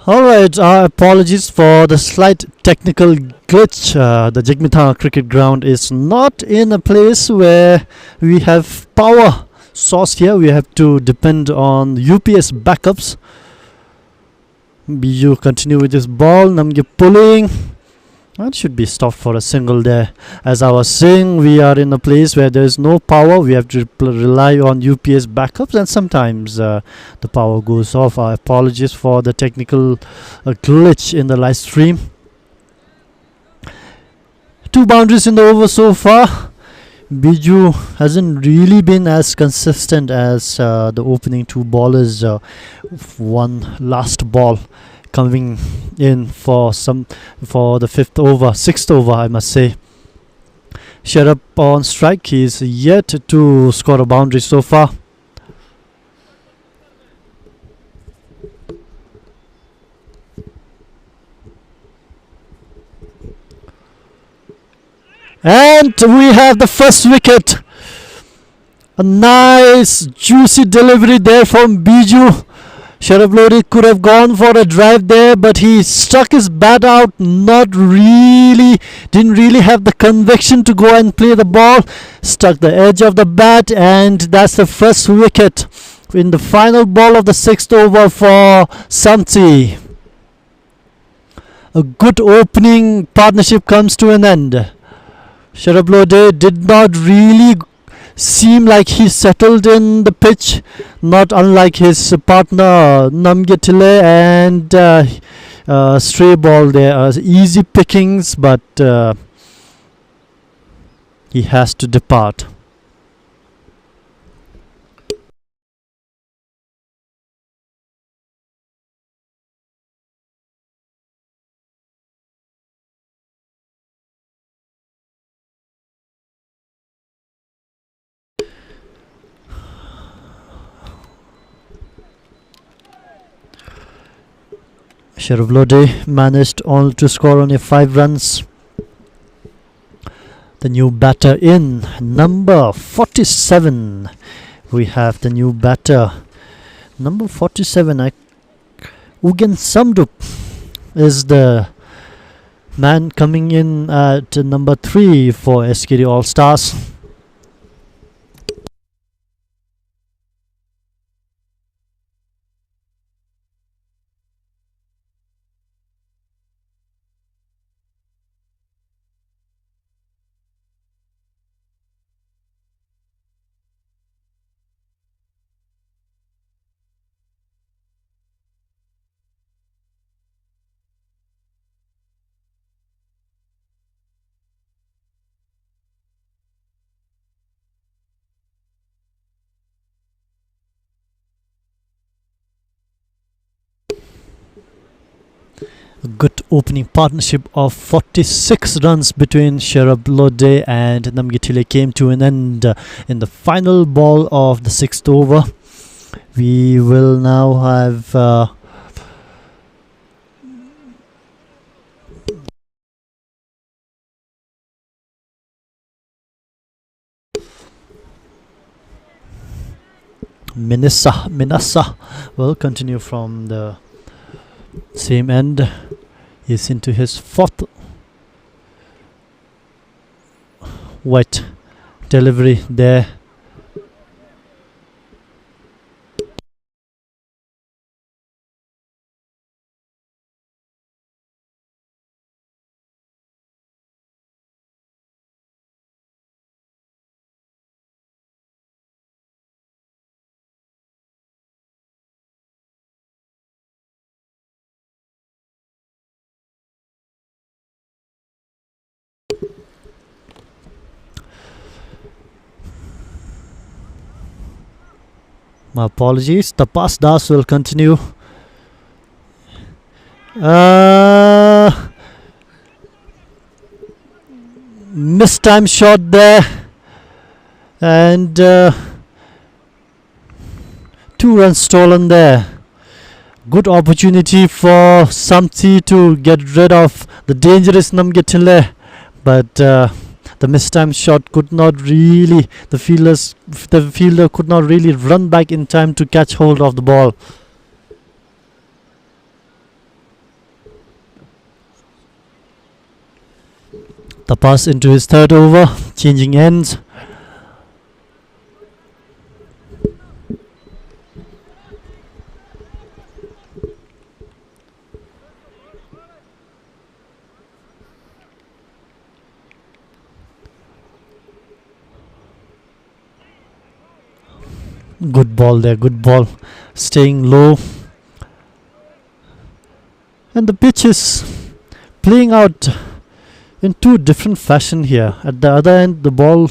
Alright, apologies for the slight technical glitch. The Jigmethang cricket ground is not in a place where we have power source here. We have to depend on UPS backups. BU continue with this ball. Namge pulling. That should be stopped for a single there. As I was saying, we are in a place where there is no power. We have to rely on UPS backups, and sometimes the power goes off. Apologies for the technical glitch in the live stream. 2 boundaries in the over so far. Biju hasn't really been as consistent as the opening 2 bowlers. One last ball coming in for the 6th over, I must say. Sharab on strike. He's yet to score a boundary so far. And we have the first wicket. A nice juicy delivery there from Biju. Sharab Lodi could have gone for a drive there, but he struck his bat out. Didn't really have the conviction to go and play the ball. Struck the edge of the bat, and that's the first wicket in the final ball of the 6th over for SAMTSE. A good opening partnership comes to an end. Sharab Lodi did not really seem like he settled in the pitch, not unlike his partner Namgetile, and stray ball there. Easy pickings, but he has to depart. Sharab Lodi managed to score only 5 runs. The new batter in, number 47. We have the new batter, number 47. Ugen Samdup is the man coming in at number 3 for SKD ALL STARS. A good opening partnership of 46 runs between Sharab Lodi and Namgetile came to an end in the final ball of the 6th over. We will now have Minasa will continue from the same end. He's into his 4th wet delivery there. My apologies. Tapas Das will continue. Missed time shot there, and 2 runs stolen there. Good opportunity for SAMTSE to get rid of the dangerous Namgetile, but the mistimed shot could not really, the fielder could not really run back in time to catch hold of the ball. The pass into his third over, changing ends. Good ball there, good ball. Staying low. And the pitch is playing out in two different fashion here. At the other end, the ball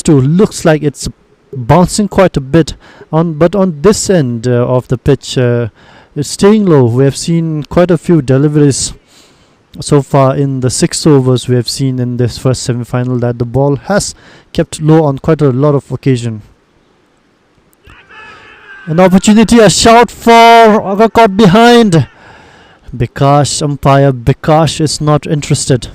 looks like it's bouncing quite a bit but on this end of the pitch, it's staying low. We have seen quite a few deliveries so far in the 6 overs we have seen in this first semi-final that the ball has kept low on quite a lot of occasion. An opportunity, a shout for caught behind. Bikash, umpire Bikash is not interested.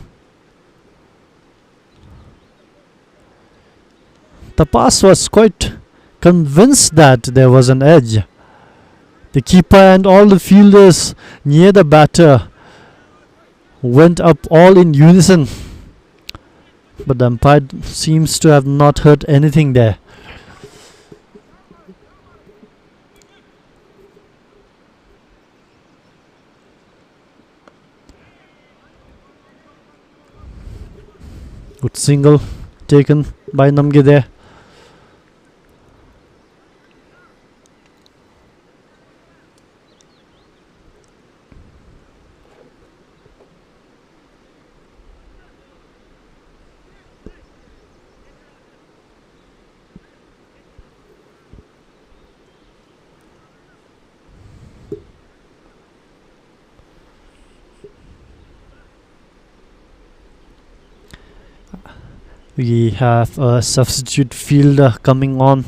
The pass was quite convinced that there was an edge. The keeper and all the fielders near the batter went up all in unison. But the umpire seems to have not heard anything there. Good single taken by Namge there. We have a substitute fielder coming on,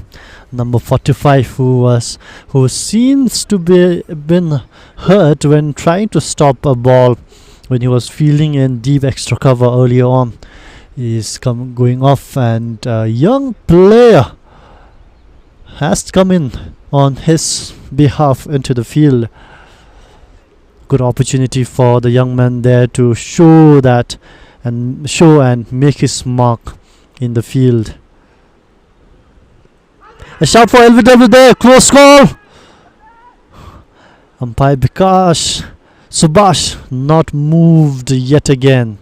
number 45, who seems to be been hurt when trying to stop a ball when he was fielding in deep extra cover earlier on. He's going off, and a young player has come in on his behalf into the field. Good opportunity for the young man there to show and make his mark in the field. A shout for LVW there, close call. Umpire Bikash Subhash not moved yet again.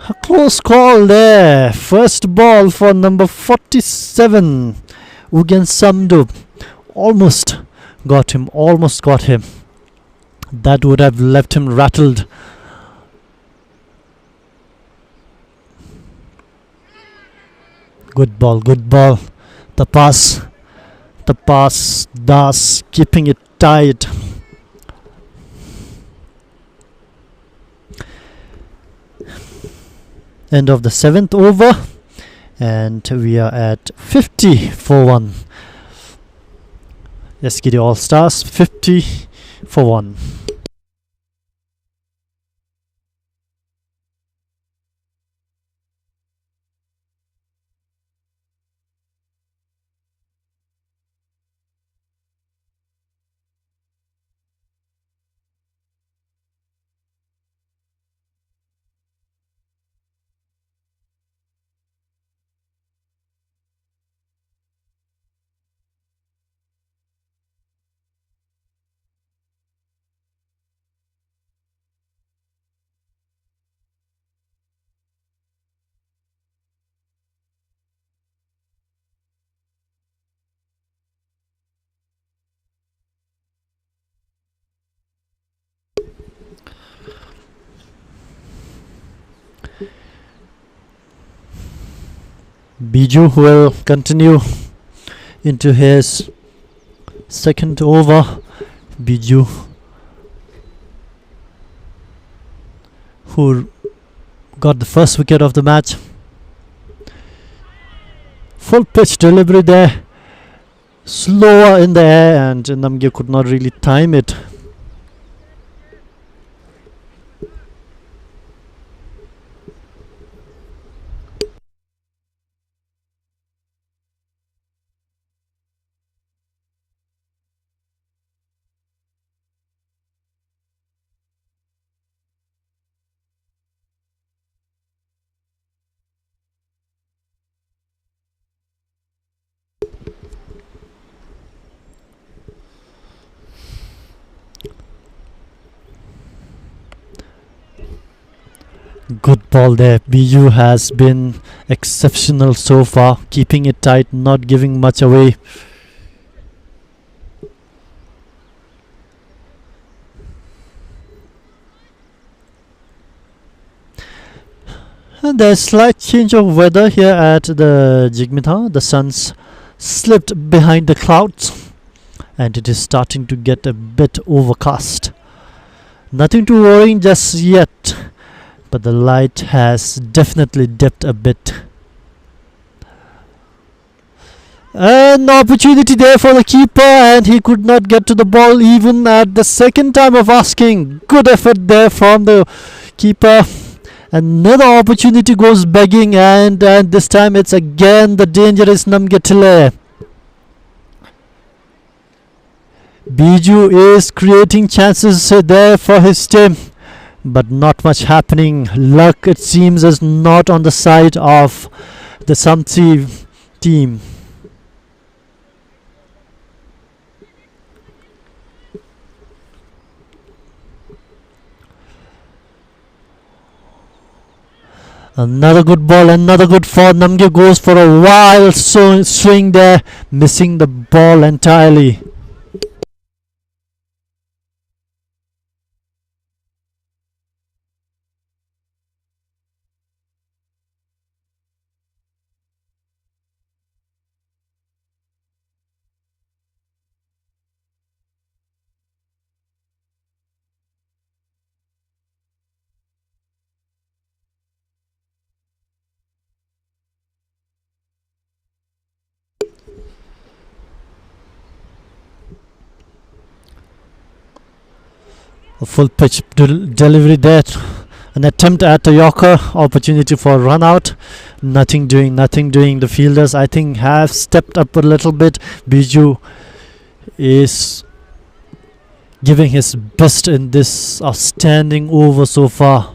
A close call there. First ball for number 47, Ugen Samdu. Almost got him. That would have left him rattled. Good ball. The pass, Das keeping it tight. End of the 7th over, and we are at 50 for 1. SKD All Stars 50 for 1. Biju will continue into his second over. Biju, who got the first wicket of the match. Full pitch delivery there. Slower in the air, and Namge could not really time it. Good ball there. Biju has been exceptional so far, keeping it tight, not giving much away. And there's slight change of weather here at the Jigmethang. The sun's slipped behind the clouds and it is starting to get a bit overcast. Nothing too worrying just yet, but the light has definitely dipped a bit. An opportunity there for the keeper, and he could not get to the ball even at the second time of asking. Good effort there from the keeper. Another opportunity goes begging, and this time it's again the dangerous Namgetile. Biju is creating chances there for his team, but not much happening. Luck, it seems, is not on the side of the SAMTSE team. Another good ball, another good for Namge. Goes for a wild swing there, missing the ball entirely. A full pitch delivery there. An attempt at a Yorker, opportunity for run out. Nothing doing. The fielders, I think, have stepped up a little bit. Biju is giving his best in this outstanding over so far.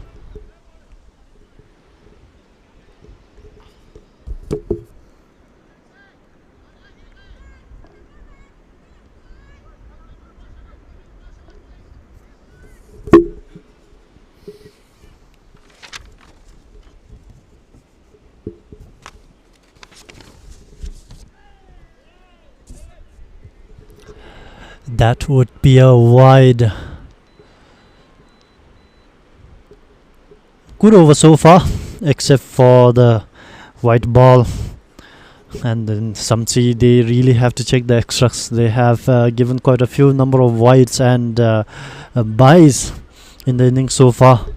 That would be a wide. Good over so far, except for the white ball. And then SAMTSE, they really have to check the extras. They have given quite a few number of wides and byes in the innings so far.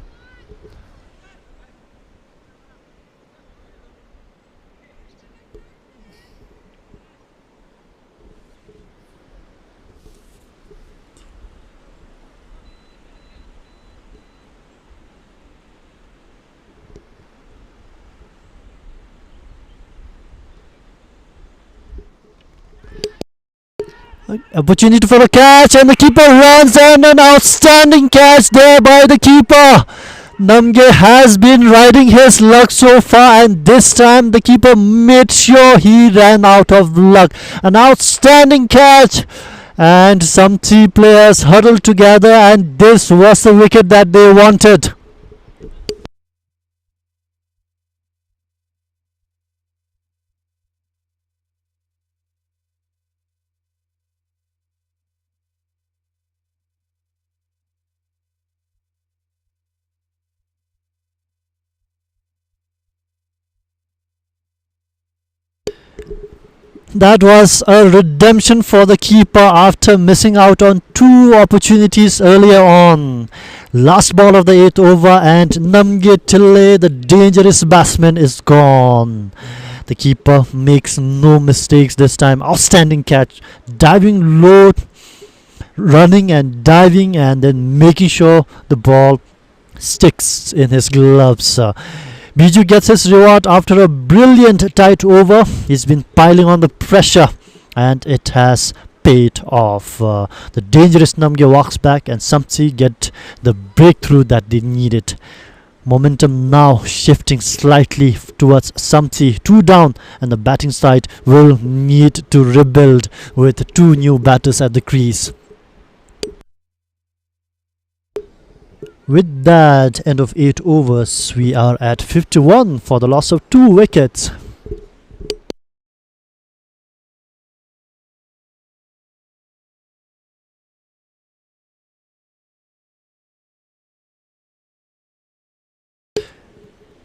Opportunity for a catch, and the keeper runs, and an outstanding catch there by the keeper. Namge has been riding his luck so far, and this time the keeper made sure he ran out of luck. An outstanding catch, and SAMTSE players huddled together, and this was the wicket that they wanted. That was a redemption for the keeper after missing out on two opportunities earlier on. Last ball of the 8th over, and Namgetile, the dangerous batsman, is gone. The keeper makes no mistakes this time. Outstanding catch, diving low, running and diving, and then making sure the ball sticks in his gloves. Biju gets his reward after a brilliant tight over. He's been piling on the pressure, and it has paid off. The dangerous Namge walks back, and SAMTSE get the breakthrough that they needed. Momentum now shifting slightly towards SAMTSE. 2 down, and the batting side will need to rebuild with 2 new batters at the crease. With that, end of 8 overs, we are at 51 for the loss of 2 wickets.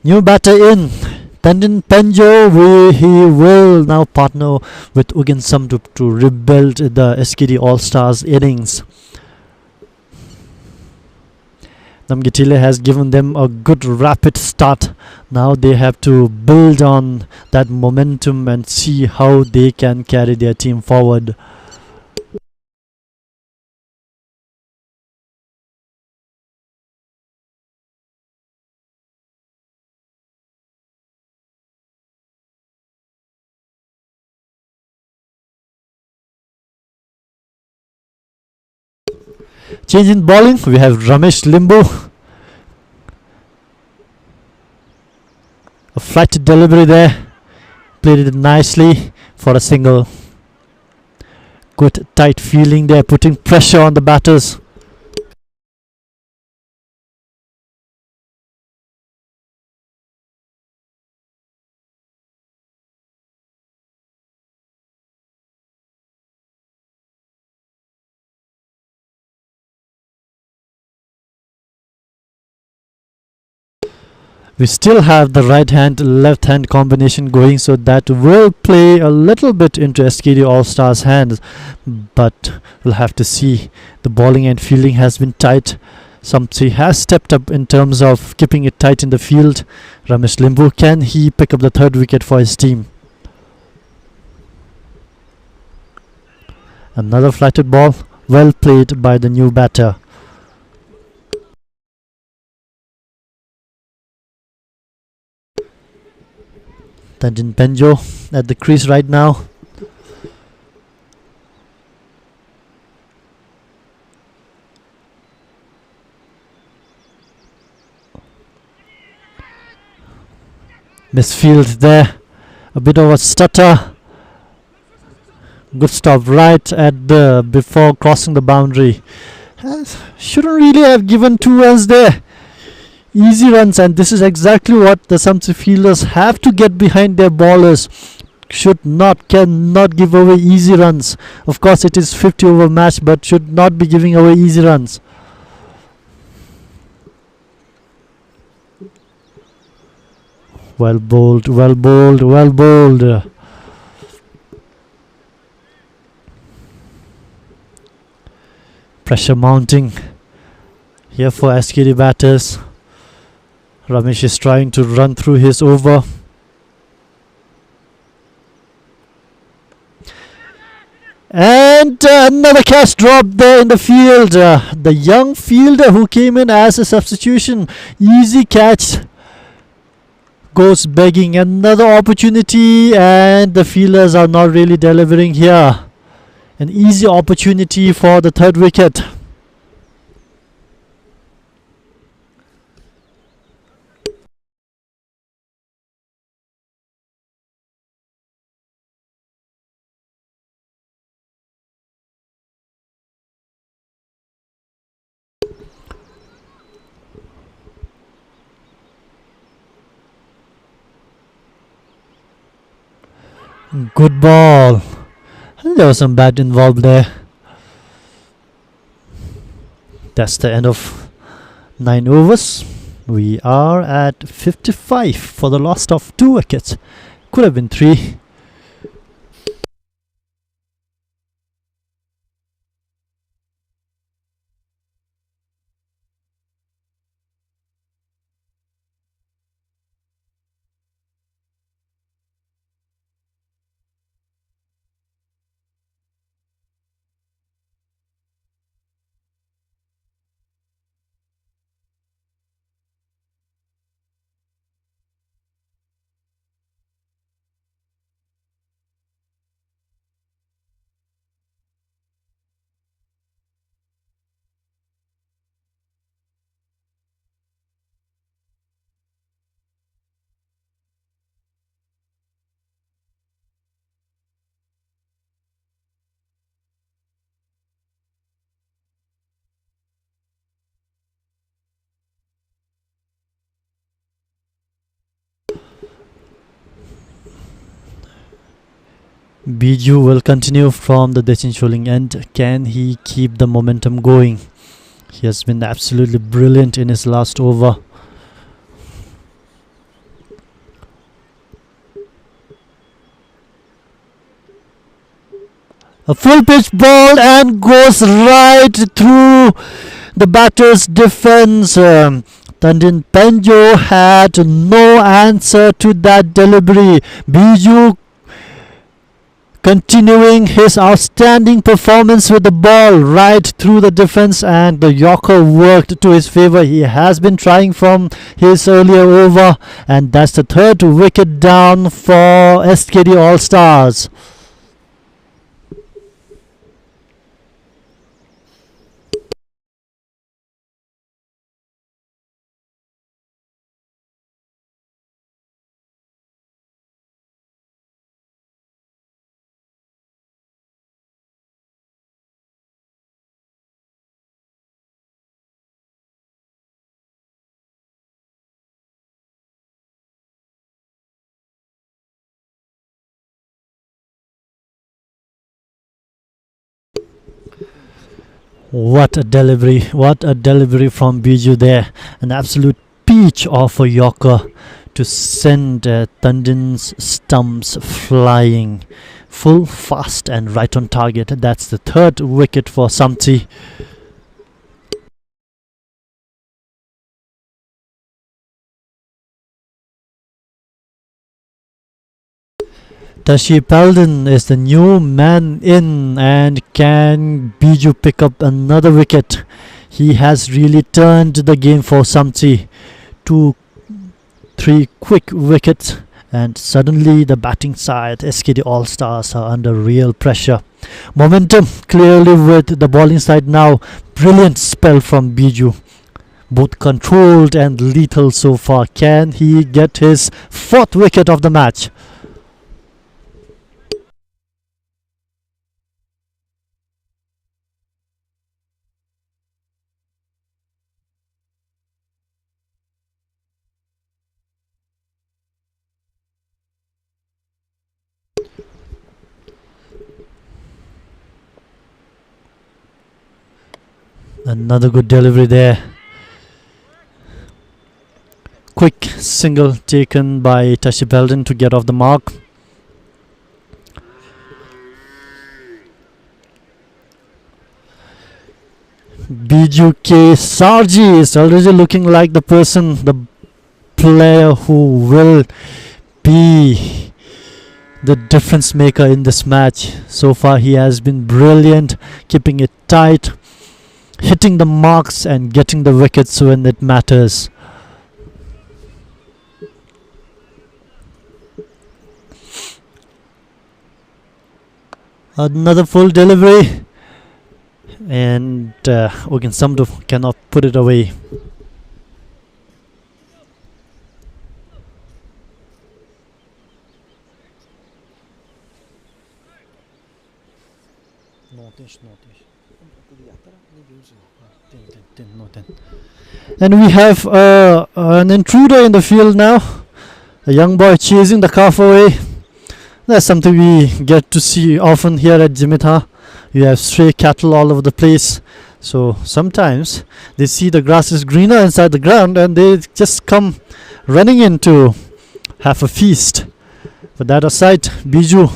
New batter in. Tandin Penjo, he will now partner with Ugin Samdup to rebuild the SKD All Stars innings. Namgitile has given them a good rapid start. Now they have to build on that momentum and see how they can carry their team forward. Change in bowling, we have Ramesh Limbu. A flighted delivery there. Played it nicely for a single. Good tight fielding there, putting pressure on the batters. We still have the right hand left hand combination going, so that will play a little bit into SKD All Stars hands, but we'll have to see. The bowling and fielding has been tight. SAMTSE has stepped up in terms of keeping it tight in the field. Ramesh Limbu, can he pick up the 3rd wicket for his team? Another flighted ball, well played by the new batter. Tandin Penjo at the crease right now. Misfield there. A bit of a stutter. Good stop right at the before crossing the boundary. Shouldn't really have given 2 runs there. Easy runs, and this is exactly what the SAMTSE fielders have to get behind their bowlers. Cannot give away easy runs. Of course, it is 50 over match, but should not be giving away easy runs. Well bowled, well bowled, well bowled. Pressure mounting here for SKD batters. Ramesh is trying to run through his over. And another catch dropped there in the field. The young fielder who came in as a substitution. Easy catch. Goes begging. Another opportunity, and the fielders are not really delivering here. An easy opportunity for the 3rd wicket. Good ball. There was some bat involved there. That's the end of 9 overs. We are at 55 for the loss of 2 wickets. Could have been 3. Biju will continue from the Dechin Sholing end. Can he keep the momentum going? He has been absolutely brilliant in his last over. A full pitch ball and goes right through the batter's defense. Tandin Penjo had no answer to that delivery. Biju continuing his outstanding performance with the ball right through the defense, and the Yorker worked to his favour. He has been trying from his earlier over, and that's the third wicket down for SKD All Stars. What a delivery from Biju there. An absolute peach of a Yorker to send Tandin's stumps flying. Full, fast and right on target. That's the third wicket for SAMTSE. Tashi Paladin is the new man in, and can Biju pick up another wicket? He has really turned the game for SAMTSE. 2-3 quick wickets, and suddenly the batting side, SKD All Stars, are under real pressure. Momentum clearly with the bowling side now. Brilliant spell from Biju. Both controlled and lethal so far. Can he get his fourth wicket of the match? Another good delivery there. Quick single taken by Tashi Paladin to get off the mark. Biju K. Sarji is already looking like the player who will be the difference maker in this match. So far he has been brilliant, keeping it tight, hitting the marks and getting the wickets when it matters. Another full delivery, and Ogen Samdu cannot put it away. And we have an intruder in the field now. A young boy chasing the calf away. That's something we get to see often here at Jigmethang. You have stray cattle all over the place. So sometimes they see the grass is greener inside the ground and they just come running in to have a feast. But that aside, Biju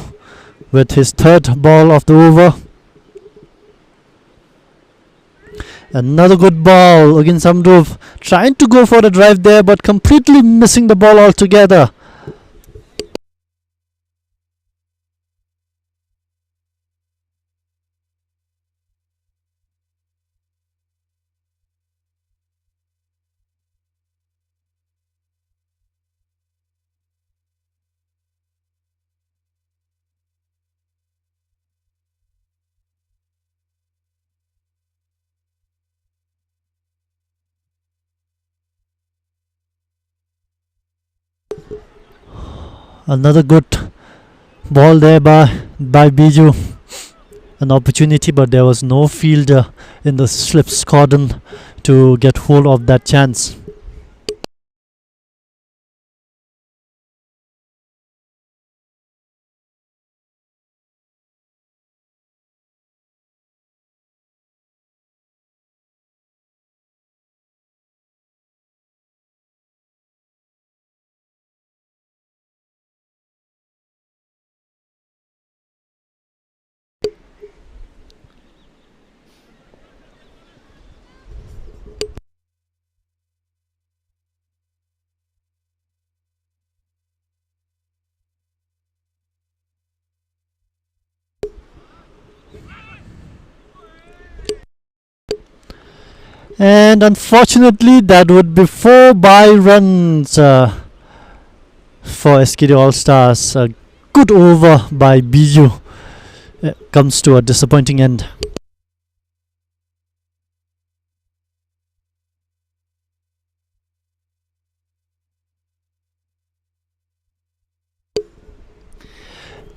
with his third ball of the over. Another good ball against Samdov, trying to go for the drive there but completely missing the ball altogether. Another good ball there by Biju. An opportunity, but there was no fielder in the slips cordon to get hold of that chance. And unfortunately, that would be 4 by runs for SKD All Stars. A good over by Biju comes to a disappointing end.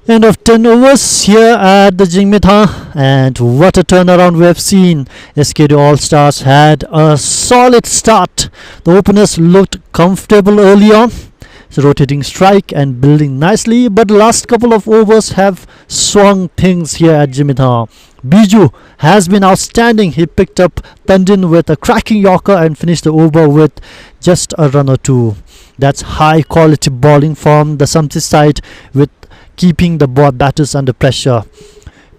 End of 10 overs here at the Jigmethang, and what a turnaround we have seen. SKD All Stars had a solid start. The openers looked comfortable early on, rotating strike and building nicely, but the last couple of overs have swung things here at Jigmethang. Biju has been outstanding. He picked up Tandin with a cracking yorker and finished the over with just a run or two. That's high quality bowling from the SAMTSE side, with keeping the batters under pressure.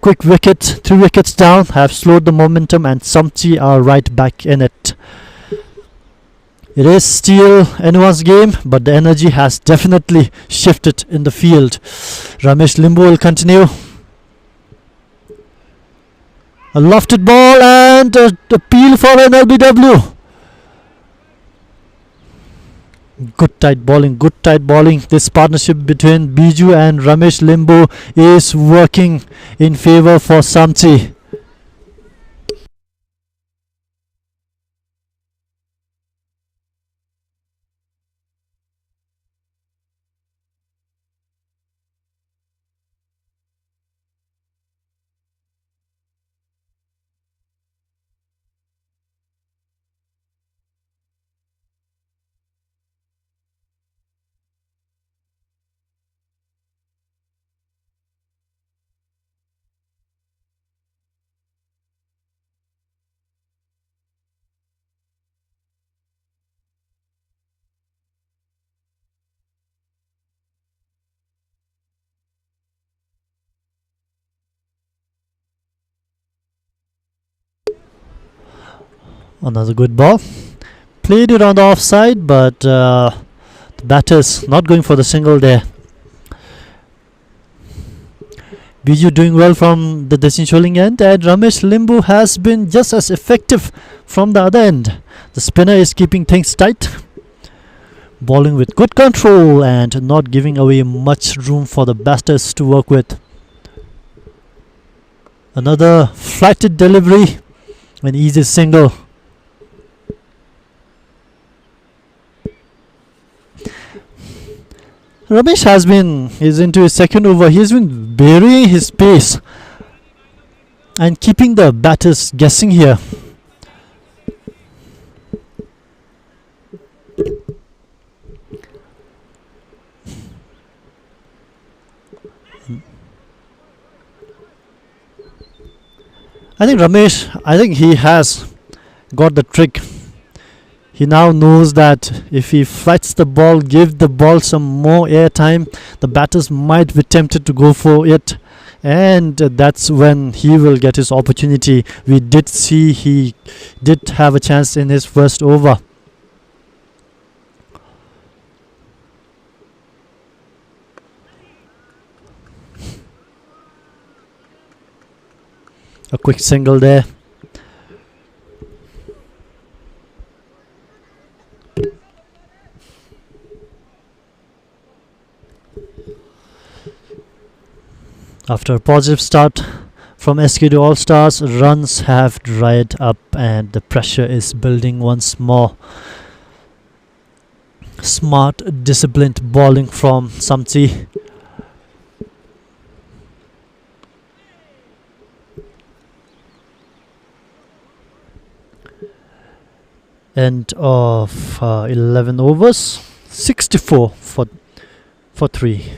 Quick wicket, 3 wickets down, have slowed the momentum, and SAMTSE are right back in it. It is still anyone's game, but the energy has definitely shifted in the field. Ramesh Limbu will continue. A lofted ball and a appeal for an LBW. Good tight bowling. This partnership between Biju and Ramesh Limbu is working in favor for SAMTSE. Another good ball. Played it on the offside, but the batters not going for the single there. Biju doing well from the decision end, and Ramesh Limbu has been just as effective from the other end. The spinner is keeping things tight, bowling with good control and not giving away much room for the batters to work with. Another flighted delivery, an easy single. Ramesh is into his second over. He's been burying his pace and keeping the batters guessing here. I think he has got the trick. He now knows that if he flights the ball, give the ball some more airtime, the batters might be tempted to go for it, and that's when he will get his opportunity. We did see he did have a chance in his first over. A quick single there. After a positive start from SKD All Stars, runs have dried up and the pressure is building once more. Smart, disciplined bowling from SAMTSE. End of 11 overs, 64 for 3.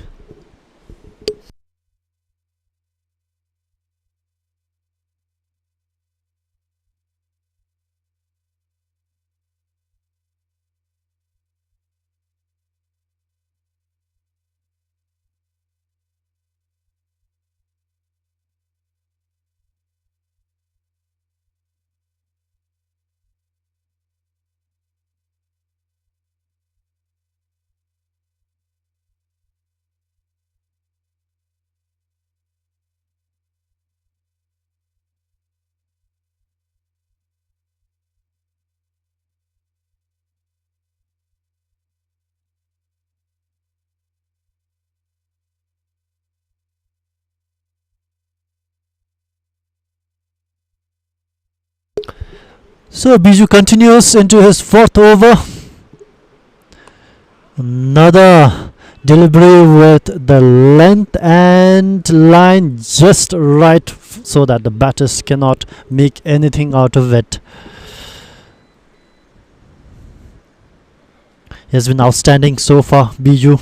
So Biju continues into his fourth over. Another delivery with the length and line just right so that the batters cannot make anything out of it. He has been outstanding so far, Biju.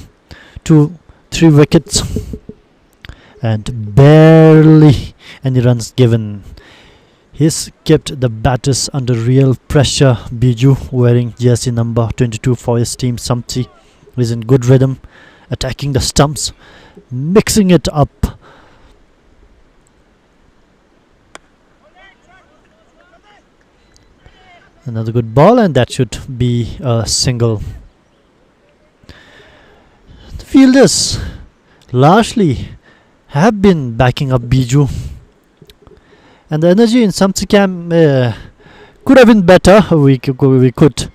3 wickets and barely any runs given. He's kept the batters under real pressure. Biju, wearing jersey number 22 for his team SAMTSE, is in good rhythm, attacking the stumps, mixing it up. Another good ball, and that should be a single. The fielders largely have been backing up Biju, and the energy in SAMTSE camp could have been better. We could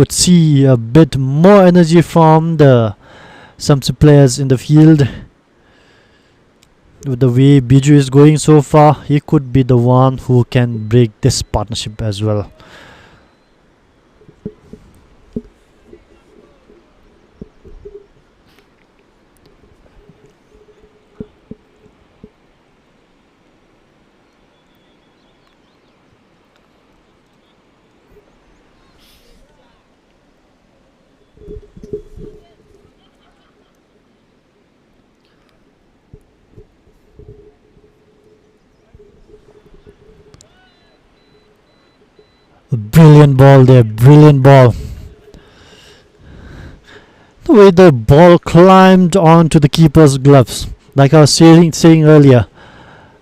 see a bit more energy from the SAMTSE players in the field. With the way Biju is going so far, he could be the one who can break this partnership as well. A brilliant ball there, brilliant ball. The way the ball climbed onto the keeper's gloves. Like I was saying earlier,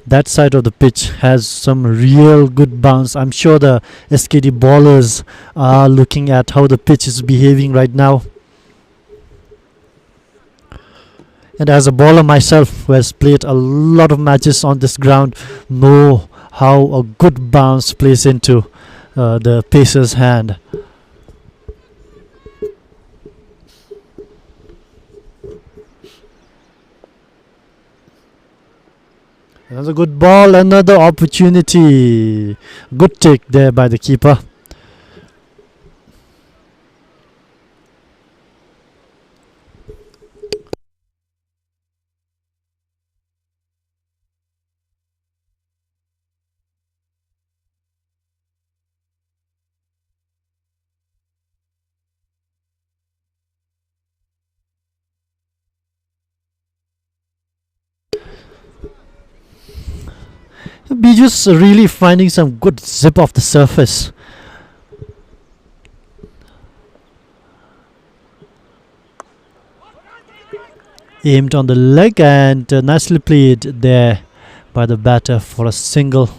that side of the pitch has some real good bounce. I'm sure the SKD ballers are looking at how the pitch is behaving right now. And as a bowler myself, who has played a lot of matches on this ground, know how a good bounce plays into the pacer's hand. Another good ball, another opportunity. Good take there by the keeper. Biju's really finding some good zip off the surface. Aimed on the leg and nicely played there by the batter for a single.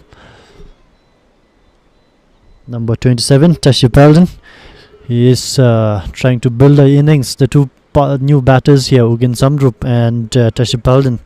Number 27, Tashi Paladin. He is trying to build the innings. The two new batters here, Ugin Samdrup and Tashi Paladin.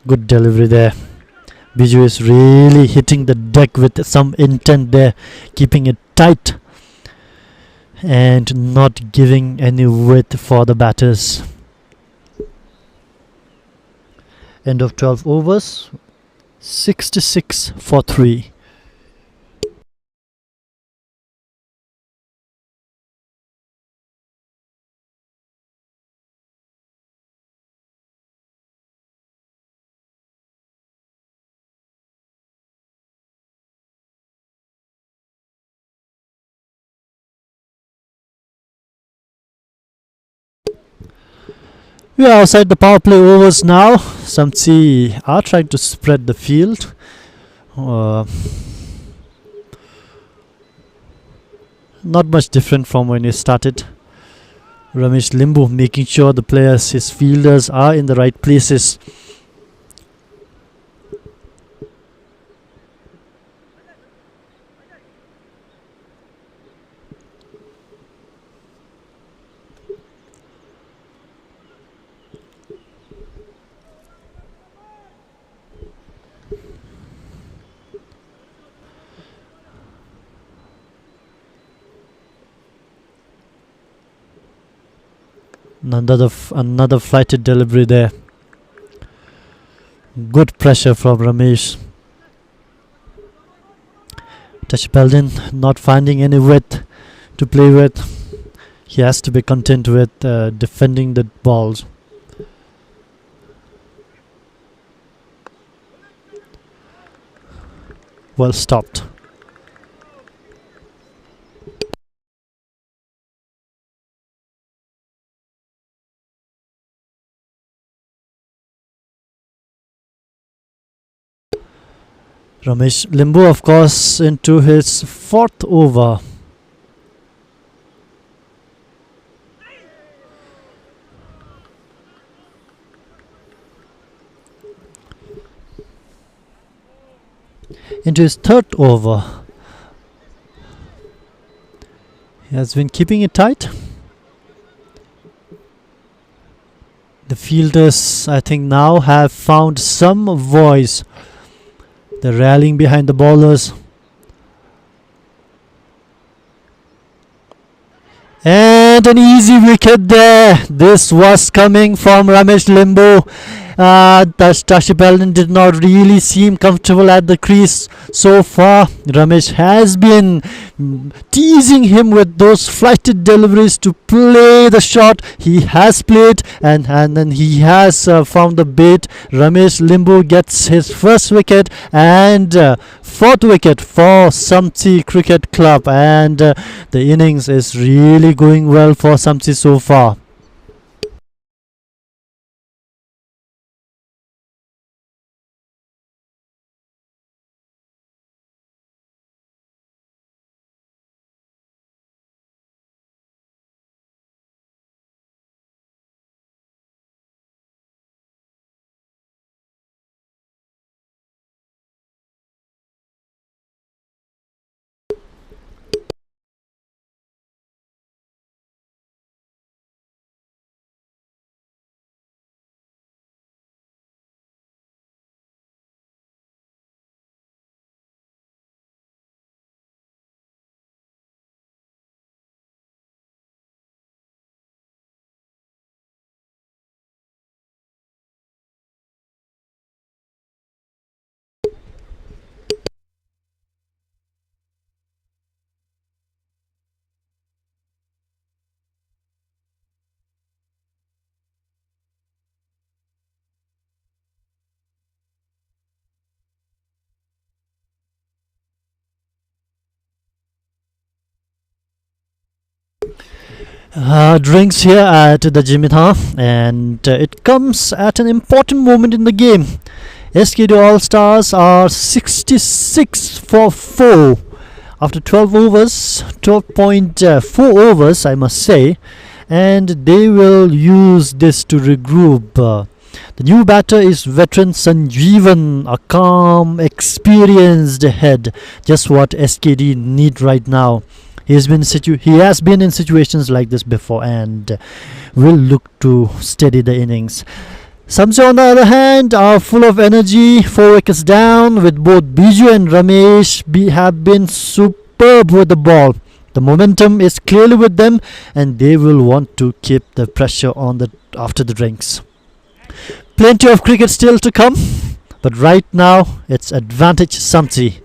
Good delivery there. Biju is really hitting the deck with some intent there, keeping it tight and not giving any width for the batters. End of 12 overs, 66 for 3. We are outside the power play overs now. SAMTSE are trying to spread the field. Not much different from when it started. Ramesh Limbu making sure the players, his fielders, are in the right places. Another flighted delivery there. Good pressure from Ramesh. Tashipaldin not finding any width to play with. He has to be content with defending the balls. Well stopped. Ramesh Limbu, of course, into his fourth over. Into his third over. He has been keeping it tight. The fielders, I think, now have found some voice. They're rallying behind the bowlers. And an easy wicket there. This was coming from Ramesh Limbu. Tashipaldin did not really seem comfortable at the crease so far. Ramesh has been teasing him with those flighted deliveries to play the shot. He has played and then he has found the bait. Ramesh Limbu gets his first wicket and fourth wicket for SAMTSE Cricket Club, and the innings is really going well for SAMTSE so far. Drinks here at the Jigmethang, and it comes at an important moment in the game. SKD ALL STARS are 66 for 4 after 12 overs, 12.4 overs, I must say, and they will use this to regroup. The new batter is veteran Sanjeevan, a calm, experienced head, just what SKD need right now. He has been in situations like this before and will look to steady the innings. SAMTSE, on the other hand, are full of energy. 4 wickets down, with both Biju and Ramesh have been superb with the ball. The momentum is clearly with them, and they will want to keep the pressure on after the drinks. Plenty of cricket still to come, but right now it's advantage SAMTSE.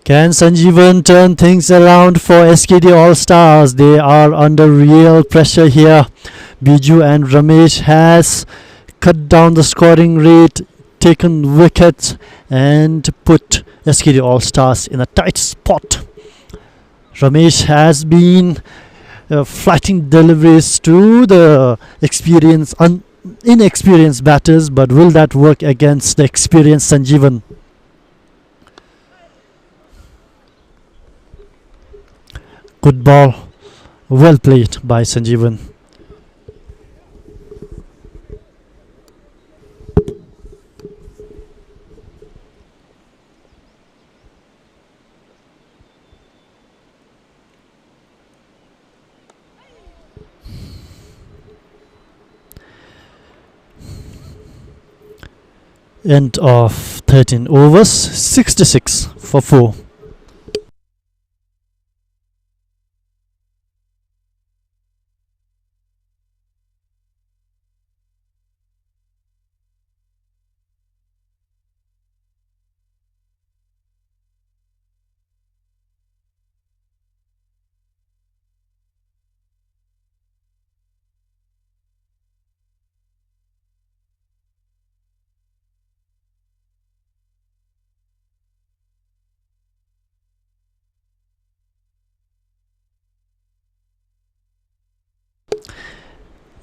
Can Sanjeevan turn things around for SKD All Stars? They are under real pressure here. Biju and Ramesh has cut down the scoring rate, taken wickets, and put SKD All Stars in a tight spot. Ramesh has been flatting deliveries to the inexperienced batters, but will that work against the experienced Sanjeevan? Good ball, well played by Sanjeevan. End of 13 overs, 66 for 4.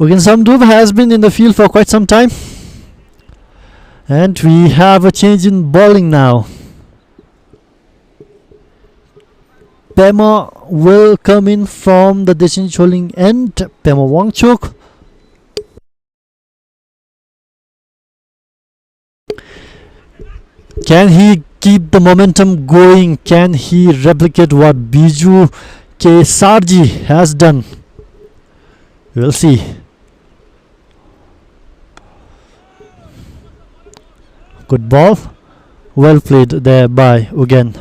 Samdub has been in the field for quite some time, and we have a change in bowling now. Pema will come in from the Deshin Choling end. Pema Wangchuk. Can he keep the momentum going? Can he replicate what Biju K. Sarji has done? We'll see. Good ball, well played there by Ugen.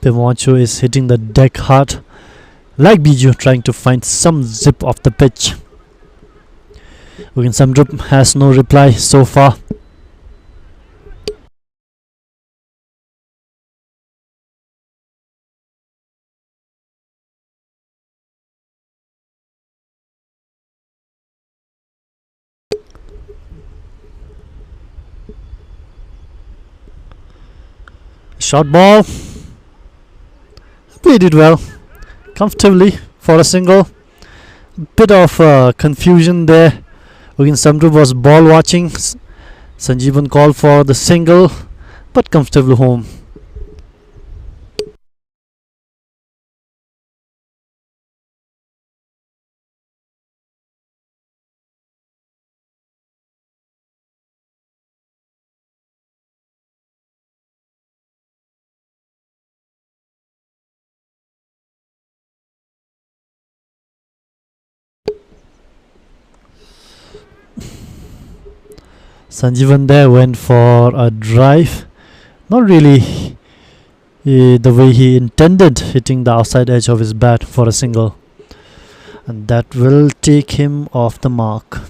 Pemoncho is hitting the deck hard, like Biju, trying to find some zip off the pitch. Samdrup has no reply so far. Short ball. Played it well, comfortably for a single. Bit of confusion there. Samdrup was ball watching. Sanjeevan called for the single, but comfortable home. Sanjeevan there went for a drive, not really the way he intended, hitting the outside edge of his bat for a single, and that will take him off the mark.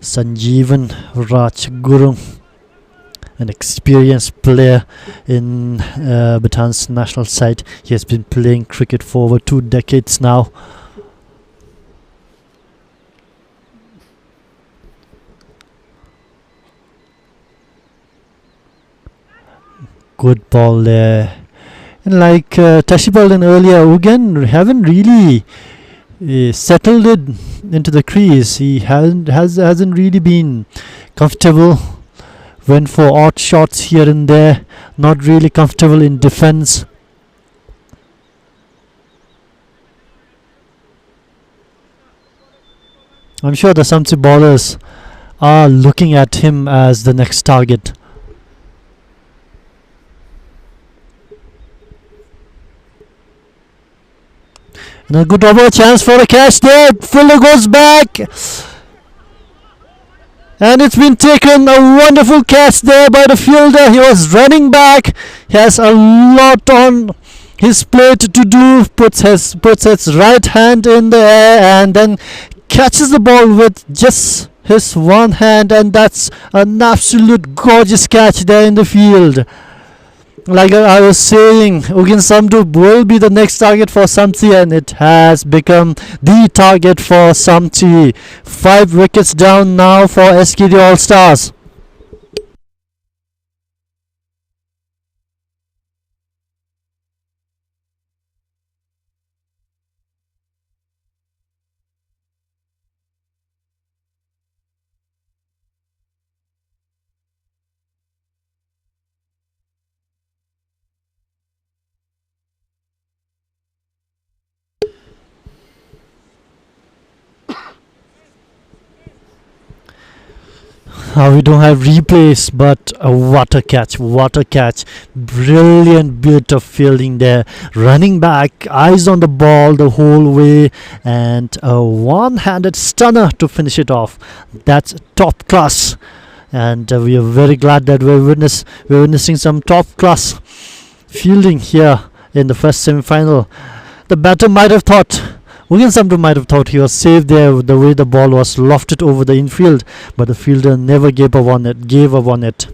Sanjeevan Rajguru, an experienced player in Bhutan's national side. He has been playing cricket for over 2 decades now. Good ball there. And like Tashi bowled in earlier, Ugen haven't really settled it into the crease. He hasn't really been comfortable. Went for odd shots here and there. Not really comfortable in defense. I'm sure the SAMTSE bowlers are looking at him as the next target. And a good over chance for a catch there. Fielder goes back. And it's been taken. A wonderful catch there by the fielder. He was running back. He has a lot on his plate to do. Puts his right hand in the air and then catches the ball with just his one hand, and that's an absolute gorgeous catch there in the field. Like I was saying, Ugin Samdup will be the next target for SAMTSE, and it has become the target for SAMTSE. 5 wickets down now for SKD All Stars. We don't have replays, but what a catch, what a catch. Brilliant bit of fielding there. Running back, eyes on the ball the whole way, and a one-handed stunner to finish it off. That's top class. And we are very glad that we're witnessing some top class fielding here in the first semi-final. The batter might have thought, Ugin Samdup might have thought he was safe there the way the ball was lofted over the infield, but the fielder never gave up on it.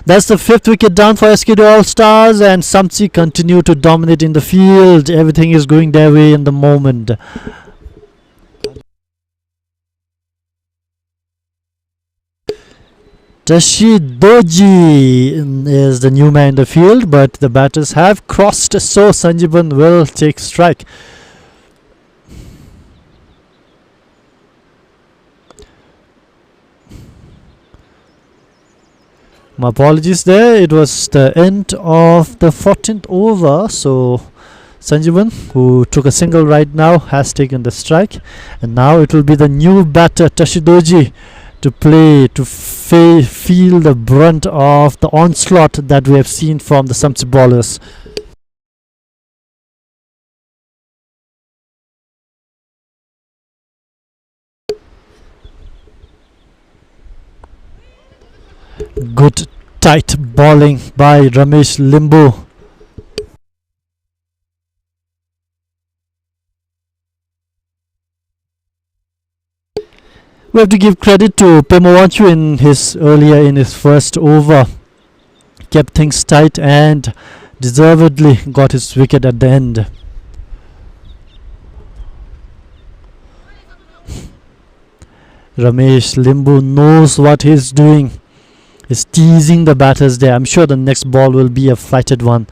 That's the 5th wicket down for SKD All Stars, and SAMTSE continue to dominate in the field. Everything is going their way in the moment. Tashidoji is the new man in the field, but the batters have crossed, so Sanjivan will take strike. My apologies there, it was the end of the 14th over, so Sanjivan, who took a single right now, has taken the strike, and now it will be the new batter Tashidoji to play, to feel the brunt of the onslaught that we have seen from the SAMTSE bowlers. Good tight bowling by Ramesh Limbu. We have to give credit to Pemowanchu earlier in his first over. Kept things tight and deservedly got his wicket at the end. Ramesh Limbu knows what he's doing. He's teasing the batters there. I'm sure the next ball will be a flighted one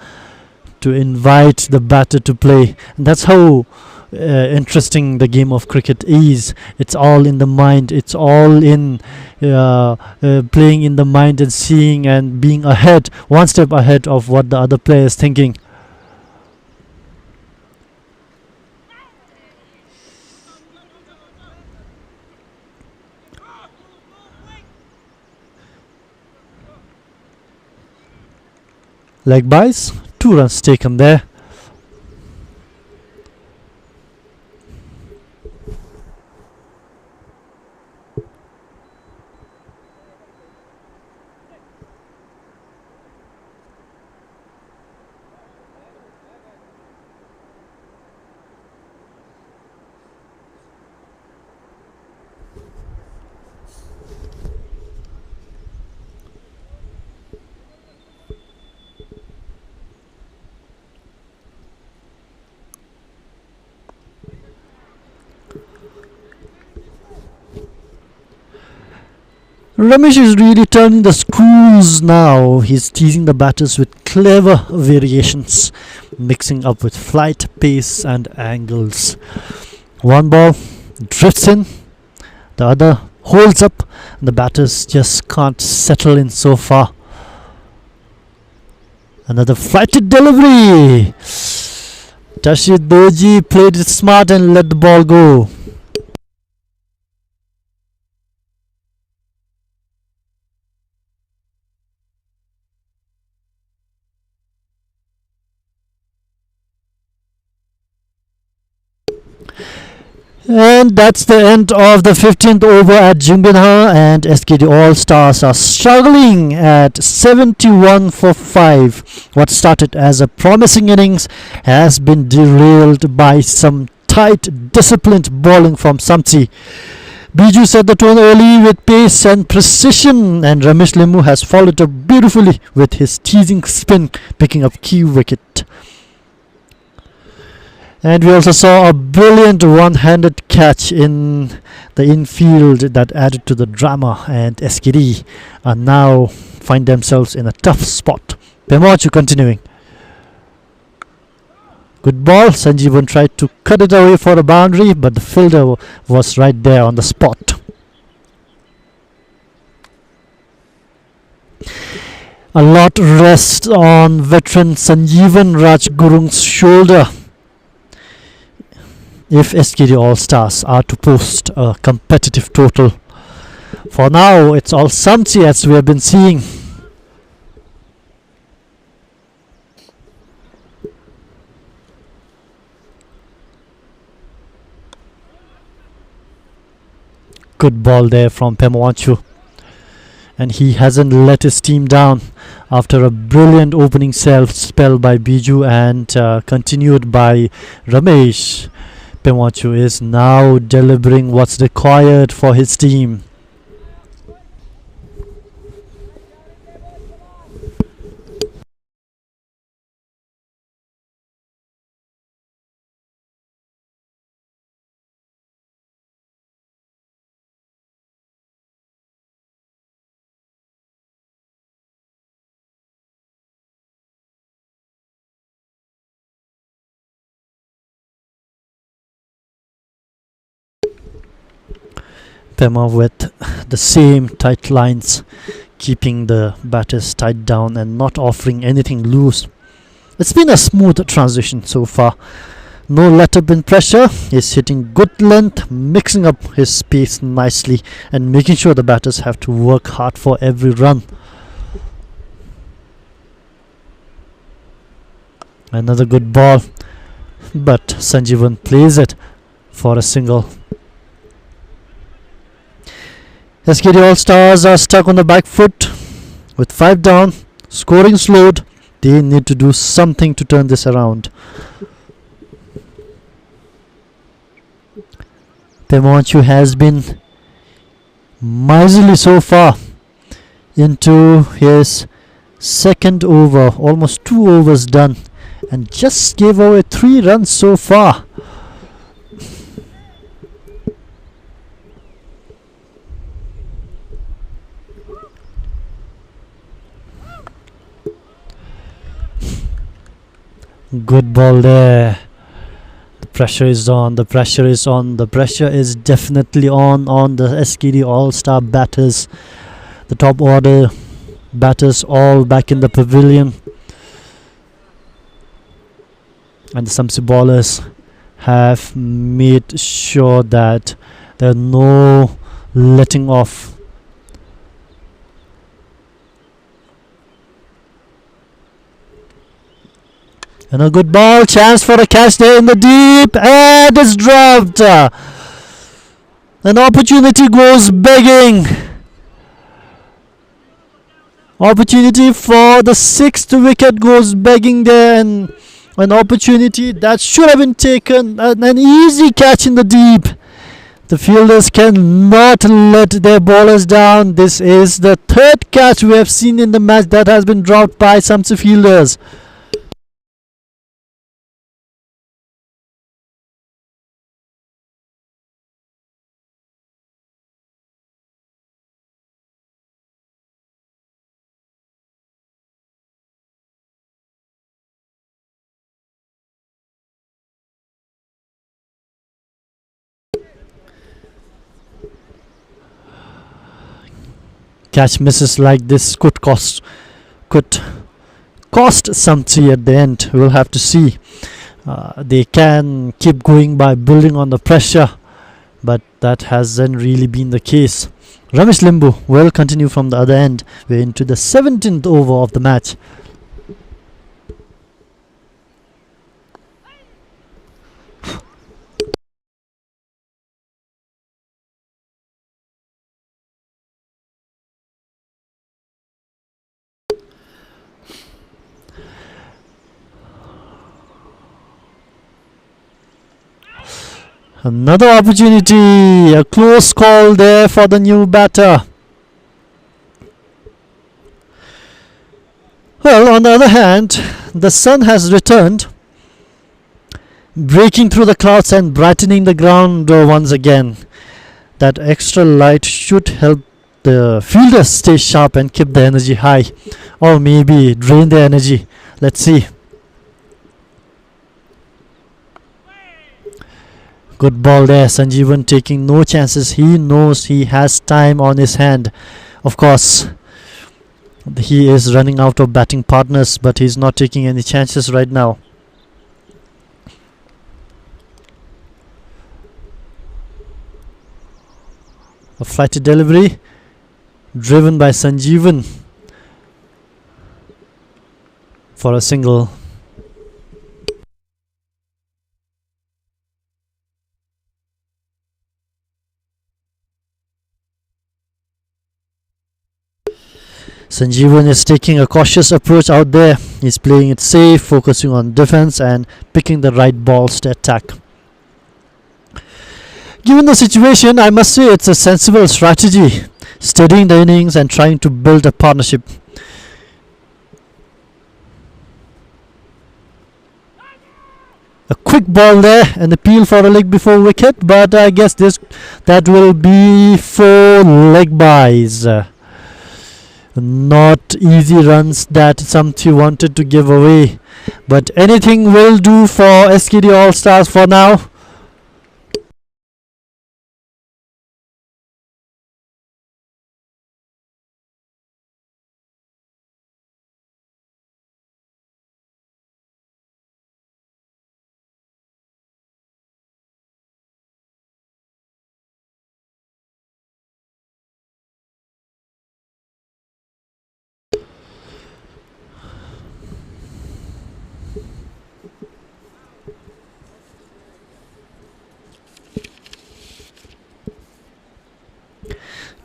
to invite the batter to play. And that's how interesting the game of cricket is. It's all in the mind. It's all in playing in the mind and seeing and being ahead, one step ahead of what the other player is thinking. Leg byes, 2 runs taken there. Ramesh is really turning the screws now. He's teasing the batters with clever variations, mixing up with flight, pace and angles. One ball drifts in, the other holds up, and the batters just can't settle in so far. Another flighted delivery. Tashidoji played it smart and let the ball go. And that's the end of the 15th over at Jigmethang, and SKD All Stars are struggling at 71 for 5. What started as a promising innings has been derailed by some tight, disciplined bowling from SAMTSE. Biju set the tone early with pace and precision, and Ramesh Limbu has followed up beautifully with his teasing spin, picking up key wicket. And we also saw a brilliant one-handed catch in the infield that added to the drama, and SKD are now find themselves in a tough spot. Pemochu continuing. Good ball. Sanjeevan tried to cut it away for a boundary, but the fielder was right there on the spot. A lot rests on veteran Sanjeevan Rajgurung's shoulder if SKD All Stars are to post a competitive total. For now, it's all SAMTSE as we have been seeing. Good ball there from Pemochu, and he hasn't let his team down after a brilliant opening spell by Biju and continued by Ramesh. Pemochu is now delivering what's required for his team. Pema with the same tight lines, keeping the batters tied down and not offering anything loose. It's been a smooth transition so far. No let up in pressure. He's hitting good length, mixing up his pace nicely and making sure the batters have to work hard for every run. Another good ball, but Sanjeevan plays it for a single. SKD All Stars are stuck on the back foot with 5 down, scoring slowed. They need to do something to turn this around. Pemochu has been miserly so far into his second over, almost 2 overs done, and just gave away 3 runs so far. Good ball there. The pressure is on. The pressure is on. The pressure is definitely on the SKD All-Star batters. The top order batters all back in the pavilion. And the SAMTSE bowlers have made sure that there are no letting off. And a good ball, chance for a catch there in the deep, and it's dropped. An opportunity goes begging. Opportunity for the 6th wicket goes begging there, and an opportunity that should have been taken. An easy catch in the deep. The fielders cannot let their bowlers down. This is the 3rd catch we have seen in the match that has been dropped by SAMTSE fielders. Catch misses like this could cost SAMTSE at the end. We'll have to see. They can keep going by building on the pressure, but that hasn't really been the case. Ramesh Limbu will continue from the other end. We're into the 17th over of the match. Another opportunity, a close call there for the new batter. Well, on the other hand, the sun has returned, breaking through the clouds and brightening the ground once again. That extra light should help the fielders stay sharp and keep the energy high, or maybe drain the energy. Let's see. Good ball there, Sanjeevan taking no chances. He knows he has time on his hand. Of course, he is running out of batting partners, but he's not taking any chances right now. A flighty delivery driven by Sanjeevan for a single. Sanjeevan is taking a cautious approach out there. He's playing it safe, focusing on defense and picking the right balls to attack. Given the situation, I must say it's a sensible strategy, studying the innings and trying to build a partnership. A quick ball there, an appeal for a leg before wicket, but I guess that will be 4 leg byes. Not easy runs that SAMTSE wanted to give away, but anything will do for SKD All Stars for now.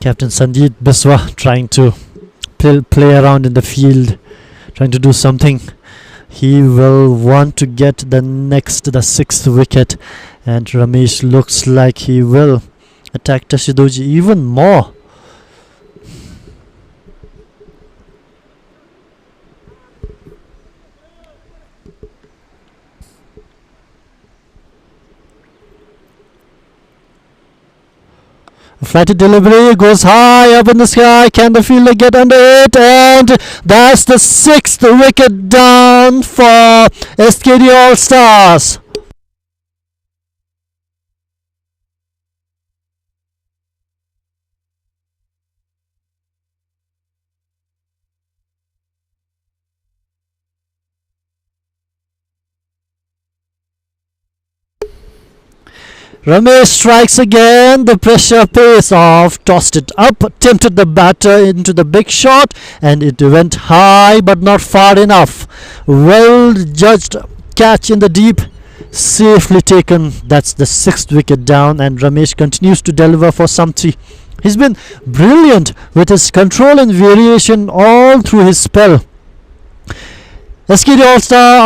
Captain Sandeep Biswa trying to play around in the field, trying to do something. He will want to get the 6th wicket, and Ramesh looks like he will attack Tashidoji even more. A flighty delivery goes high up in the sky. Can the fielder get under it? And that's the 6th wicket down for SKD All Stars. Ramesh strikes again. The pressure pays off. Tossed it up, tempted the batter into the big shot, and it went high but not far enough. Well judged catch in the deep, safely taken. That's the 6th wicket down, and Ramesh continues to deliver for SAMTSE. He's been brilliant with his control and variation all through his spell. SKD All Stars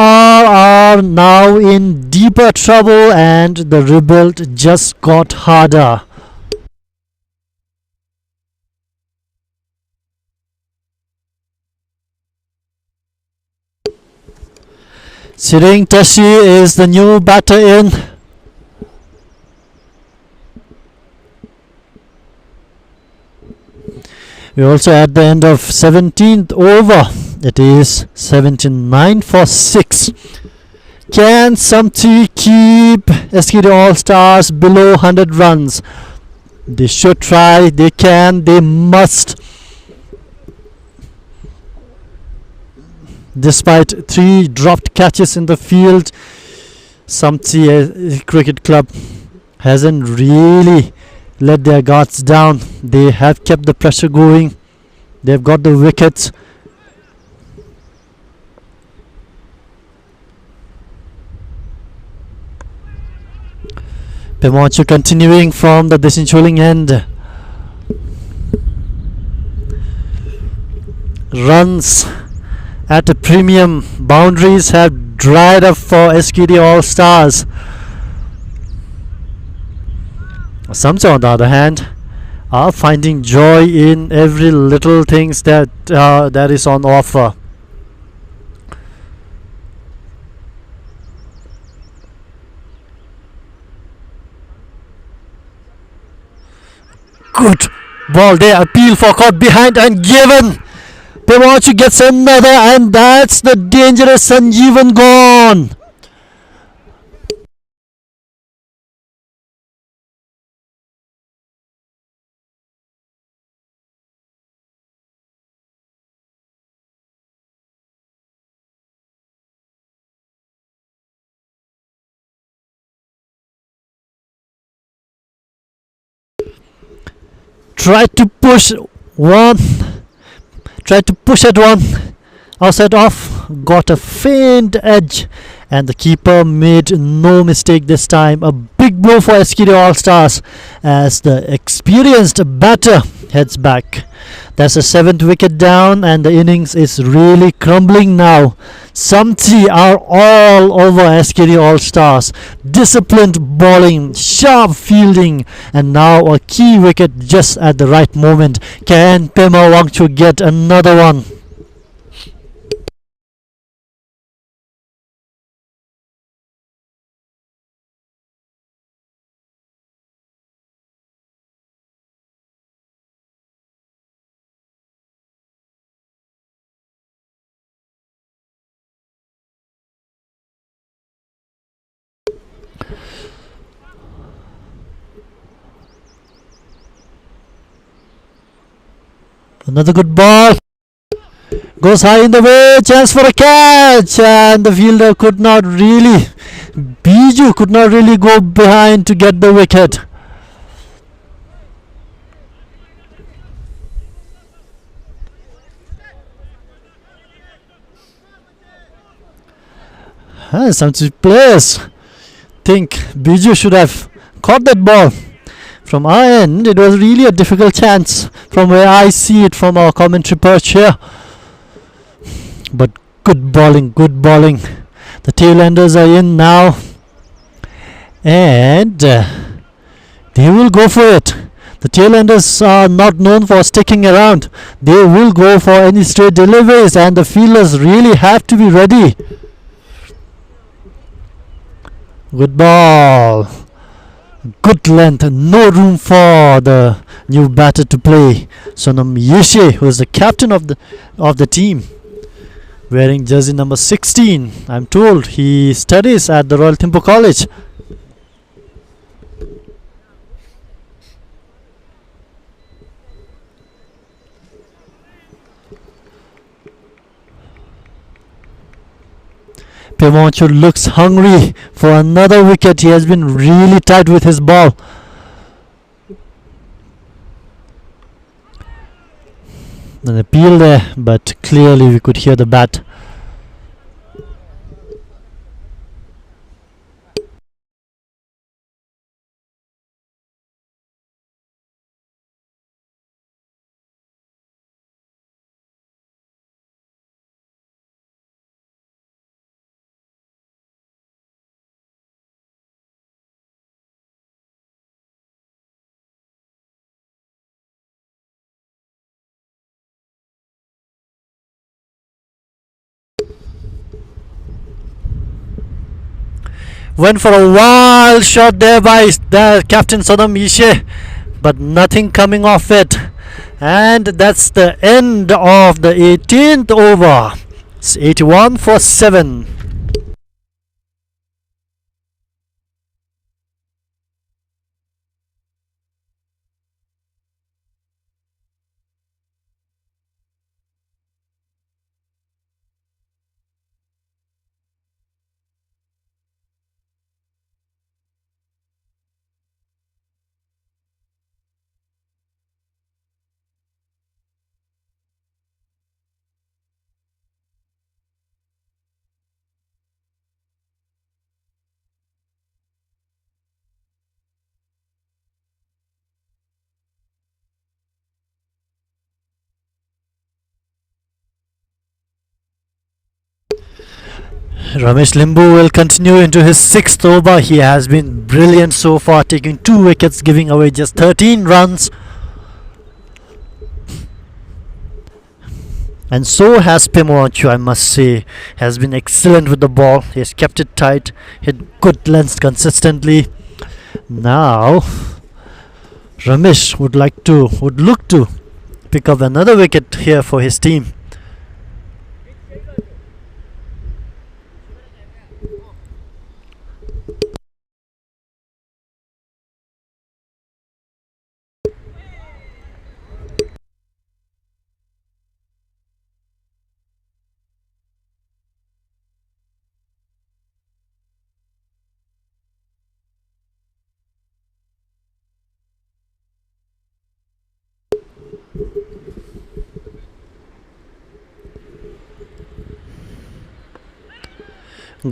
are now in deeper trouble, and the rebuild just got harder. Sireng Tashi is the new batter in. We're also at the end of 17th over. It is 79 for 6. Can SAMTSE keep SKD All Stars below 100 runs? They should try. They can. They must. Despite 3 dropped catches in the field, SAMTSE Cricket Club hasn't really let their guards down. They have kept the pressure going. They've got the wickets. Pemonchu continuing from the Desincholing end. Runs at a premium. Boundaries have dried up for SKD All Stars. SAMTSE, on the other hand, are finding joy in every little things that is on offer. Good ball. They appeal for caught behind and given. Pewachu gets another, and that's the dangerous Sanjeevan gone. Tried to push one, tried to push at one, outside off, got a faint edge, and the keeper made no mistake this time. A big blow for SKD All Stars as the experienced batter heads back. That's the 7th wicket down, and the innings is really crumbling now. SAMTSE are all over SKD All Stars. Disciplined bowling, sharp fielding, and now a key wicket just at the right moment. Can Pema Wangchu get another one? Another good ball. Goes high in the way, chance for a catch, and the fielder could not really, Biju could not really go behind to get the wicket. Some players think Biju should have caught that ball. From our end, it was really a difficult chance from where I see it from our commentary perch here. But good bowling, good bowling. The tail-enders are in now, and they will go for it. The tail-enders are not known for sticking around. They will go for any straight deliveries, and the fielders really have to be ready. Good ball. Good length, no room for the new batter to play. Sonam Yeshe, who is the captain of the team, wearing jersey number 16. I'm told he studies at the Royal Thimphu College. Pemonchu looks hungry for another wicket. He has been really tight with his ball. An appeal there, but clearly we could hear the bat. Went for a wild shot there by the captain Sonam Yeshe, but nothing coming off it. And that's the end of the 18th over. It's 81 for 7. Ramesh Limbu will continue into his sixth over. He has been brilliant so far, taking 2 wickets, giving away just 13 runs. And so has Pimochu, I must say, has been excellent with the ball. He has kept it tight, hit good lengths consistently. Now, Ramesh would look to pick up another wicket here for his team.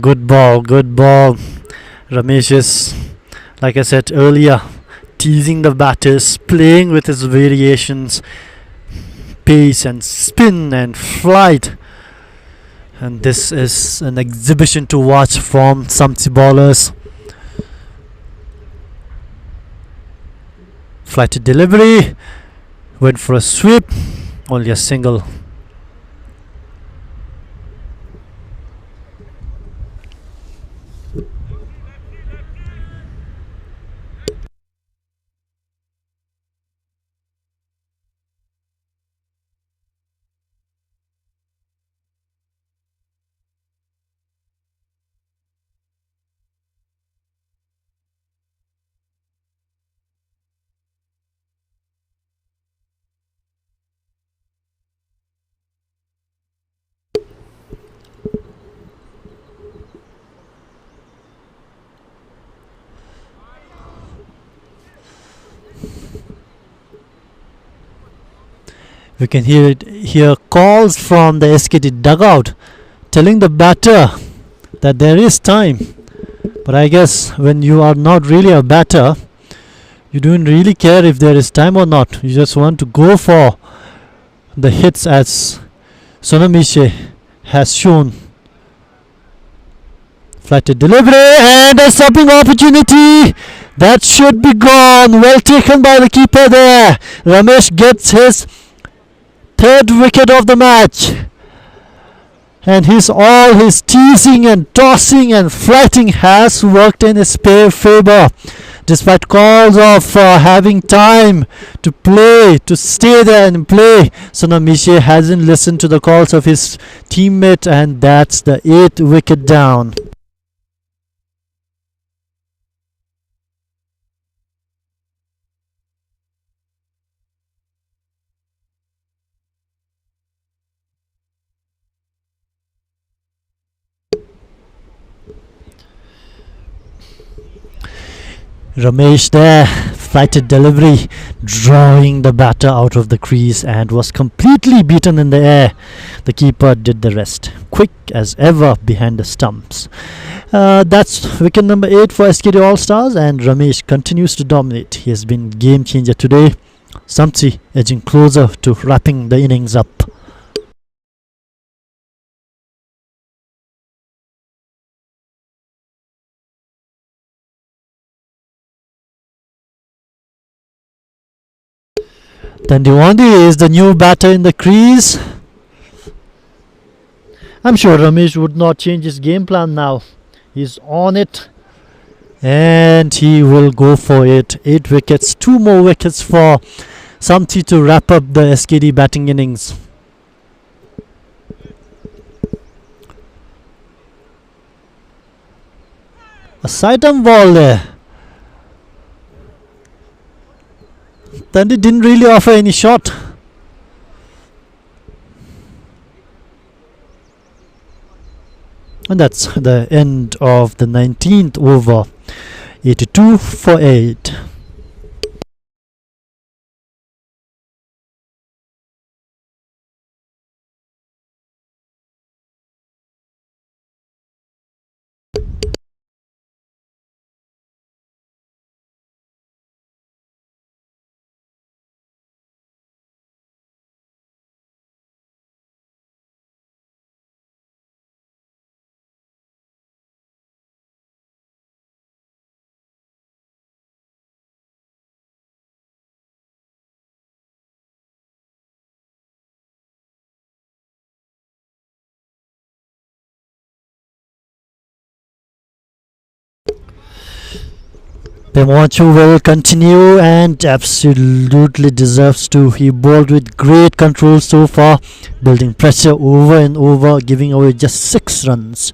Good ball, good ball. Ramesh is, like I said earlier, teasing the batters, playing with his variations, pace and spin and flight. And this is an exhibition to watch from SAMTSE bowlers. Flighted delivery, went for a sweep, only a single. We can hear calls from the SKD dugout telling the batter that there is time. But I guess when you are not really a batter, you don't really care if there is time or not. You just want to go for the hits, as Sonamishe has shown. Flighted delivery and a stopping opportunity. That should be gone. Well taken by the keeper there. Ramesh gets his third wicket of the match. And all his teasing and tossing and flighting has worked in his favour. Despite calls of having time to play, to stay there and play, Sonamishe hasn't listened to the calls of his teammate, and that's the 8th wicket down. Ramesh there, flighted delivery, drawing the batter out of the crease, and was completely beaten in the air. The keeper did the rest, quick as ever behind the stumps. That's wicket number 8 for SKD ALL STARS, and Ramesh continues to dominate. He has been game changer today. SAMTSE edging closer to wrapping the innings up. Dandiwandi is the new batter in the crease. I'm sure Ramesh would not change his game plan now. He's on it and he will go for it. 8 wickets, 2 more wickets for SAMTSE to wrap up the SKD batting innings. A side-arm ball there. Dandi didn't really offer any shot. And that's the end of the 19th over. 82 for 8. Pemochu will continue and absolutely deserves to. He bowled with great control so far, building pressure over and over, giving away just 6 runs.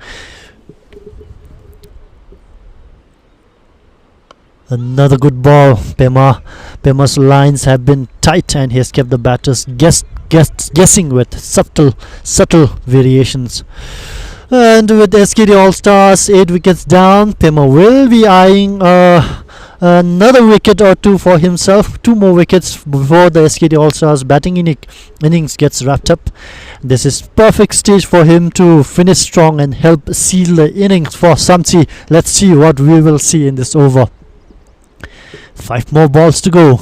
Another good ball. Pema's lines have been tight and he has kept the batters guessing with subtle variations. And with SKD All Stars 8 wickets down, Pema will be eyeing another wicket or two for himself. 2 more wickets before the SKD All Stars batting innings gets wrapped up. This is perfect stage for him to finish strong and help seal the innings for SAMTSE. Let's see what we will see in this over. 5 more balls to go.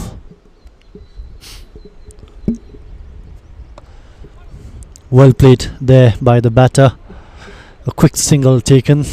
Well played there by the batter. A quick single taken.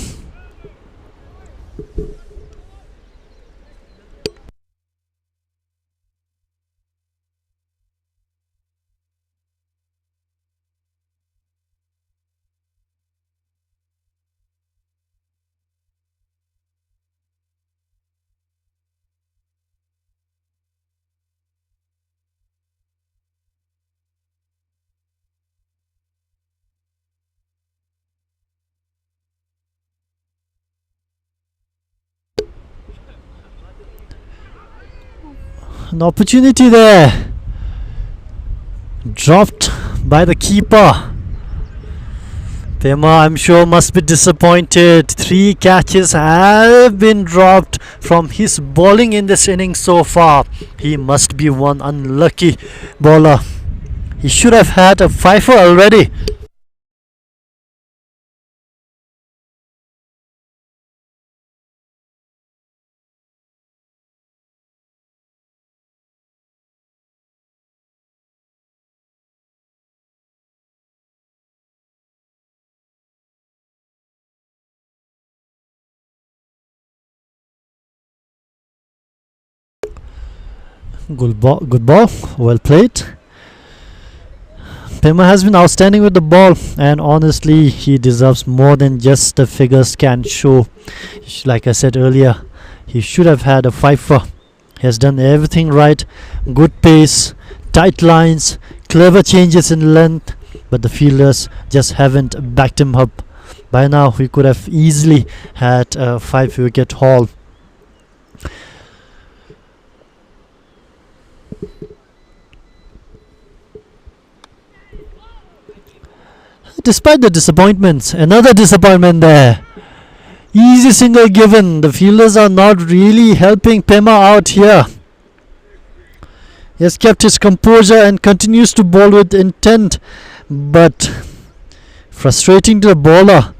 An opportunity there, dropped by the keeper. Pema, I'm sure, must be disappointed. 3 catches have been dropped from his bowling in this inning so far. He must be one unlucky bowler. He should have had a fifer already. Good ball, well played. Pema has been outstanding with the ball, and honestly he deserves more than just the figures can show. Like I said earlier, he should have had a fifer. He has done everything right. Good pace, tight lines, clever changes in length, but the fielders just haven't backed him up. By now he could have easily had a 5 wicket haul. Despite the disappointments, another disappointment there. Easy single given. The fielders are not really helping Pema out here. He has kept his composure and continues to bowl with intent, but frustrating to the bowler.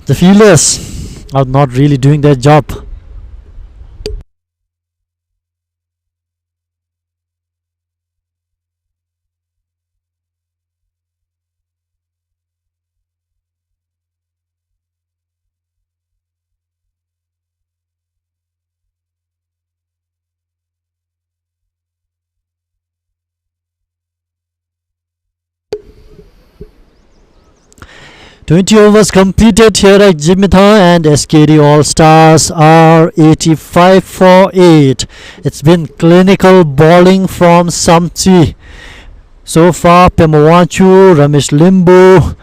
The fielders are not really doing their job. Twenty overs completed here at Jigmethang, and SKD All Stars are 85 for 8. It's been clinical bowling from SAMTSE. So far, Pemawanchu, Ramesh Limbu,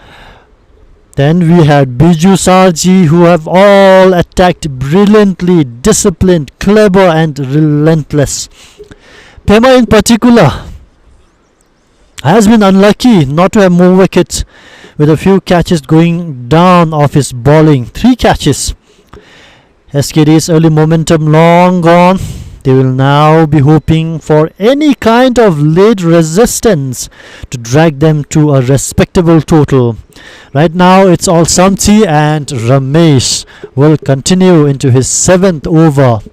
then we had Biju Sarji, who have all attacked brilliantly, disciplined, clever and relentless. Pema in particular has been unlucky not to have more wickets, with a few catches going down off his bowling. 3 catches. SKD's early momentum long gone. They will now be hoping for any kind of late resistance to drag them to a respectable total. Right now it's all SAMTSE, and Ramesh will continue into his 7th over.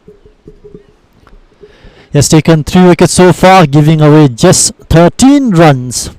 He has taken 3 wickets so far, giving away just 13 runs.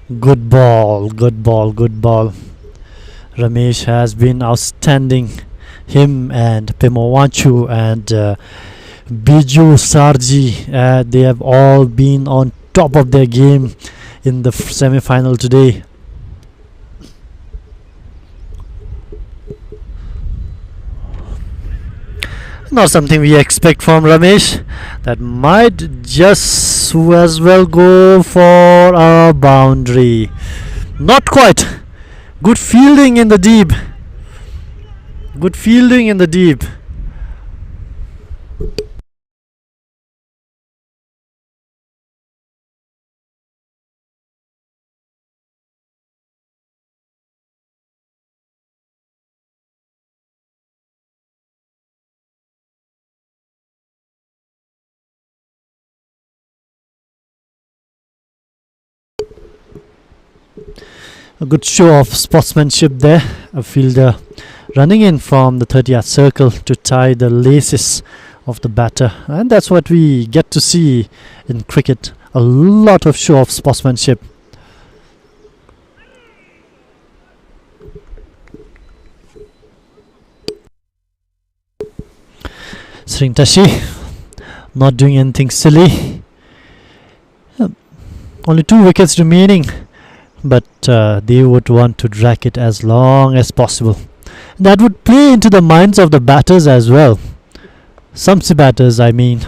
Good ball, good ball, good ball. Ramesh has been outstanding. Him and Pimowanchu and Biju Sarji, they have all been on top of their game in the semi-final today. Not something we expect from Ramesh. That might just as well go for a boundary. Not quite. Good fielding in the deep. Good fielding in the deep. A good show of sportsmanship there. A fielder running in from the 30-yard circle to tie the laces of the batter, and that's what we get to see in cricket. A lot of show of sportsmanship. Sringtashi not doing anything silly. Only 2 wickets remaining, but they would want to drag it as long as possible. That would play into the minds of the batters as well. SAMTSE batters, I mean.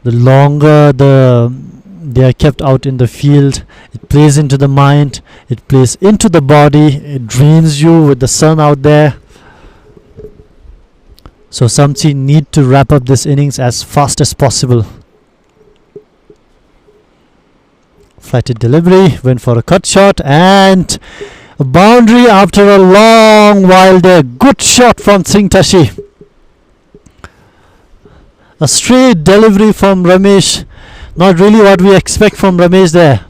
The longer they are kept out in the field, it plays into the mind, it plays into the body, it drains you with the sun out there. So SAMTSE need to wrap up this innings as fast as possible. Flighted delivery, went for a cut shot and a boundary after a long while there. Good shot from Sringtashi. A straight delivery from Ramesh. Not really what we expect from Ramesh there.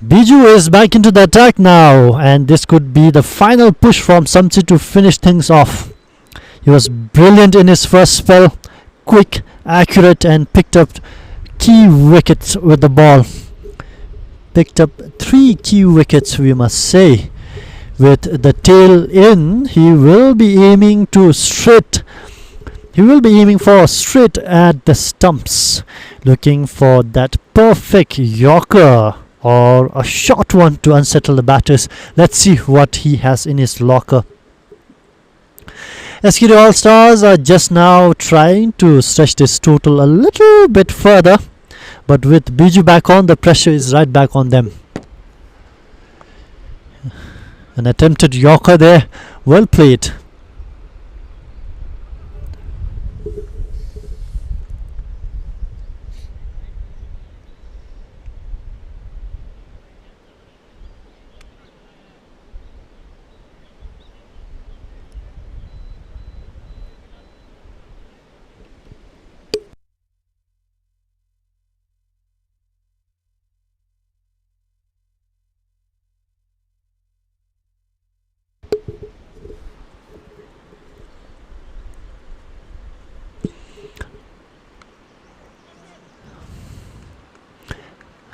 Biju is back into the attack now, and this could be the final push from SAMTSE to finish things off. He was brilliant in his first spell, quick, accurate, and picked up key wickets with the ball. Picked up 3 key wickets, we must say. With the tail in, he will be aiming for straight at the stumps, looking for that perfect Yorker or a short one to unsettle the batters. Let's see what he has in his locker. SKD ALL STARS are just now trying to stretch this total a little bit further, but with Biju back on, the pressure is right back on them. An attempted Yorker there, well played.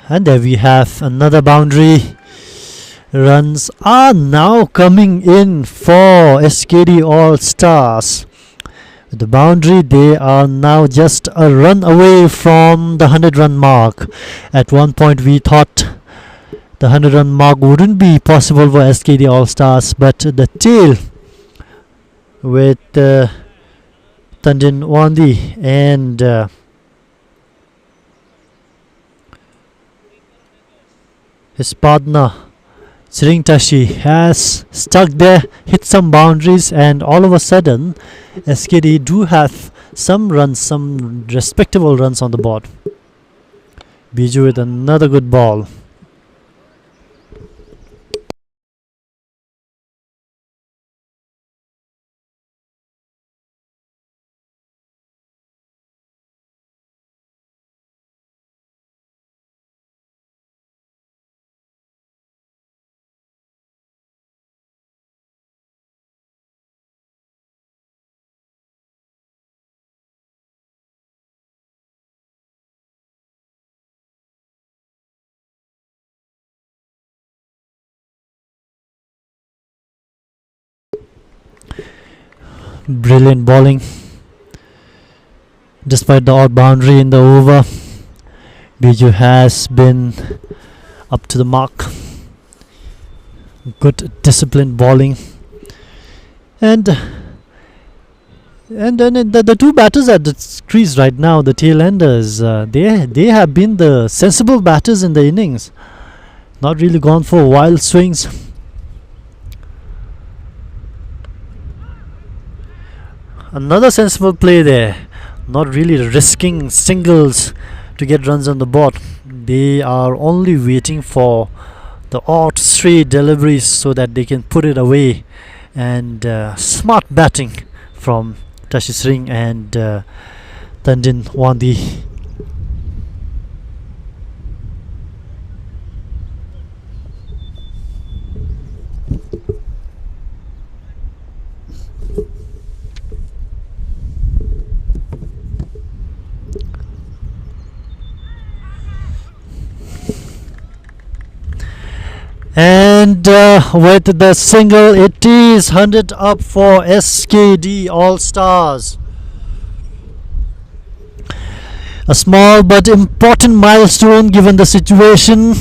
And there we have another boundary. Runs are now coming in for SKD ALL STARS. With the boundary, they are now just a run away from the 100-run mark. At one point we thought The 100-run mark wouldn't be possible for SKD All Stars, but the tail with Tandin Wandi and his partner Sringtashi has stuck there, hit some boundaries, and all of a sudden SKD do have some runs, some respectable runs on the board. Biju with another good ball. Brilliant bowling. Despite the odd boundary in the over, Biju has been up to the mark. Good disciplined bowling. And then the two batters at the crease right now, the tail-enders, they have been the sensible batters in the innings. Not really gone for wild swings. Another sensible play there. Not really risking singles to get runs on the board. They are only waiting for the odd stray deliveries so that they can put it away. And smart batting from Tashi Sring and Tandin Wandi. And with the single, it is 100 up for SKD All Stars. A small but important milestone given the situation.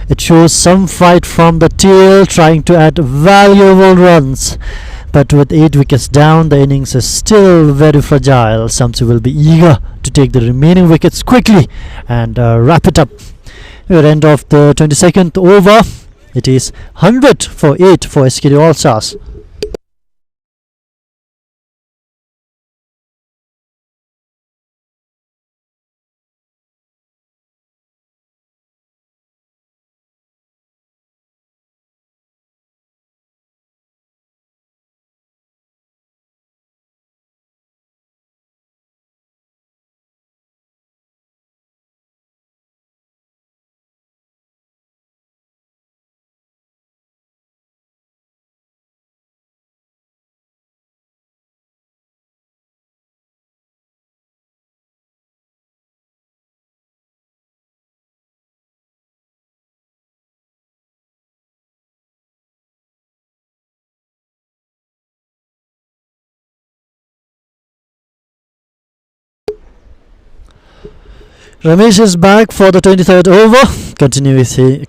It shows some fight from the tail, trying to add valuable runs. But with 8 wickets down, the innings is still very fragile. SAMTSE will be eager to take the remaining wickets quickly and wrap it up. At the end of the 22nd over, it is 100 for 8 for SKD All Stars. Ramesh is back for the 23rd over,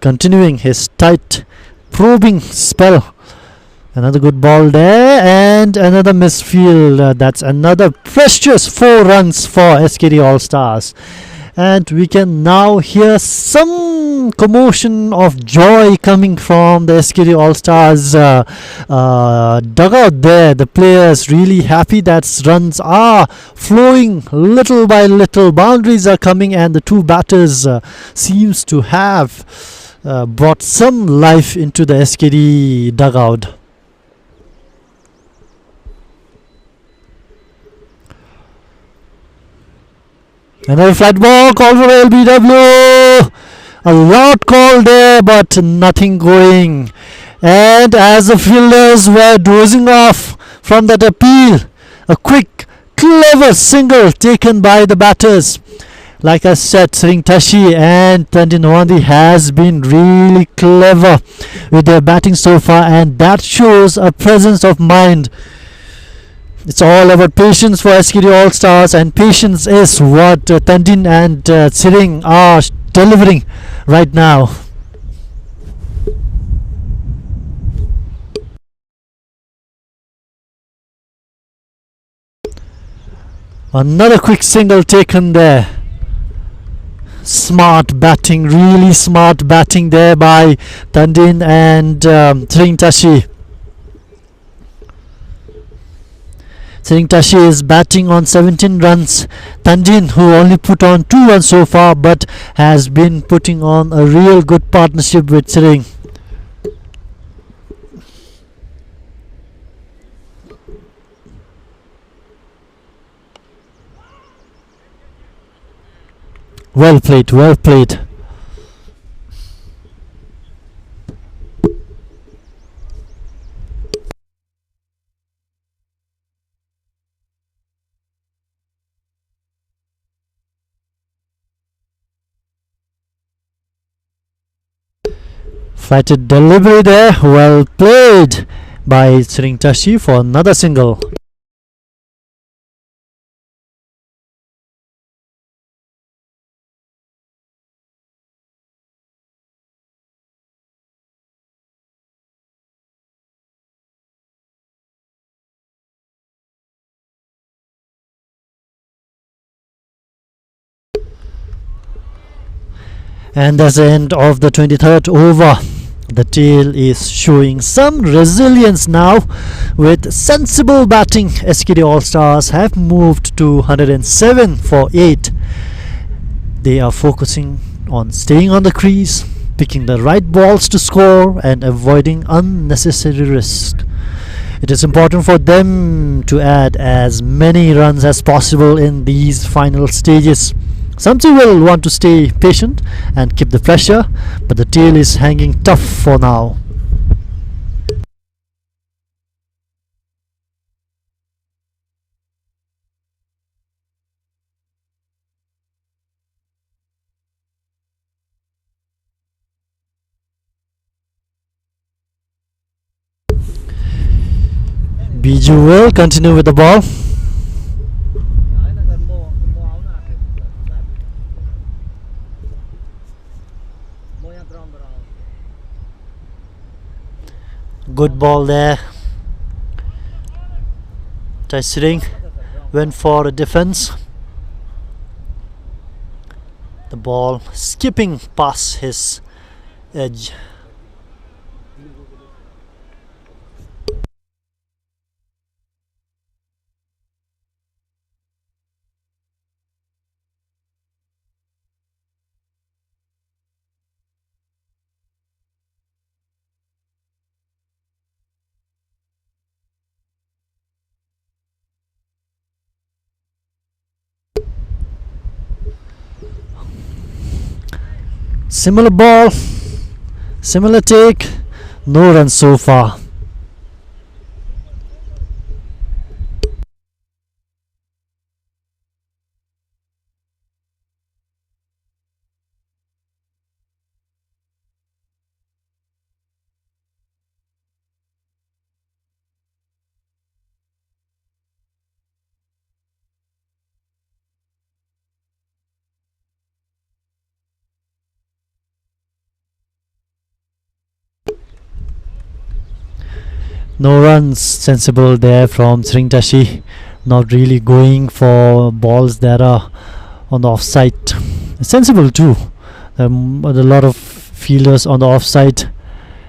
continuing his tight probing spell. Another good ball there and another misfield. That's another precious 4 runs for SKD All Stars. And we can now hear some commotion of joy coming from the SKD All Stars dugout there. The players really happy that runs are flowing little by little. Boundaries are coming and the two batters seems to have brought some life into the SKD dugout. Another flat ball called for LBW. A lot called there, but nothing going. And as the fielders were dozing off from that appeal, a quick, clever single taken by the batters. Like I said, Sringtashi and Tandin Wandi has been really clever with their batting so far, and that shows a presence of mind. It's all about patience for SKD All Stars, and patience is what Tandin and Sring are delivering right now. Another quick single taken there. Smart batting, really smart batting there by Tandin and Sringtashi. Sringtashi is batting on 17 runs. Tandin, who only put on 2 runs so far, but has been putting on a real good partnership with Sring. Well played, well played. Flighted delivery there, well played by Sringtashi for another single. And that's the end of the 23rd over. The tail is showing some resilience now with sensible batting. SKD All Stars have moved to 107 for 8. They are focusing on staying on the crease, picking the right balls to score and avoiding unnecessary risk. It is important for them to add as many runs as possible in these final stages. SAMTSE will want to stay patient and keep the pressure, but the tail is hanging tough for now. Biju will continue with the ball. Good ball there. Sring went for a defense. The ball skipping past his edge. Similar ball, similar take, no runs so far. No runs, sensible there from Sringtashi. Not really going for balls that are on the offside. Sensible too. There are a lot of fielders on the offside,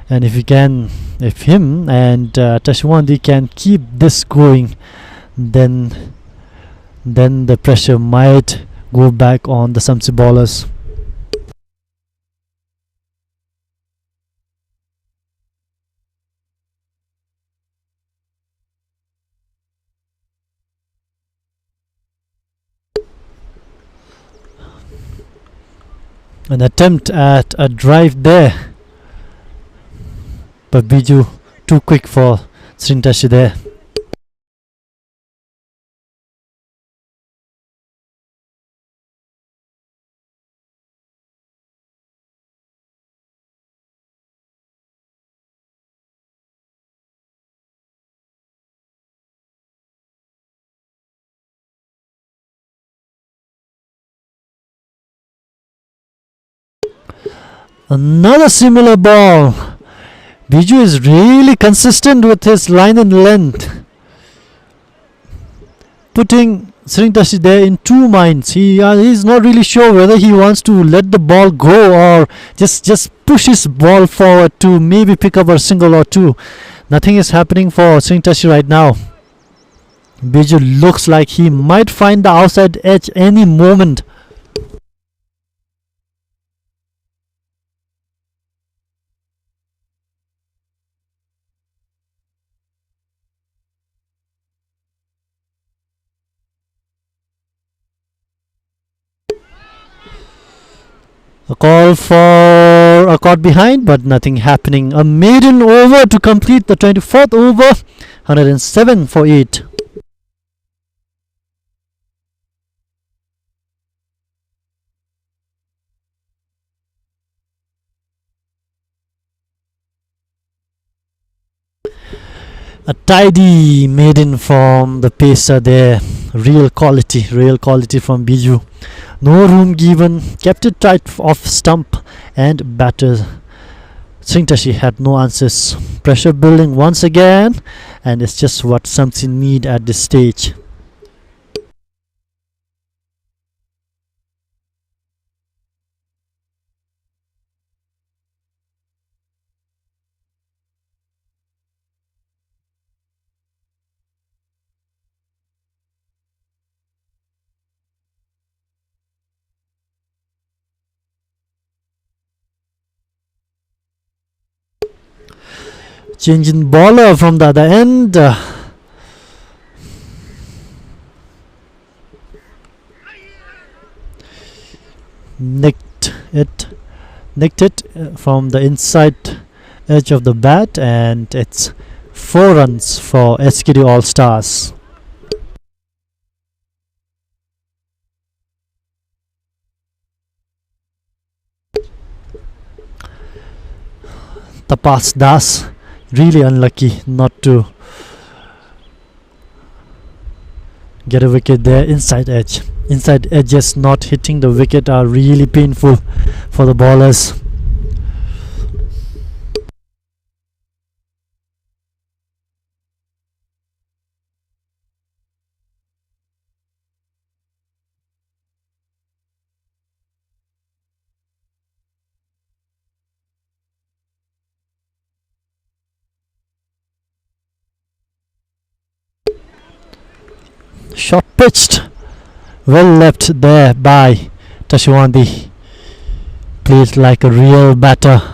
and if him and Tashwandi can keep this going, then the pressure might go back on the SAMTSE bowlers. An attempt at a drive there, but Biju too quick for Sringtashi there. Another similar ball. Biju is really consistent with his line and length, putting Srintashi there in two minds. He's not really sure whether he wants to let the ball go or just push his ball forward to maybe pick up a single or two. Nothing is happening for Srintashi right now. Biju looks like he might find the outside edge any moment. A call for a caught behind, but nothing happening. A maiden over to complete the 24th over. 107 for 8. A tidy maiden from the pacer there. Real quality from Biju. No room given, kept it tight off stump and batter. Srintashi had no answers. Pressure building once again, and it's just what SAMTSE need at this stage. Changing bowler from the other end. Nicked it from the inside edge of the bat, and it's 4 runs for SKD ALL STARS. Tapas Das really unlucky not to get a wicket there. Inside edges not hitting the wicket are really painful for the bowlers. Shot pitched, well left there by Tashwandi. Played like a real batter.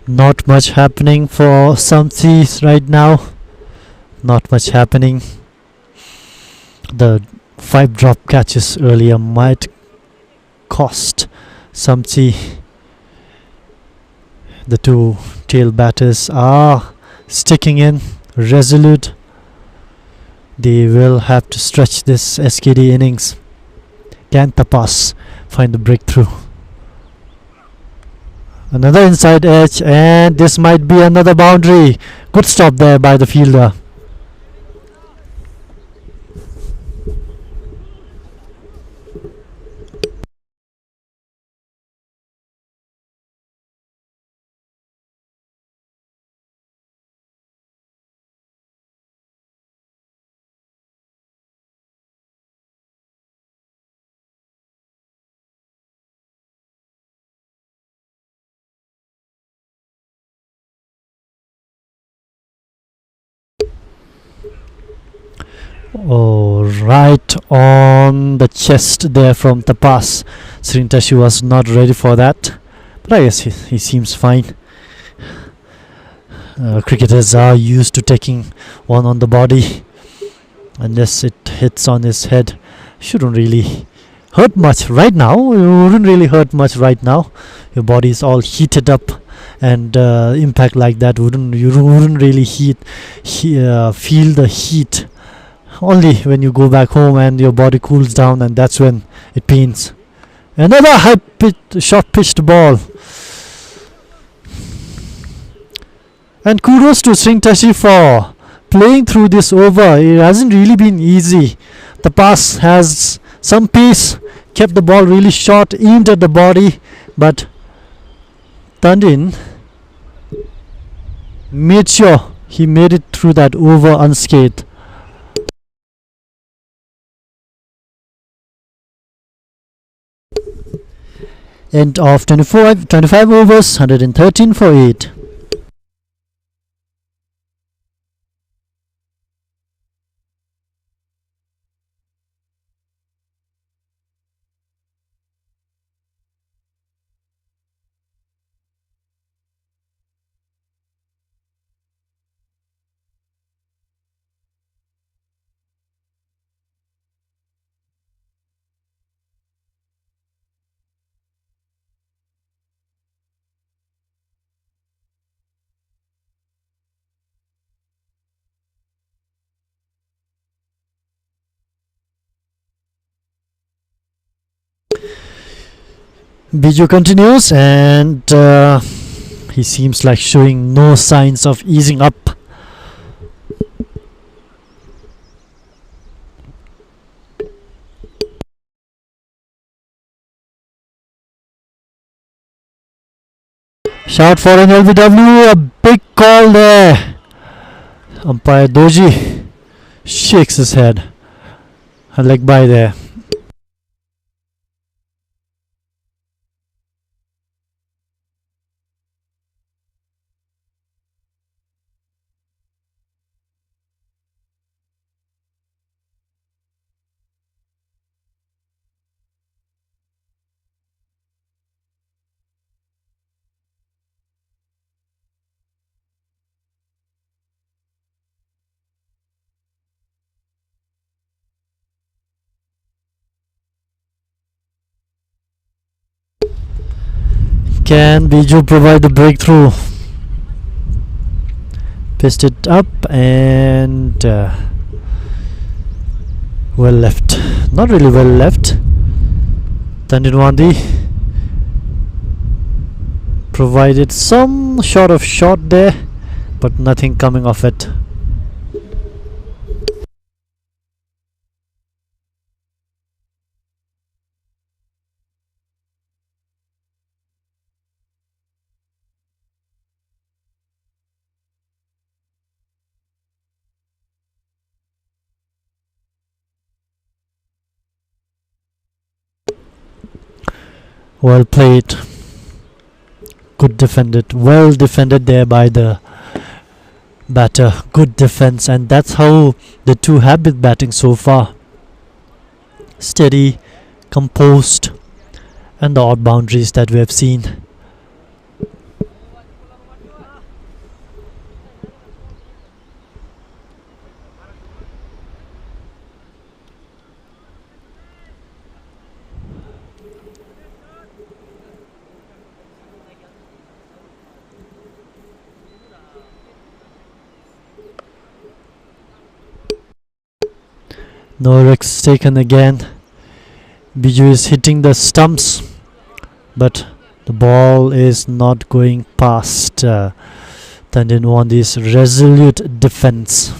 Not much happening for SAMTSE right now. Not much happening. The 5 drop catches earlier might cost SAMTSE. The 2 tail batters are sticking in, resolute. They will have to stretch this SKD innings. Can Tapas find the breakthrough? Another inside edge, and this might be another boundary. Good stop there by the fielder. Oh, right on the chest there from Tapas. Srintashi was not ready for that, but I guess he seems fine. Cricketers are used to taking one on the body. Unless it hits on his head, shouldn't really hurt much right now. It wouldn't really hurt much right now. Your body is all heated up and impact like that you wouldn't really feel the heat. Only when you go back home and your body cools down, and that's when it pains. Another short pitched ball. And kudos to Singh Tashi for playing through this over. It hasn't really been easy. The pass has some pace, kept the ball really short, aimed at the body, but Tandin made sure he made it through that over unscathed. End of 25 overs, 113 for 8. Biju continues, and he seems like showing no signs of easing up. Shout for an LBW, a big call there. Umpire Doji shakes his head. A leg by there. Can Biju provide the breakthrough? Pissed it up and well left. Not really well left. Tandinwandi provided some sort of shot there, but nothing coming off it. Well played. Good defended. Well defended there by the batter. Good defense, and that's how the two have been batting so far. Steady, composed, and the odd boundaries that we have seen. No risks taken again. Biju is hitting the stumps, but the ball is not going past Tandinwandi's resolute defense.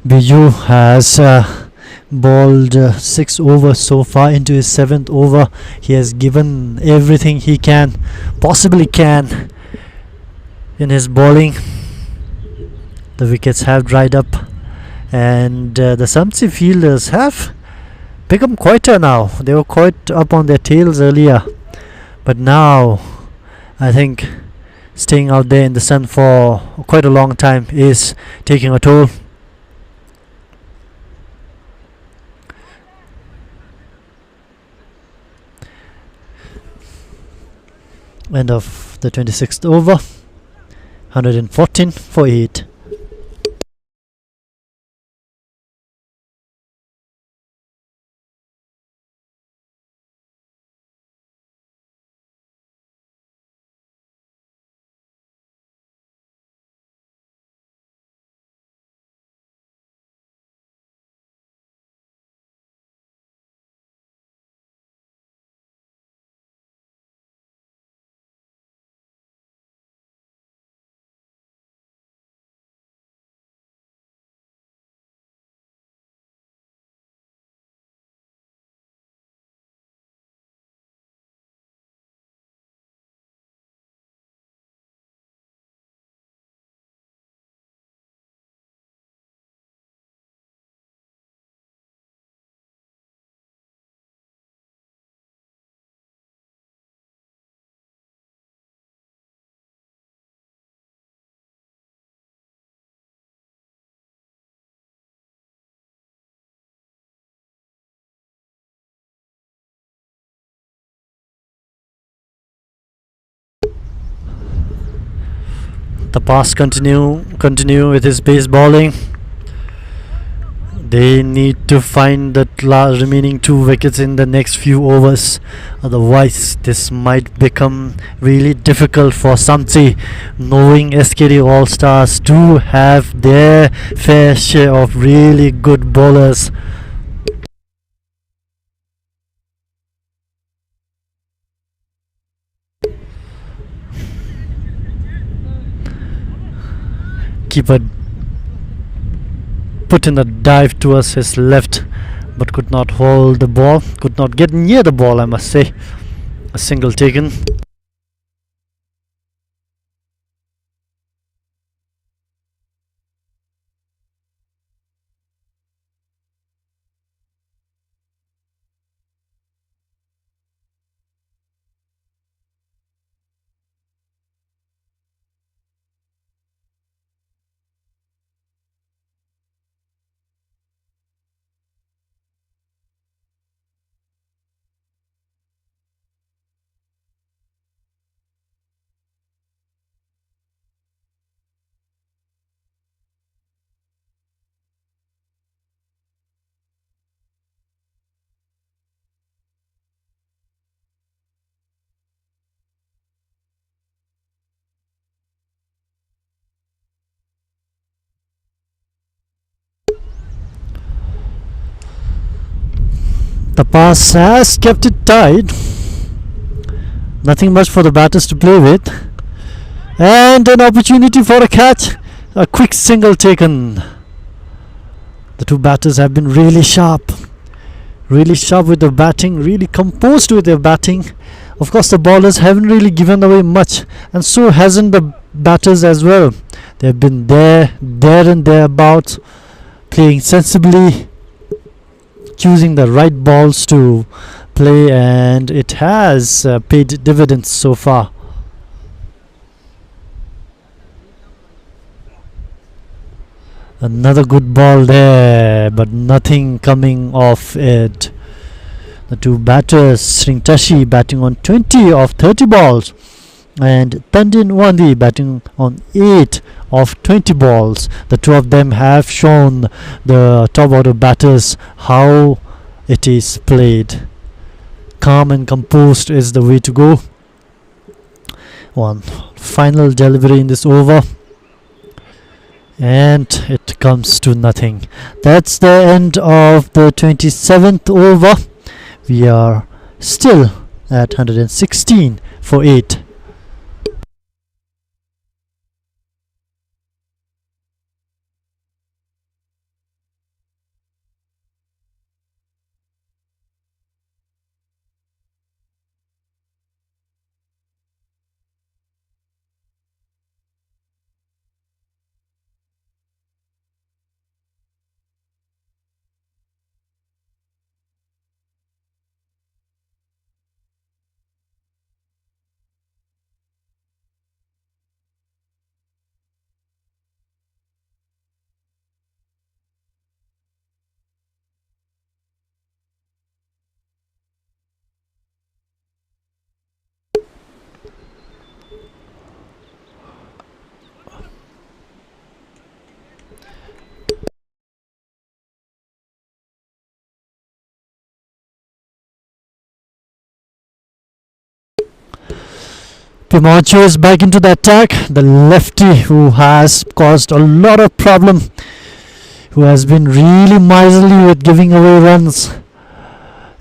Biju has bowled 6 overs so far. Into his 7th over, he has given everything he possibly can in his bowling. The wickets have dried up, and the SAMTSE fielders have become quieter now. They were quite up on their tails earlier, but now I think Staying out there in the sun for quite a long time is taking a toll. End of the 26th over, 114 for 8. The pass continue with his base bowling. They need to find the remaining 2 wickets in the next few overs. Otherwise, this might become really difficult for SAMTSE, knowing SKD All Stars do have their fair share of really good bowlers. Keeper put in a dive towards his left, but could not hold the ball, could not get near the ball, I must say. A single taken. The pass has kept it tied. Nothing much for the batters to play with. And an opportunity for a catch. A quick single taken. The 2 batters have been really sharp. Really sharp with the batting. Really composed with their batting. Of course, the bowlers haven't really given away much. And so hasn't the batters as well. They've been there and thereabouts. Playing sensibly. Choosing the right balls to play, and it has paid dividends so far. Another good ball there, but nothing coming off it. The 2 batters, Sringtashi batting on 20 of 30 balls, and Tandin Wandi batting on 8 of 20 balls. The 2 of them have shown the top order batters how it is played. Calm and composed is the way to go. One final delivery in this over, and it comes to nothing. That's the end of the 27th over. We are still at 116 for 8. Moncho is back into the attack. The lefty who has caused a lot of problem, who has been really miserly with giving away runs,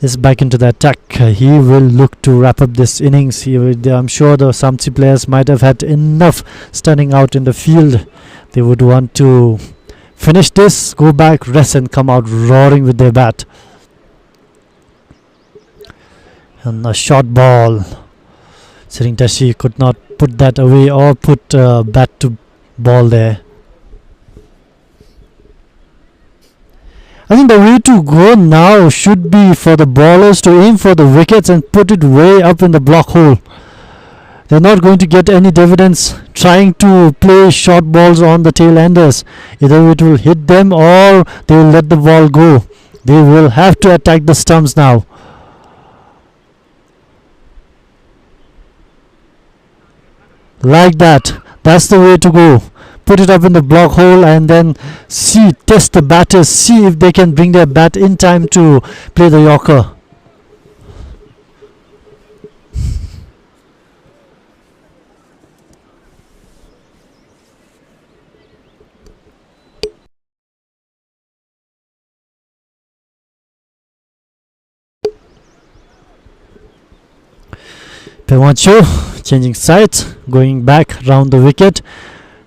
is back into the attack. He will look to wrap up this innings. I'm sure the SAMTSE players might have had enough standing out in the field. They would want to finish this, go back, rest, and come out roaring with their bat. And a short ball. Tashi could not put that away or put bat to ball there. I think the way to go now should be for the bowlers to aim for the wickets and put it way up in the block hole. They're not going to get any dividends trying to play short balls on the tail enders. Either it will hit them or they will let the ball go. They will have to attack the stumps now. Like that. That's the way to go. Put it up in the block hole and then test the batters, see if they can bring their bat in time to play the Yorker. Pewancho changing sides, going back round the wicket.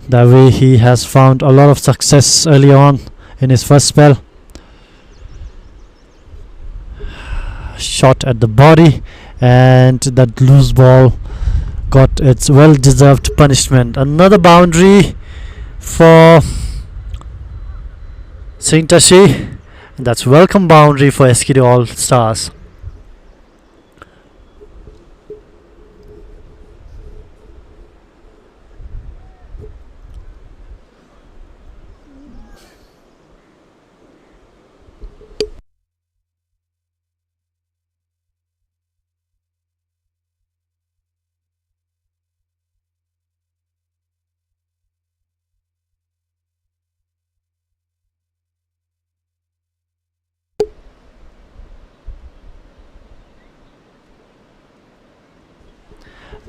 That way he has found a lot of success early on in his first spell. Shot at the body, and that loose ball got its well deserved punishment. Another boundary for Tashi, and that's welcome boundary for SKD All Stars.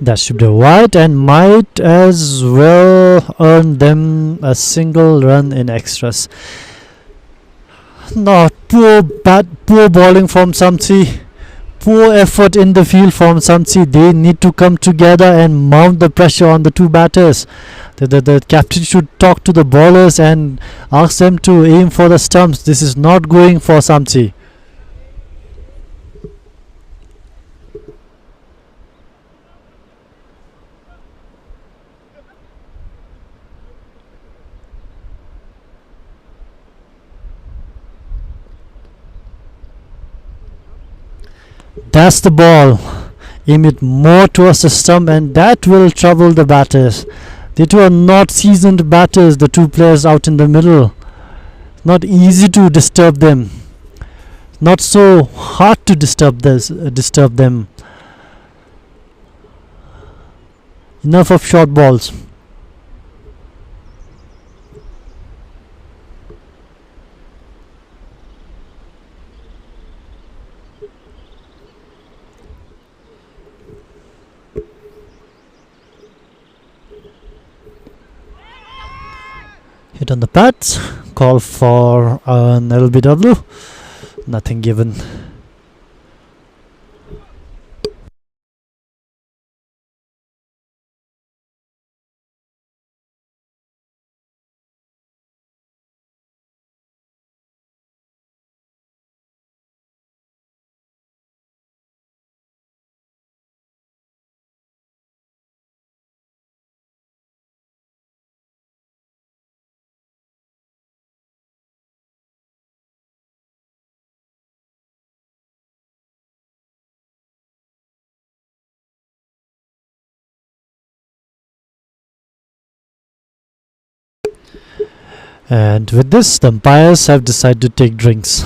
That should be wide and might as well earn them a single run in extras. No, poor bowling from SAMTSE. Poor effort in the field from SAMTSE. They need to come together and mount the pressure on the two batters. The captain should talk to the bowlers and ask them to aim for the stumps. This is not going for SAMTSE. That's the ball. Aim it more towards the stump and that will trouble the batters. They two are not seasoned batters, the two players out in the middle. Not easy to disturb them. Not so hard to disturb them. Enough of short balls. Hit on the pads, call for an LBW, nothing given. And with this, the umpires have decided to take drinks.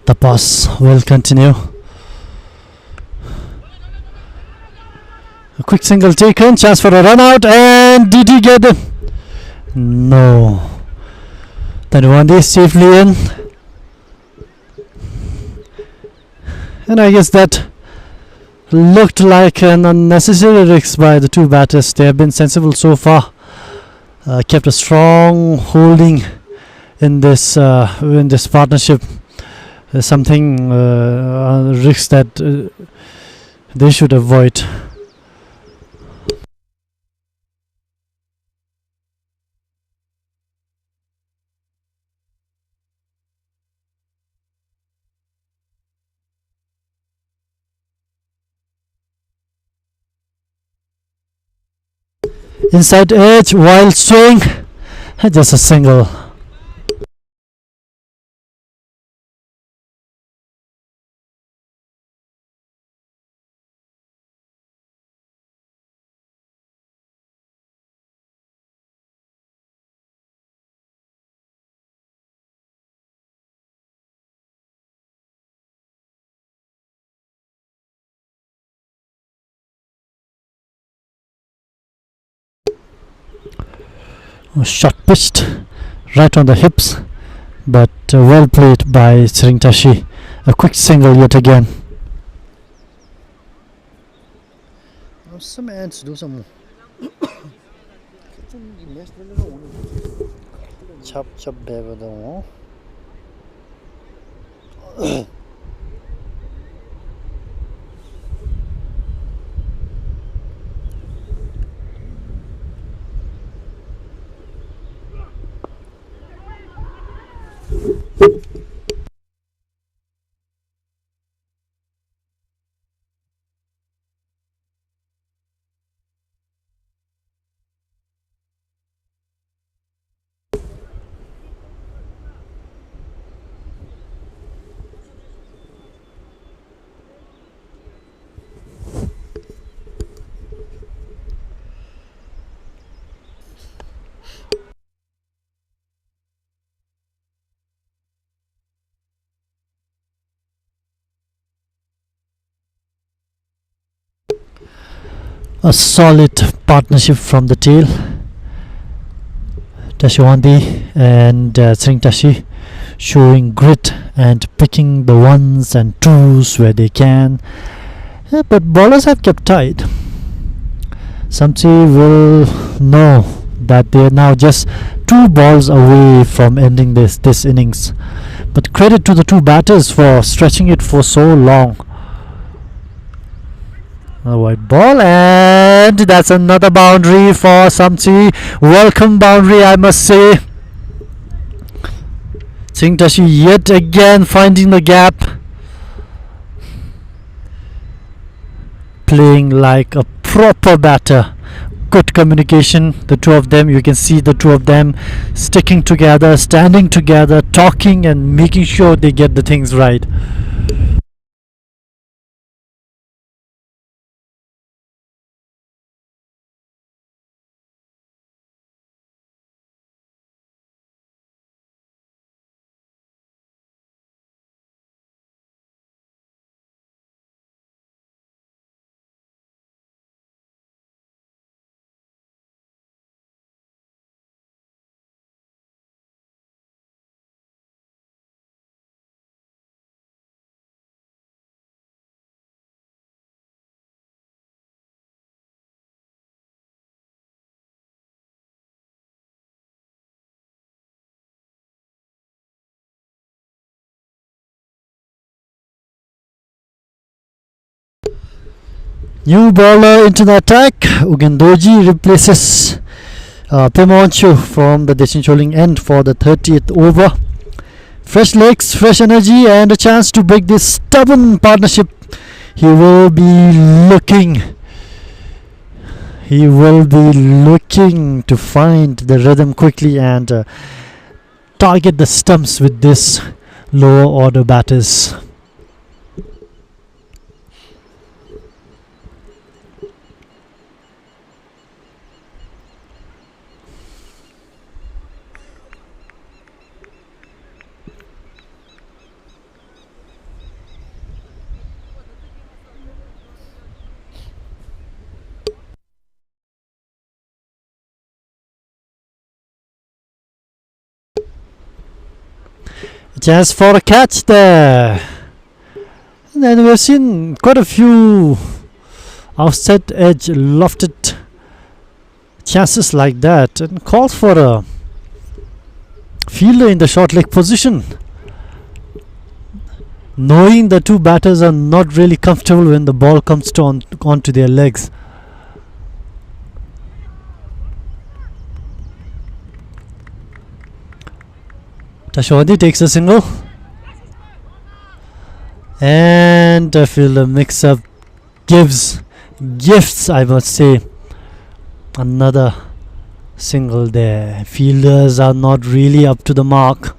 The pass will continue. A quick single taken, chance for a run out, and did he get it? No. Tanwandi safely in. And I guess that looked like an unnecessary risk by the two batters. They have been sensible so far. Kept a strong holding in this partnership. Something risk that they should avoid. Inside edge while swing, just a single. Shot pitched right on the hips, but well played by Sringtashi. A quick single yet again. Some ants do some chop chop bever. A solid partnership from the tail. Tashwandi and Sringtashi showing grit and picking the ones and twos where they can. But bowlers have kept tight. SAMTSE will know that they are now just 2 balls away from ending this innings. But credit to the two batters for stretching it for so long. A white ball, and that's another boundary for SAMTSE. Welcome boundary, I must say. Sringtashi yet again finding the gap, playing like a proper batter. Good communication, the two of them. You can see the two of them sticking together, standing together, talking and making sure they get the things right. New bowler into the attack. Ugendoji replaces Pemoncho from the Deshincholing end for the 30th over. Fresh legs, fresh energy, and a chance to break this stubborn partnership. He will be looking to find the rhythm quickly and target the stumps with this lower order batters. Chance for a catch there. And then we've seen quite a few outside edge lofted chances like that, and calls for a fielder in the short leg position, knowing the two batters are not really comfortable when the ball comes onto their legs. Tashwandi takes a single, and I feel the mix-up gifts, I must say, another single there. Fielders are not really up to the mark.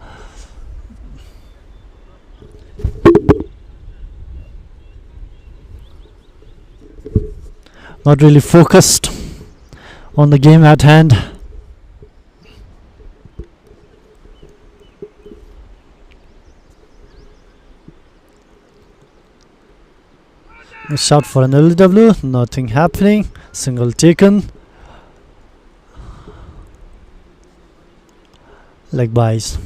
Not really focused on the game at hand. A shot for an LW, nothing happening. Single taken. Leg byes.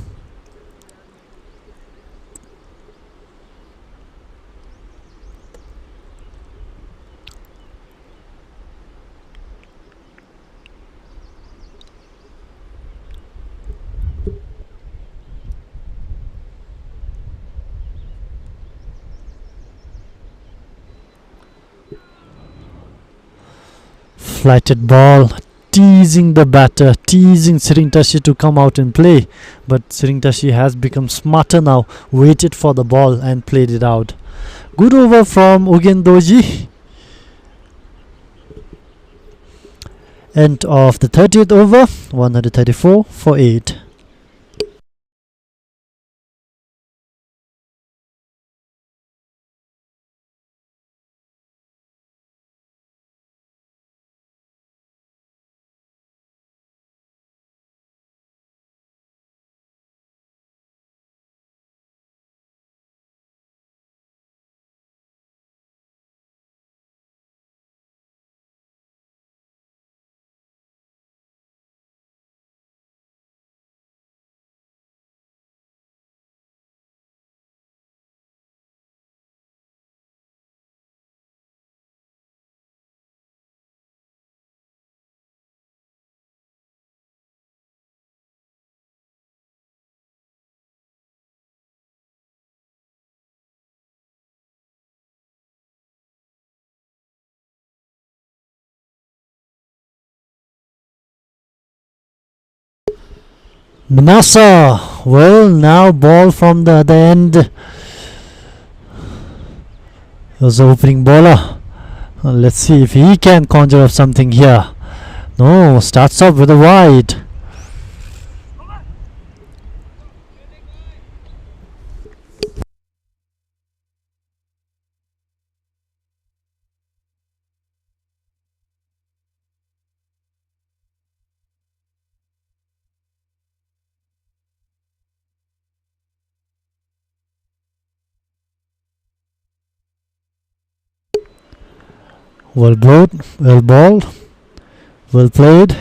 Flighted ball, teasing the batter, teasing Siringtashi to come out and play, but Siringtashi has become smarter now, waited for the ball and played it out. Good over from Ugendoji. End of the 30th over, 134 for 8. Minasa, well, now ball from the other end. It was the opening bowler. Let's see if he can conjure up something here. No, starts off with a wide. Well bowled, well played.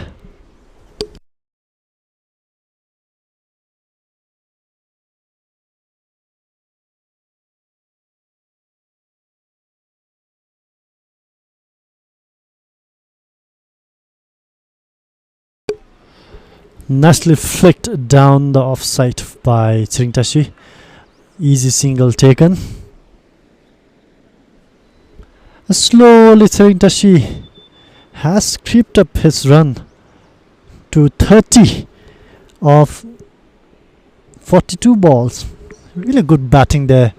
Nicely flicked down the offside by Siringtashi. Easy single taken. Slowly Siringtashi has creeped up his run to 30 of 42 balls. Really good batting there.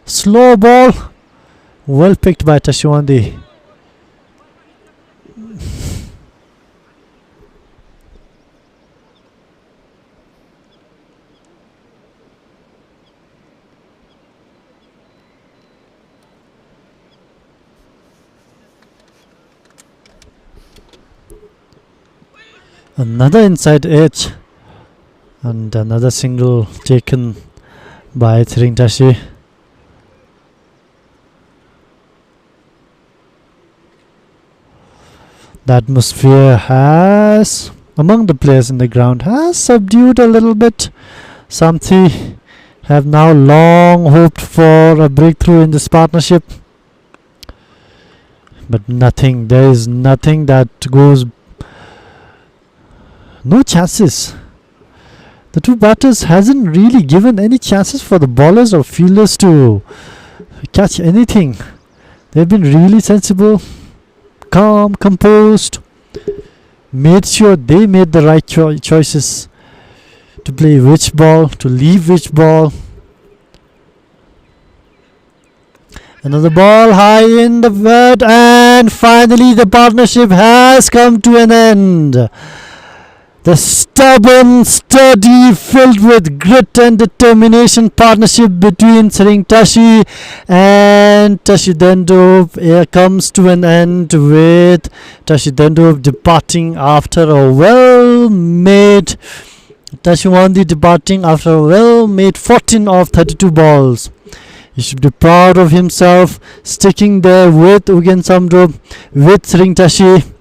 Slow ball, well picked by Tashwandi. Another inside edge and another single taken by Siringtashi. The atmosphere has among the players in the ground has subdued a little bit. SAMTSE have now long hoped for a breakthrough in this partnership, but nothing. There is nothing that goes. No chances. The two batters hasn't really given any chances for the bowlers or fielders to catch anything. They've been really sensible, calm, composed, made sure they made the right choices to play which ball, to leave which ball. Another ball high in the bat, and finally the partnership has come to an end. The stubborn, sturdy, filled with grit and determination partnership between Sringtashi and Tashidendov comes to an end with Tashidendov departing after a well-made Tashiwandi departing after a well-made 14 of 32 balls. He should be proud of himself, sticking there with Ugen Samdro, with Sringtashi.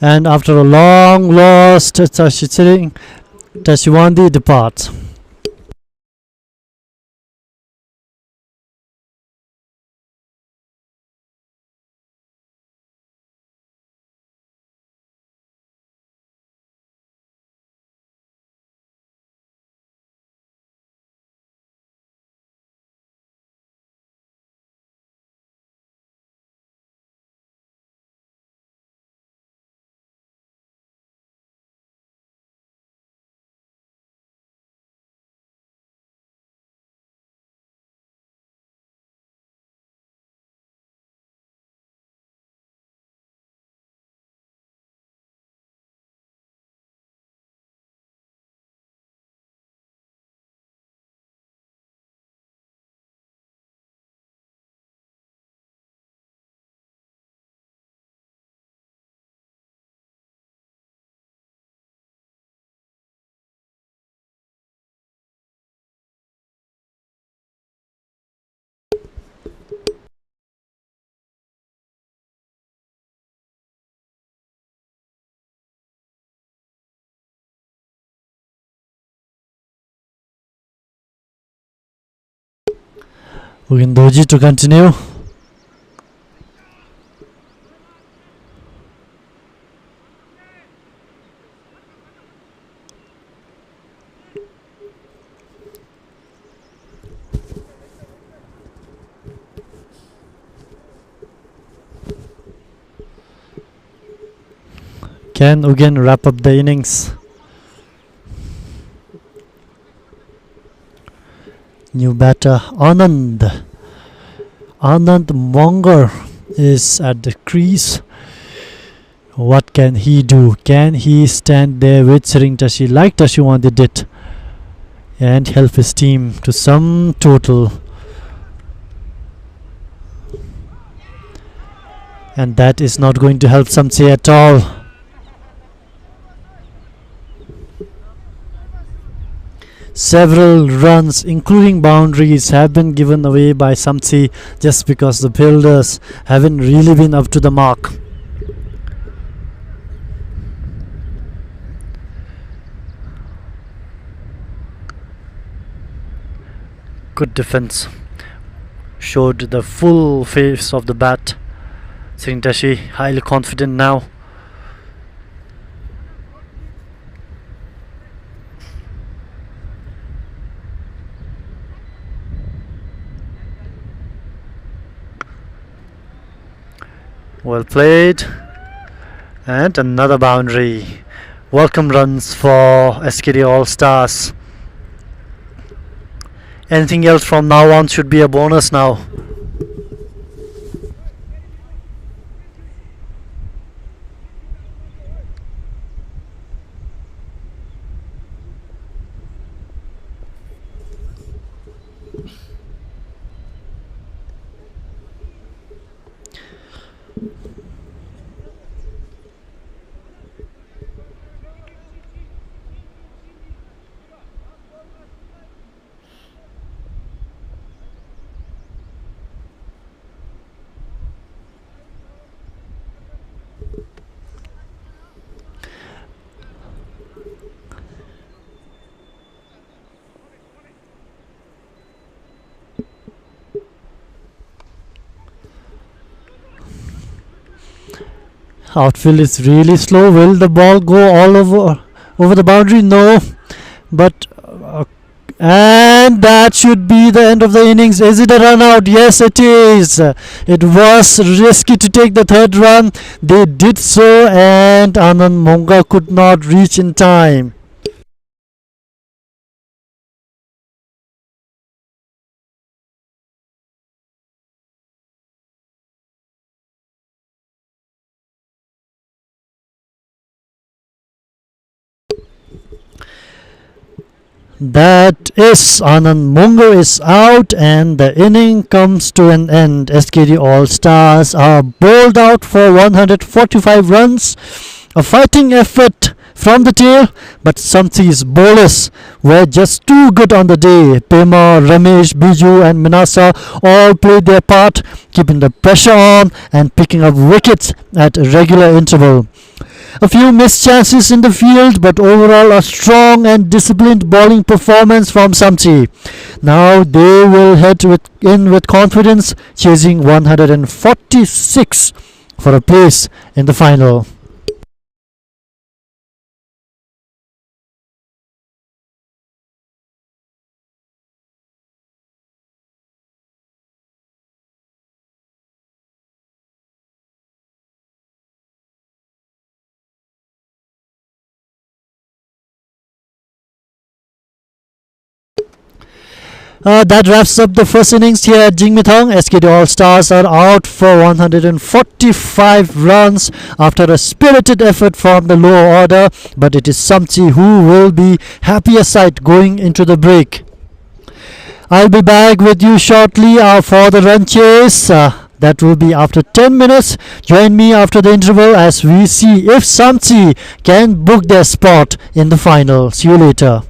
And after a long loss, Tashiwandi departs. Ugendoji to continue. Can Ugen wrap up the innings? New batter Anand Monger is at the crease. What can he do? Can he stand there with Sringtashi like Tashiwandi did and help his team to some total? And that is not going to help SAMTSE at all. Several runs, including boundaries, have been given away by SAMTSE just because the fielders haven't really been up to the mark. Good defense. Showed the full face of the bat. Sringtashi highly confident now. Well played, and another boundary. Welcome runs for SKD ALL STARS. Anything else from now on should be a bonus now. Outfield is really slow. Will the ball go all over the boundary? No. But and that should be the end of the innings. Is it a run out? Yes, it is. It was risky to take the third run. They did so, and Anand Monga could not reach in time. That is, Anand Munger is out and the inning comes to an end. SKD All Stars are bowled out for 145 runs. A fighting effort from the tail, but Samtse's bowlers were just too good on the day. Pema, Ramesh, Biju, and Minasa all played their part, keeping the pressure on and picking up wickets at regular interval. A few missed chances in the field, but overall a strong and disciplined bowling performance from Samtse. Now they will in with confidence, chasing 146 for a place in the final. That wraps up the first innings here at Jigmethang. SKD All Stars are out for 145 runs after a spirited effort from the lower order, but it is Samtse who will be happier side going into the break. I'll be back with you shortly for the run chase. That will be after 10 minutes. Join me after the interval as we see if Samtse can book their spot in the final. See you later.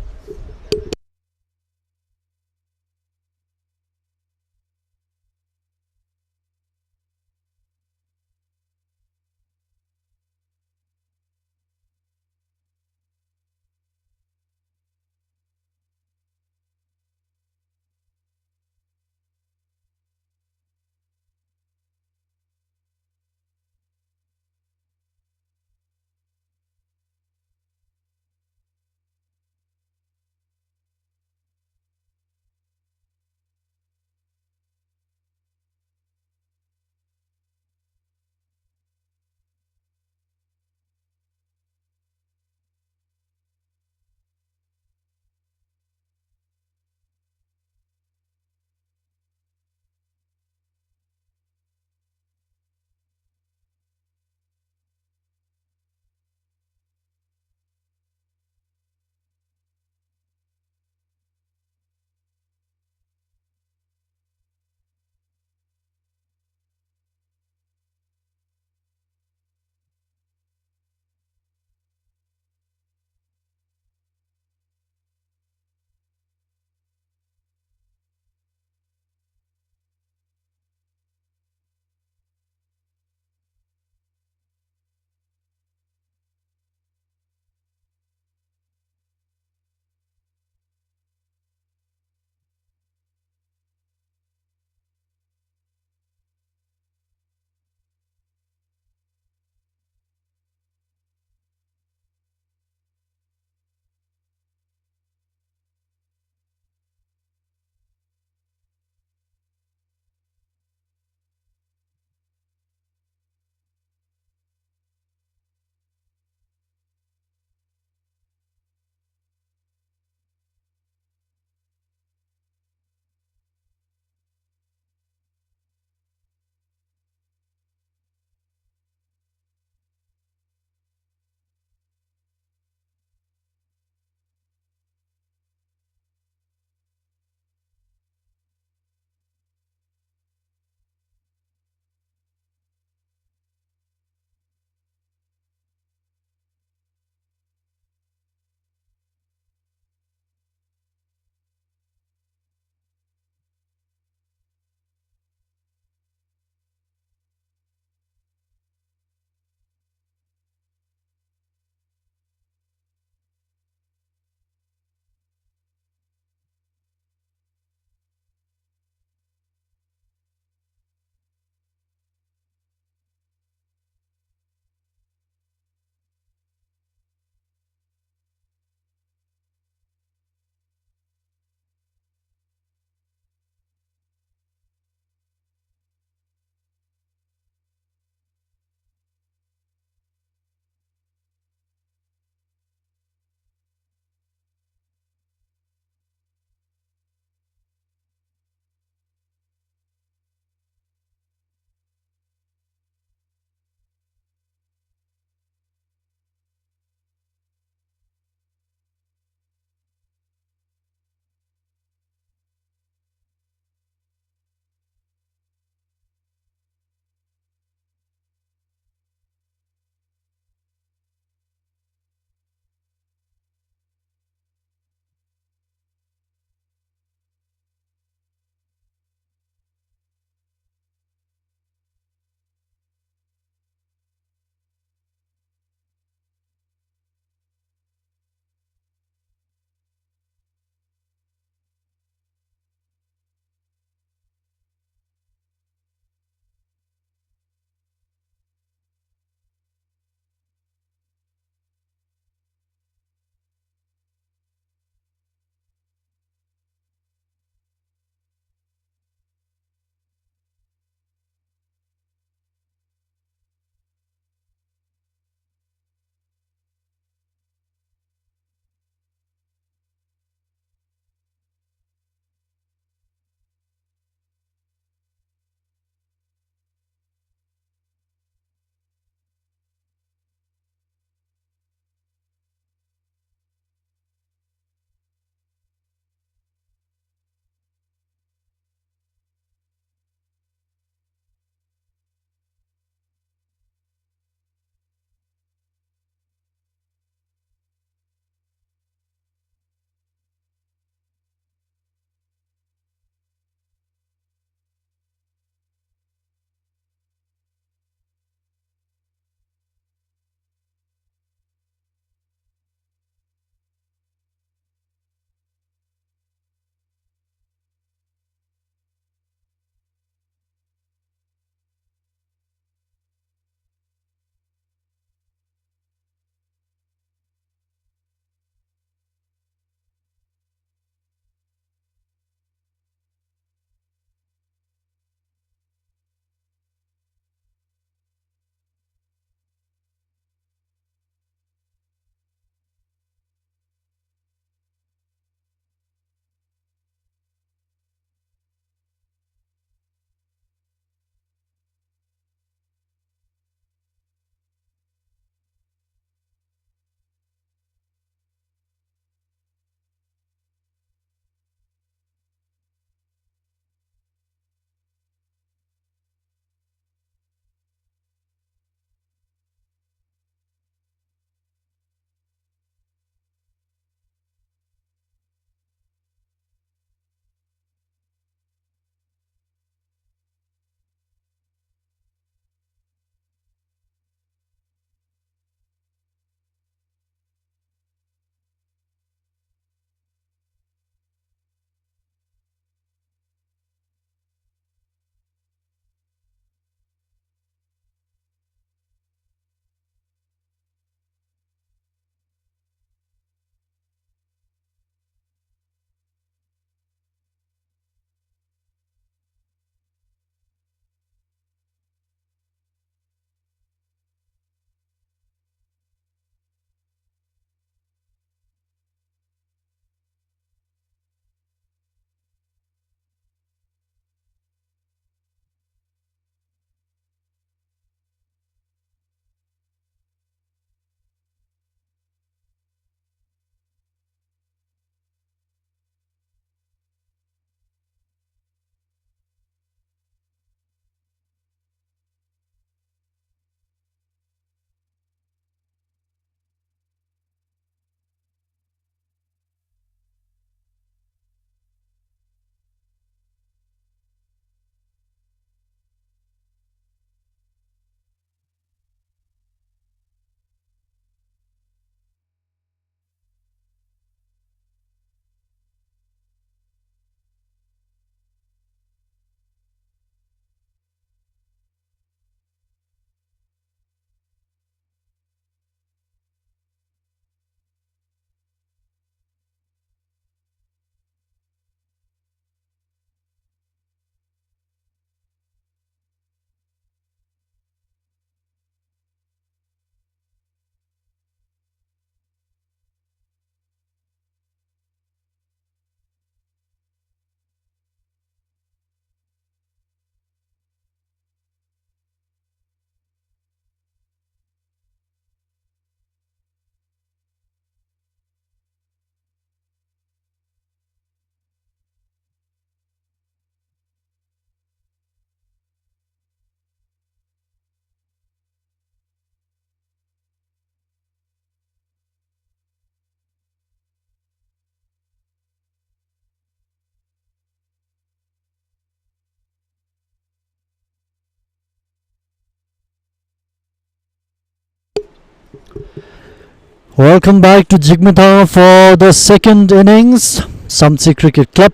Welcome back to Jigmethang for the second innings. SAMTSE Cricket Club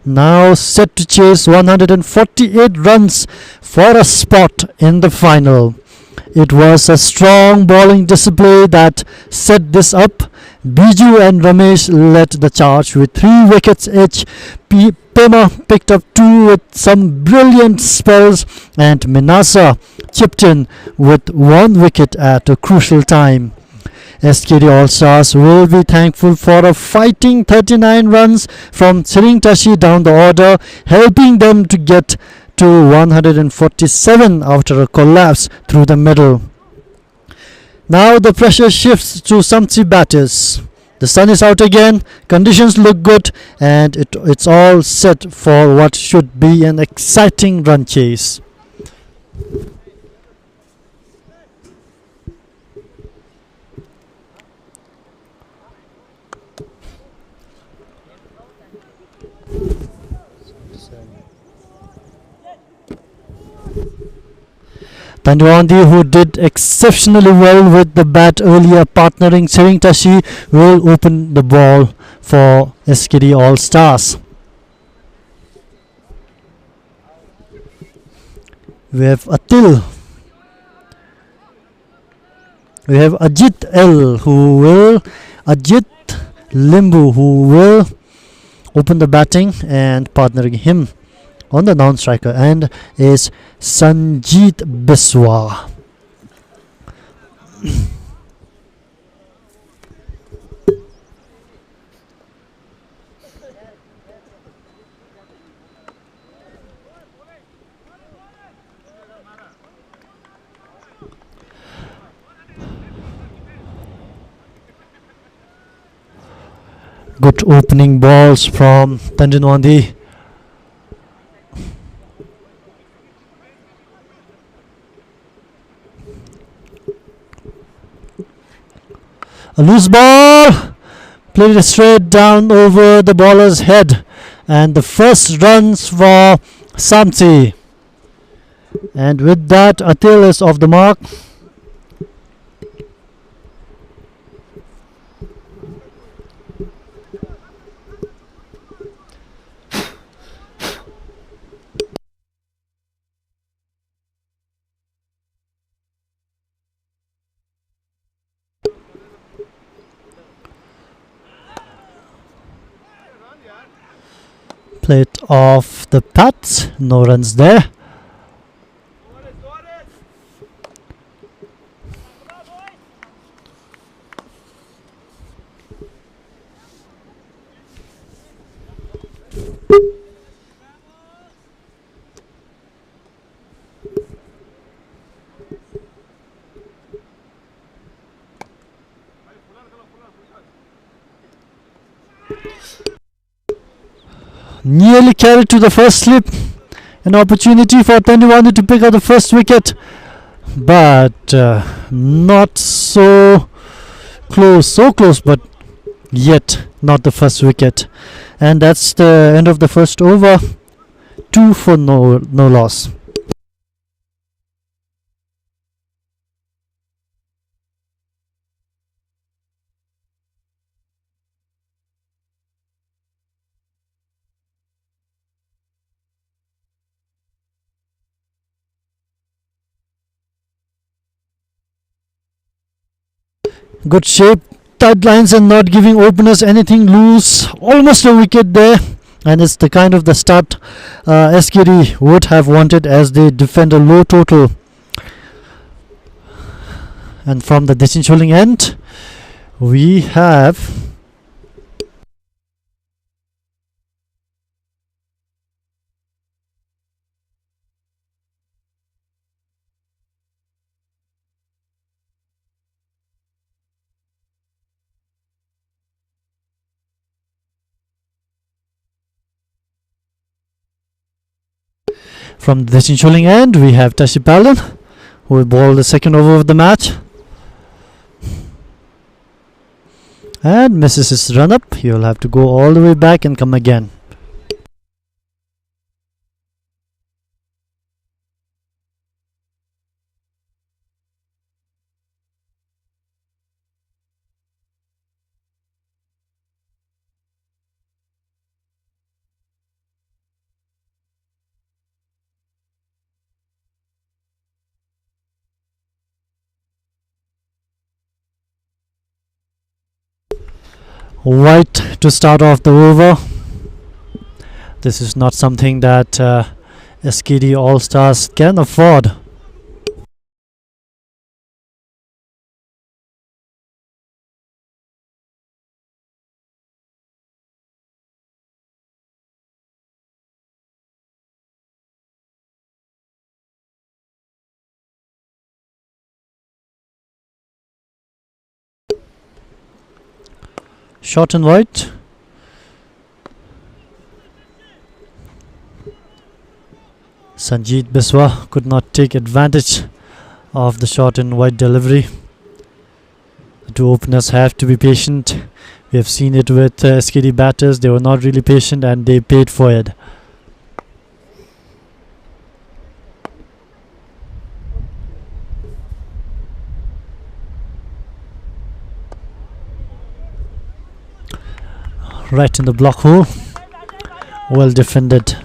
now set to chase 148 runs for a spot in the final. It was a strong bowling display that set this up. Biju and Ramesh led the charge with 3 wickets each. Pema picked up 2 with some brilliant spells, and Minasa chipped in with 1 wicket at a crucial time. SKD All Stars will be thankful for a fighting 39 runs from Siringtashi down the order, helping them to get to 147 after a collapse through the middle. Now the pressure shifts to SAMTSE batters. The sun is out again, conditions look good, and it's all set for what should be an exciting run chase. Tanduandi, who did exceptionally well with the bat earlier, partnering Siringtashi, will open the ball for SKD All Stars. We have Atil. We have Ajit Limbu, who will open the batting, and partnering him on the non-striker end is Sanjeet Biswa. Good opening balls from Tanduandi. A loose ball, played it straight down over the bowler's head, and the first runs for SAMTSE. And with that, Atil is off the mark. Played off the pads, no runs there. Nearly carried to the first slip. An opportunity for Tanduandi to pick up the first wicket, but not so close. So close, but yet not the first wicket. And that's the end of the first over. 2 for no loss. Good shape, tight lines, and not giving openers anything loose. Almost a wicket there, and it's the kind of the start SKD would have wanted as they defend a low total. And from the Dechincholing end, we have from the Dechincholing end, we have Tashipalan, who will bowl the second over of the match. And misses his run up. He will have to go all the way back and come again. White to start off the over. This is not something that SKD All Stars can afford. Short and white. Sanjeet Biswa could not take advantage of the short and white delivery. The two openers have to be patient. We have seen it with SKD batters. They were not really patient and they paid for it. Right in the block hole. Well defended.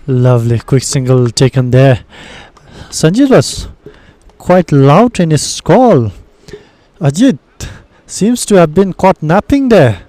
Lovely quick single taken there. Sanjeet was quite loud in his call. Ajit seems to have been caught napping there.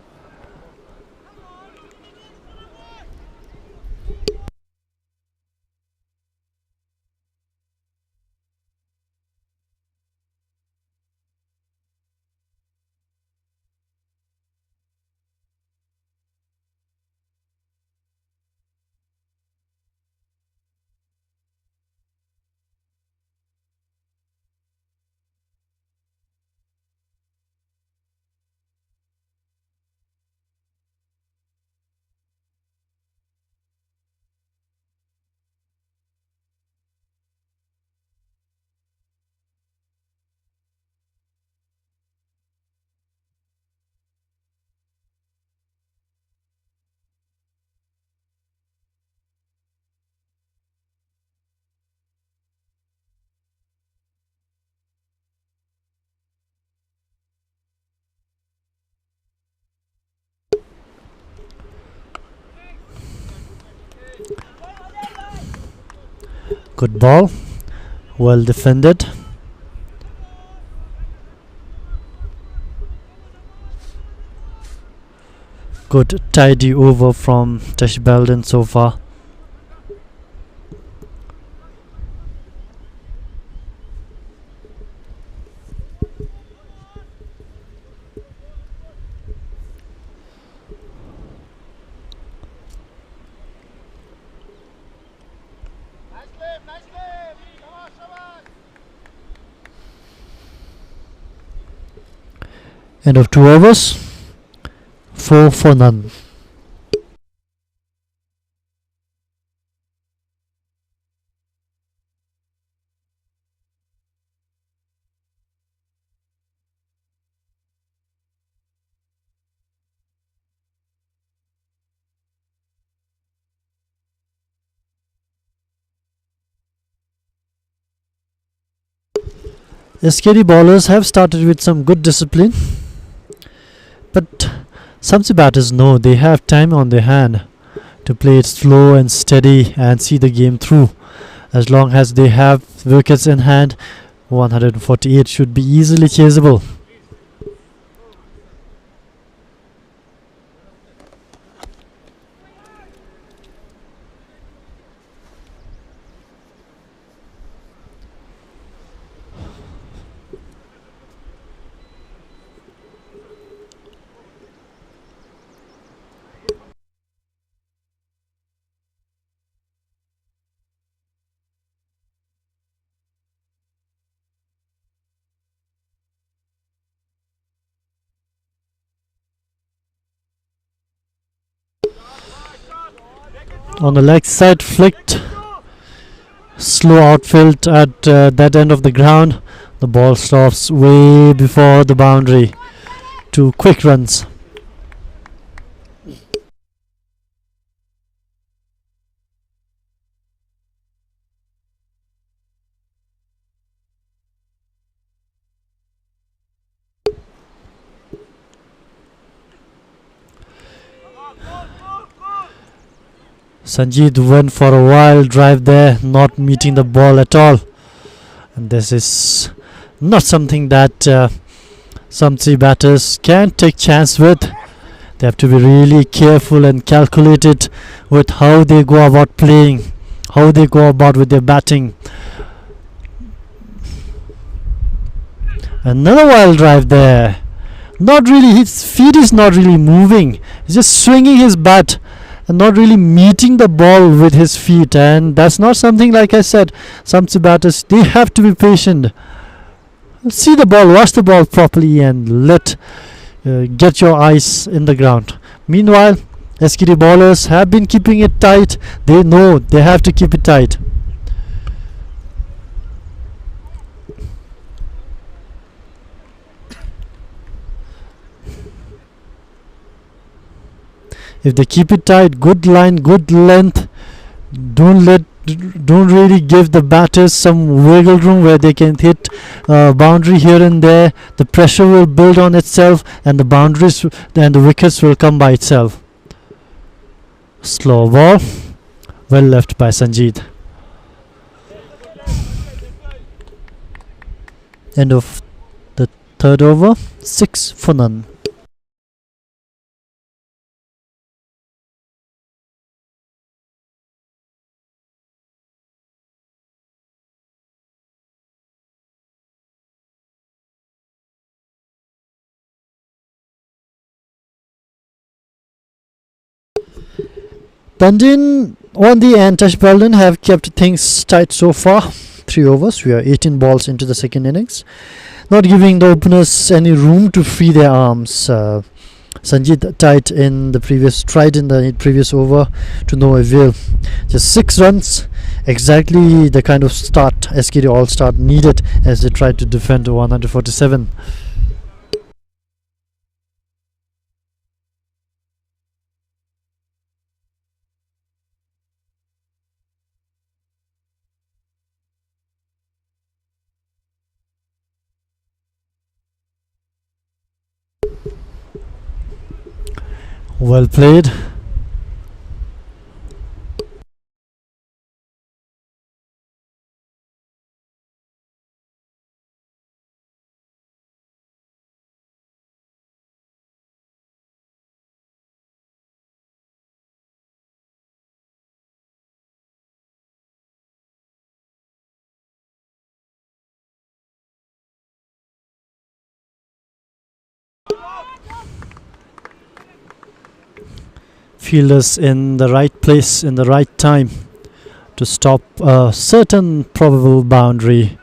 Good ball. Well defended. Good tidy over from Tash Belden so far. End of 2 overs. 4 for none. SKD bowlers have started with some good discipline, but SAMTSE batters know they have time on their hand to play it slow and steady and see the game through. As long as they have wickets in hand, 148 should be easily chaseable. On the leg side, flicked Slow outfield at that end of the ground. The ball stops way before the boundary. 2 quick runs. Sanjeev went for a wild drive there, not meeting the ball at all. And this is not something that SAMTSE batters can take chance with. They have to be really careful and calculated with how they go about playing, how they go about with their batting. Another wild drive there. Not really, his feet is not really moving. He's just swinging his bat and not really meeting the ball with his feet, and that's not something, like I said, SAMTSE batters, they have to be patient. See the ball, watch the ball properly, and get your eyes in the ground. Meanwhile, SKD bowlers have been keeping it tight. They know they have to keep it tight. If they keep it tight, good line, good length, don't really give the batters some wiggle room where they can hit boundary here and there. The pressure will build on itself, and the boundaries and the wickets will come by itself. Slow ball, well left by Sanjeev. End of the third over, 6 for none. Dundee on the end, Tash Belden have kept things tight so far. 3 overs, we are 18 balls into the second innings, not giving the openers any room to free their arms. Sanjeev tried in the previous over to no avail. Just 6 runs, exactly the kind of start SKD All Star needed as they tried to defend 147. Well played. Fielders in the right place in the right time to stop a certain probable boundary.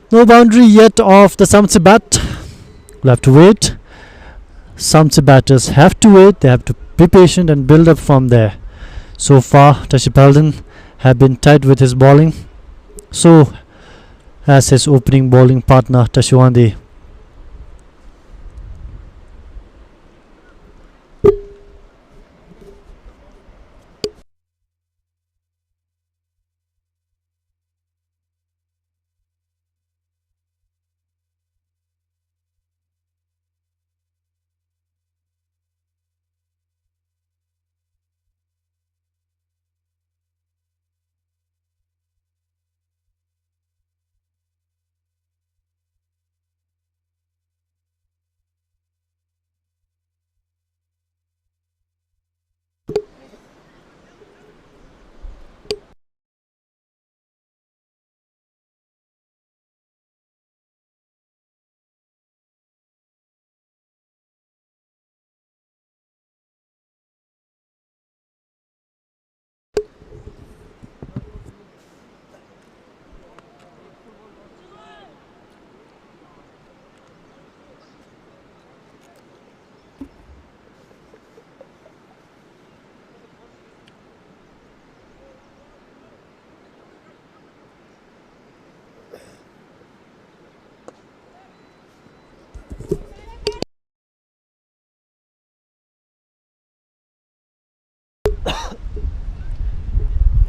No boundary yet of the SAMTSE bat. We'll have to wait. SAMTSE batters have to wait. They have to be patient and build up from there. So far, Tash Belden have been tight with his bowling. So as his opening bowling partner Tashwandi.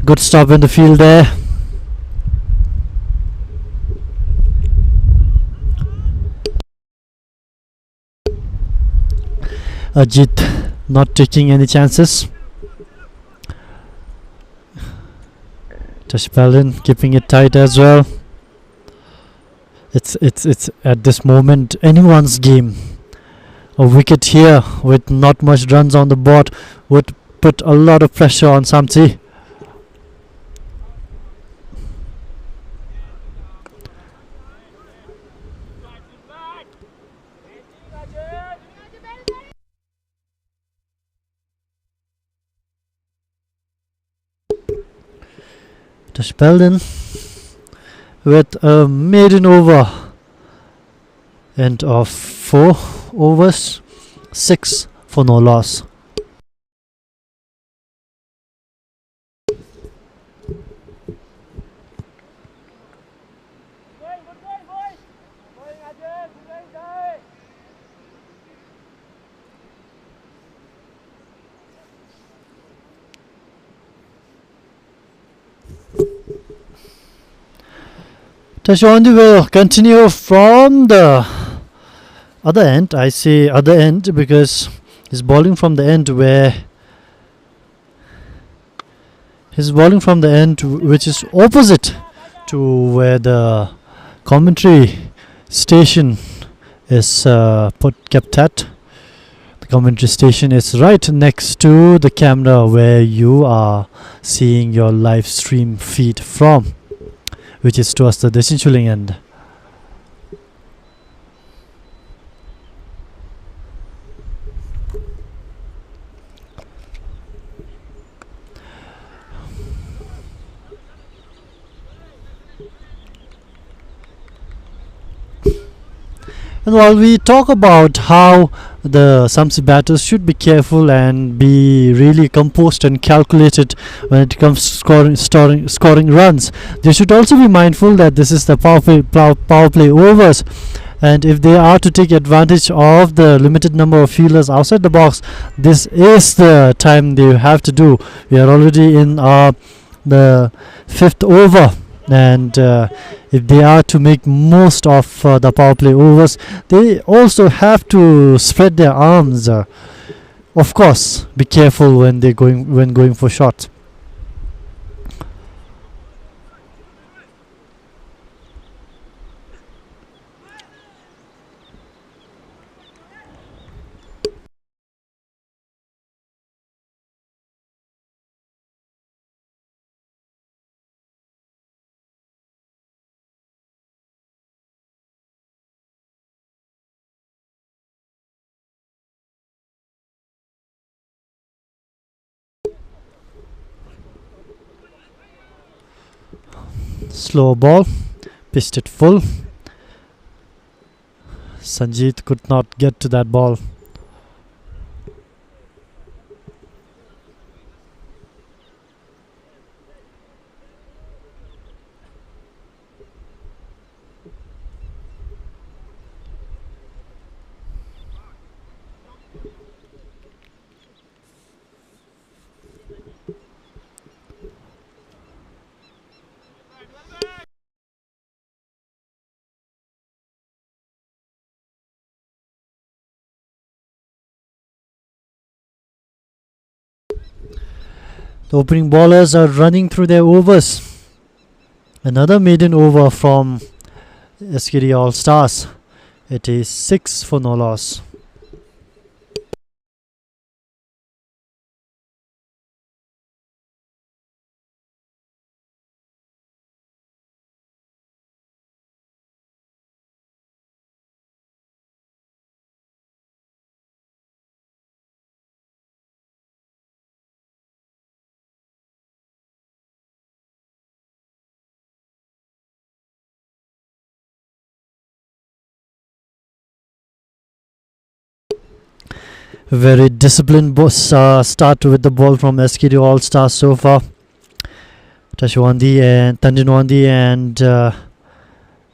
Good stop in the field there. Ajit not taking any chances. Tashpalin keeping it tight as well. It's at this moment anyone's game. A wicket here with not much runs on the board would put a lot of pressure on SAMTSE. Tashpalin with a maiden over. End of 4 overs, 6 for no loss. Tashwandi will continue from the other end. I say other end because he's bowling from the end which is opposite to where the commentary station is kept at. The commentary station is right next to the camera where you are seeing your live stream feed from, which is towards the Deshinchuling end. And while we talk about how the SAMTSE batters should be careful and be really composed and calculated when it comes to scoring runs, they should also be mindful that this is the power play overs, and if they are to take advantage of the limited number of fielders outside the box, this is the time they have to do. We are already in the 5th over, and if they are to make most of the power play overs, they also have to spread their arms. Of course, be careful when going for shots. Slow ball, pitched it full. Sanjeet could not get to that ball. The opening bowlers are running through their overs. Another maiden over from SKD ALL STARS. It is 6 for no loss. Very disciplined start with the ball from SKD ALL STARS so far. Tashwandi and Tanjinwandi and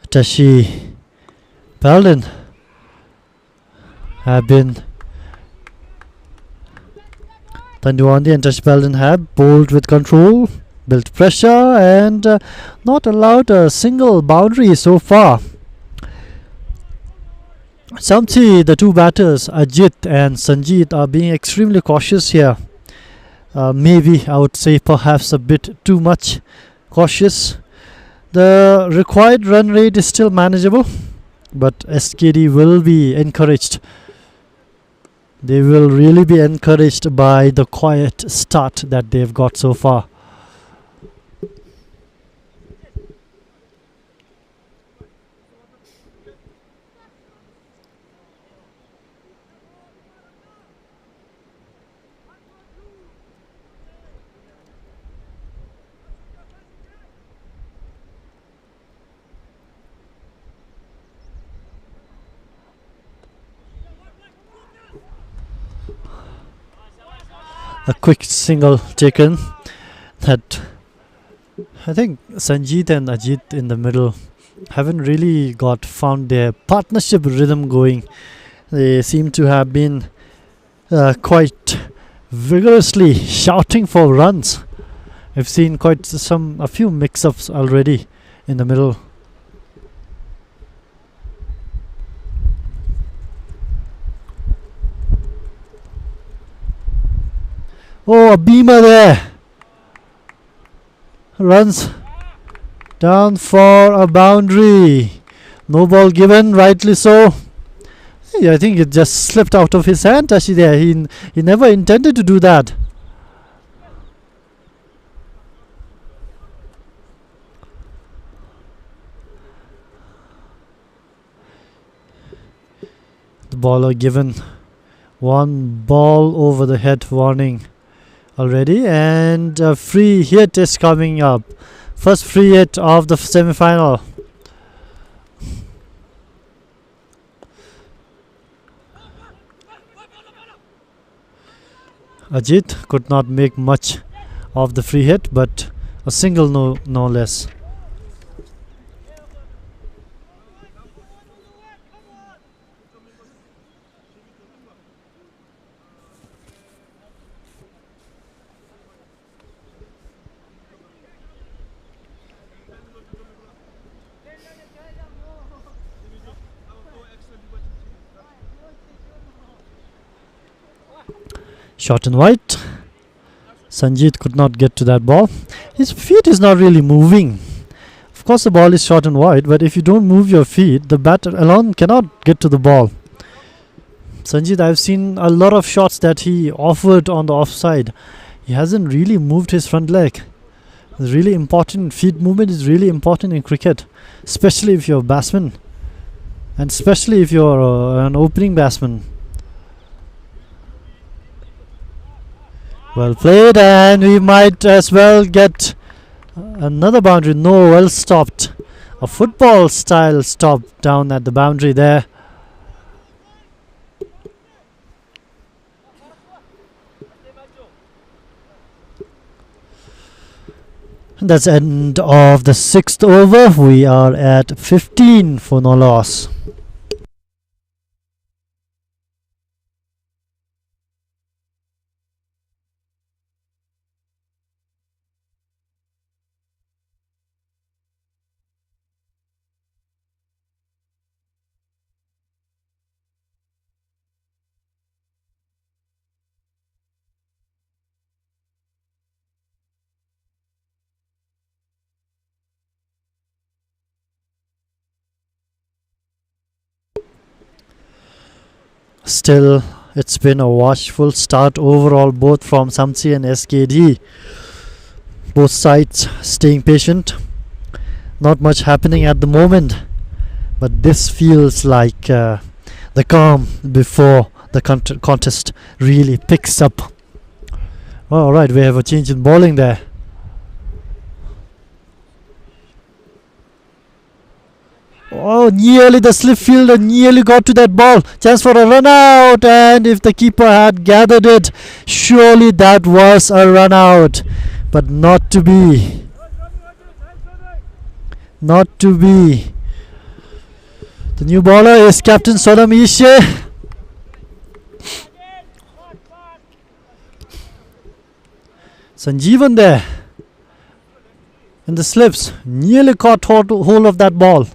Tashi Palin have been Tanjinwandi and Tashi Palin have bowled with control, built pressure and not allowed a single boundary so far. SAMTSE, the two batters, Ajit and Sanjeet, are being extremely cautious here. Maybe I would say perhaps a bit too much cautious. The required run rate is still manageable, but SKD will be encouraged. They will really be encouraged by the quiet start that they've got so far. A quick single taken that I think Sanjeet and Ajit in the middle haven't really found their partnership rhythm going. They seem to have been quite vigorously shouting for runs. I've seen a few mix-ups already in the middle. Oh, a beamer there. Runs down for a boundary. No ball given, rightly so. I think it just slipped out of his hand, Tashi there. He never intended to do that. The bowler given one ball over the head warning already, and a free hit is coming up. First free hit of the semi-final. Ajit could not make much of the free hit, but a single no less. Short and wide. Sanjeet could not get to that ball. His feet is not really moving. Of course the ball is short and wide, but if you don't move your feet, the batter alone cannot get to the ball. Sanjeet, I've seen a lot of shots that he offered on the offside. He hasn't really moved his front leg. It's really important. Feet movement is really important in cricket, especially if you're a batsman, and especially if you're an opening batsman. Well played, and we might as well get another boundary. No, well stopped. A football style stop down at the boundary there. And that's the end of the 6th over. We are at 15 for no loss. Still, it's been a watchful start overall, both from SAMTSE and SKD. Both sides staying patient. Not much happening at the moment, but this feels like the calm before the contest really picks up. Alright, we have a change in bowling there. Oh, nearly the slip fielder nearly got to that ball. Chance for a run out, and if the keeper had gathered it, surely that was a run out. But not to be. Not to be. The new bowler is Captain Sodam Ishe. Sanjeevan there. in the slips. Nearly caught hold of that ball.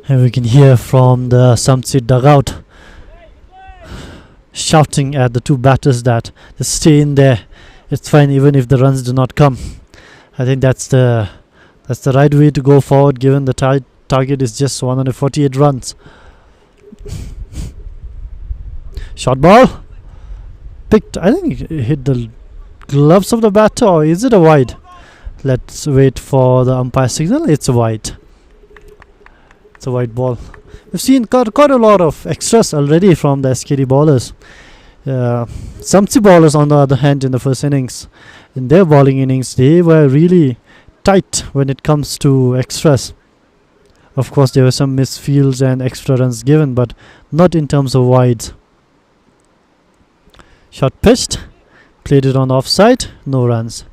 And we can hear from the SAMTSE dugout shouting at the two batters that they stay in there. It's fine even if the runs do not come. I think that's the right way to go forward, given the target is just 148 runs. Short ball picked. I think it hit the gloves of the batter, or is it a wide? Let's wait for the umpire signal. It's a wide. It's a wide ball. We've seen quite a lot of extras already from the SKD bowlers. SAMTSE bowlers, on the other hand, in the first innings, in their bowling innings, they were really tight when it comes to extras. Of course, there were some missed fields and extra runs given, but not in terms of wides. Shot pitched, played it on offside, no runs.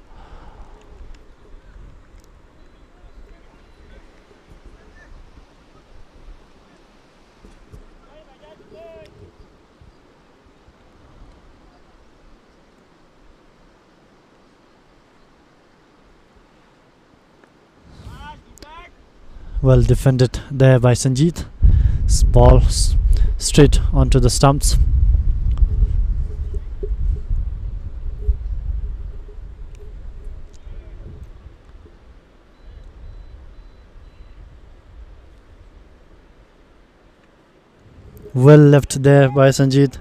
Well defended there by Sanjeet. Ball straight onto the stumps. Well left there by Sanjeet.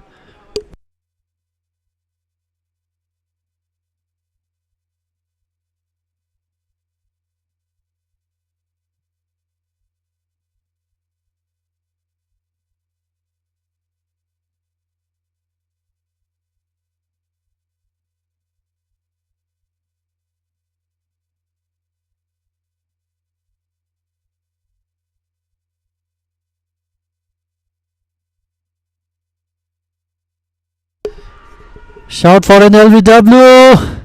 Shout for an LBW.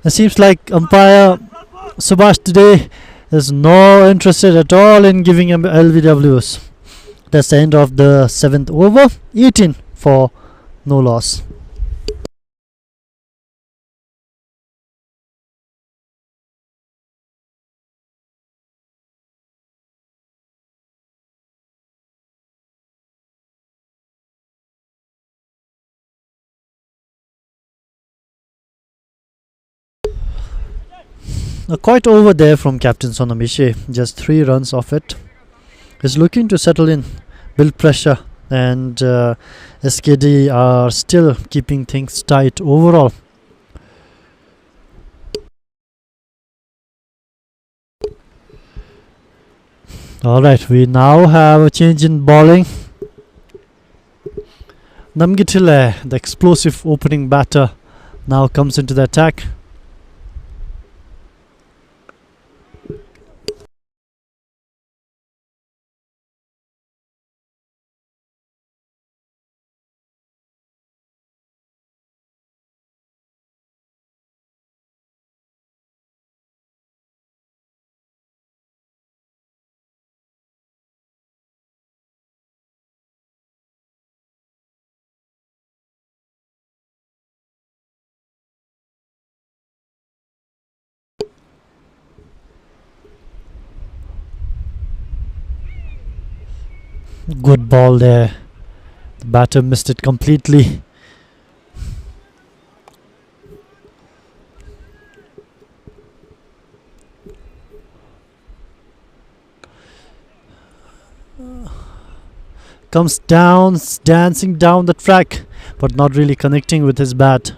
It seems like umpire Subhash today is no interested at all in giving him LBWs. That's the end of the 7th over. 18 for no loss. Quite over there from Captain Sonamishe. Just 3 runs off it. He's looking to settle in, build pressure, and SKD are still keeping things tight overall. Alright, we now have a change in bowling. Namgitile, the explosive opening batter, now comes into the attack. Good ball there. The batter missed it completely. Comes down, dancing down the track, but not really connecting with his bat.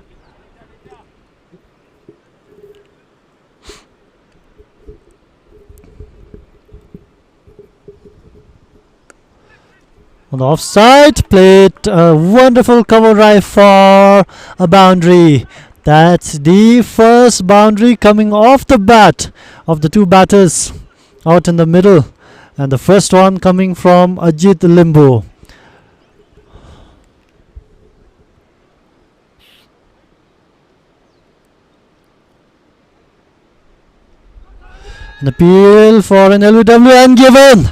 On the offside, played a wonderful cover drive for a boundary. That's the first boundary coming off the bat of the two batters out in the middle, and the first one coming from Ajit Limbu. An appeal for an LBW and given.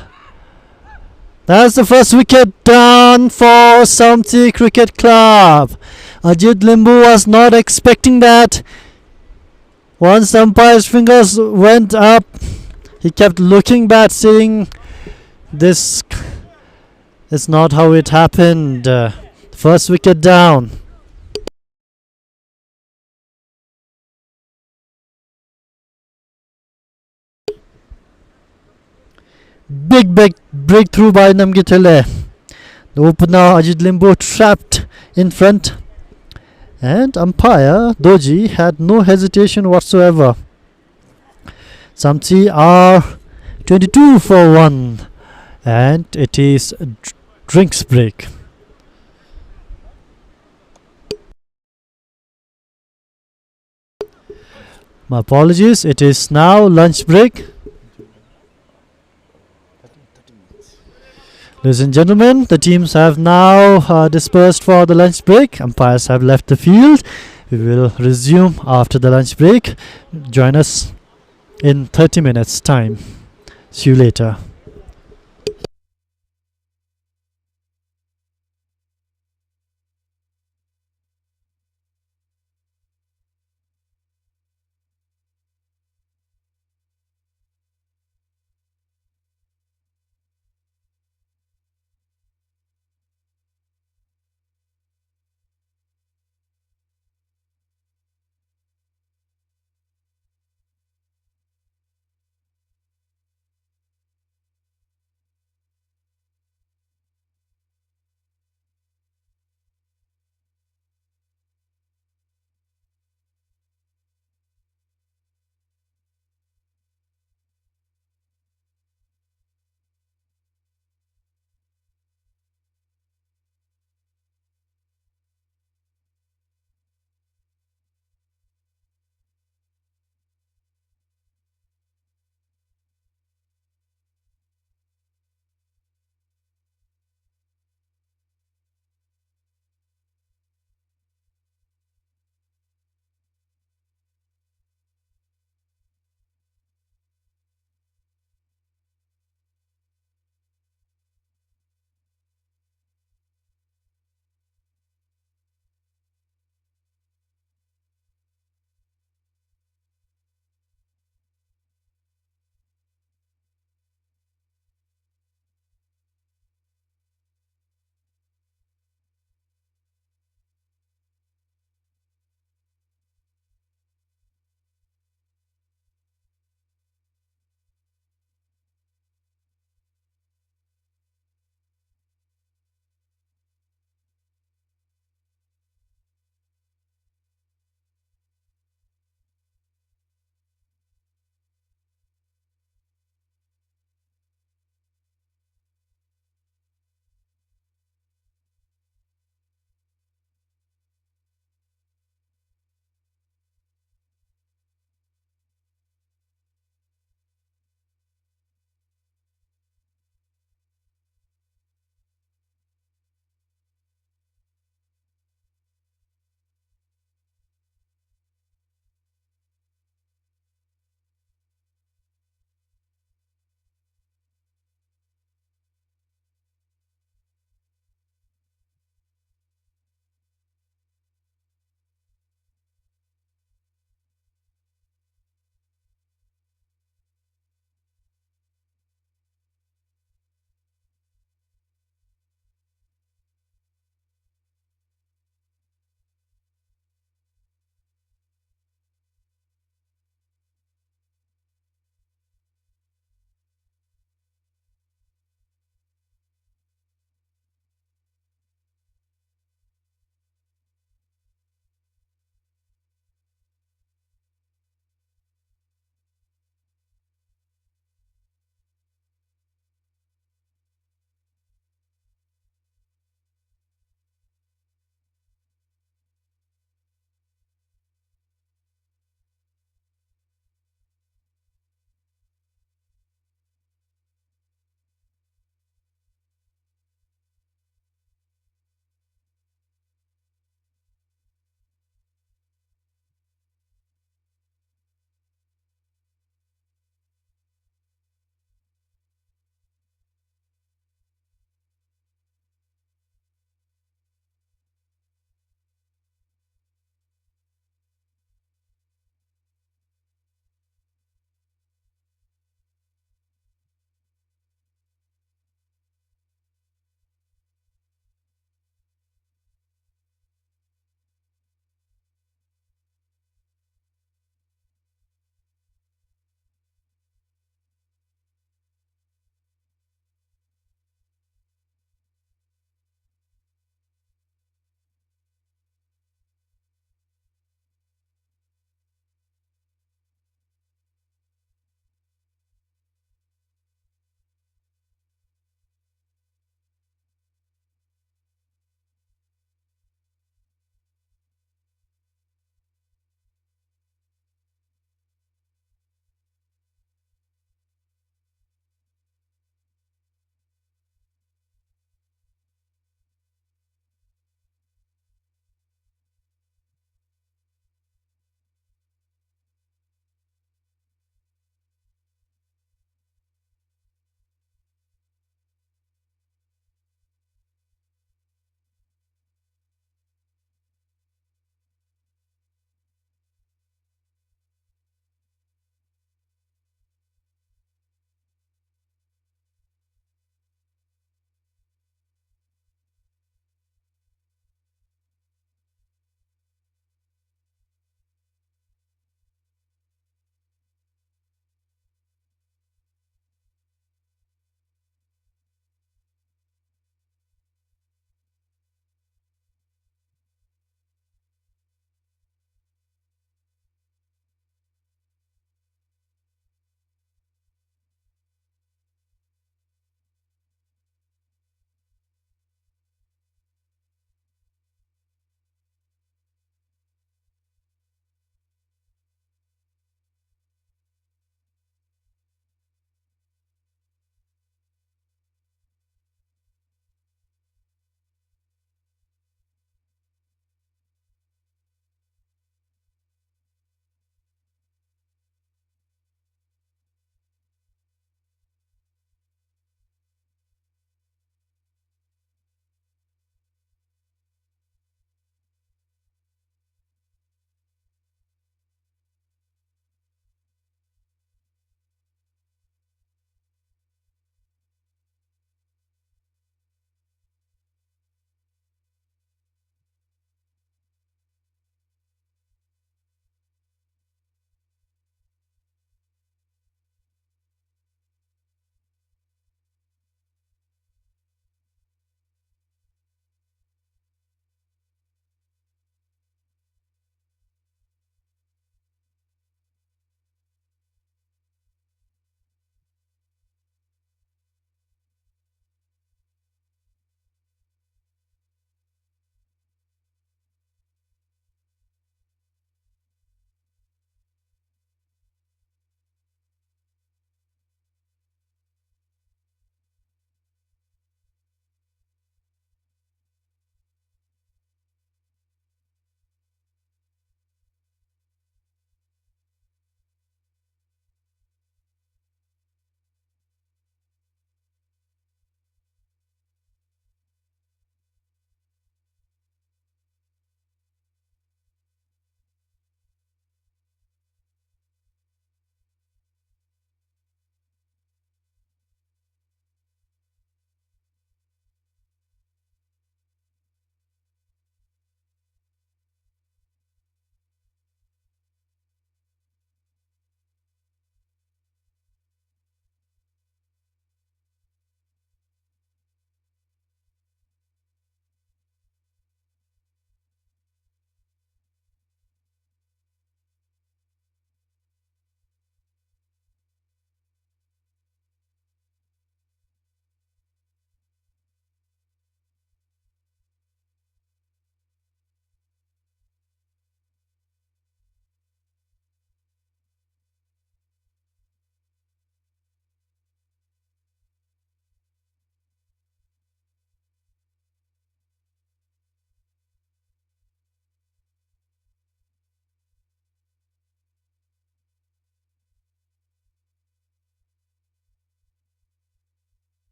That's the first wicket down for SAMTSE Cricket Club. Ajit Limbu was not expecting that. Once the umpire's fingers went up, he kept looking back, saying, "This is not how it happened." First wicket down. Big breakthrough by Namgitele. The opener Ajit Limbu trapped in front, and umpire Doji had no hesitation whatsoever. SAMTSE are 22 for 1, and it is drinks break. My apologies, it is now lunch break. Ladies and gentlemen, the teams have now dispersed for the lunch break. Umpires have left the field. We will resume after the lunch break. Join us in 30 minutes time. See you later.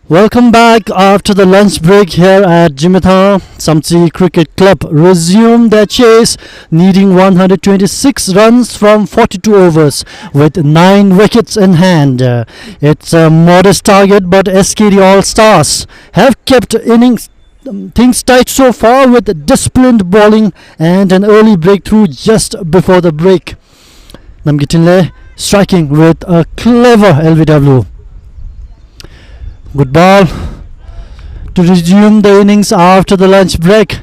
Welcome back after the lunch break here at Jigmethang. SAMTSE Cricket Club resumed their chase, needing 126 runs from 42 overs with 9 wickets in hand. It's a modest target, but SKD ALL STARS have kept innings things tight so far with disciplined bowling and an early breakthrough just before the break. Namgitinle striking with a clever LBW. Good ball to resume the innings after the lunch break.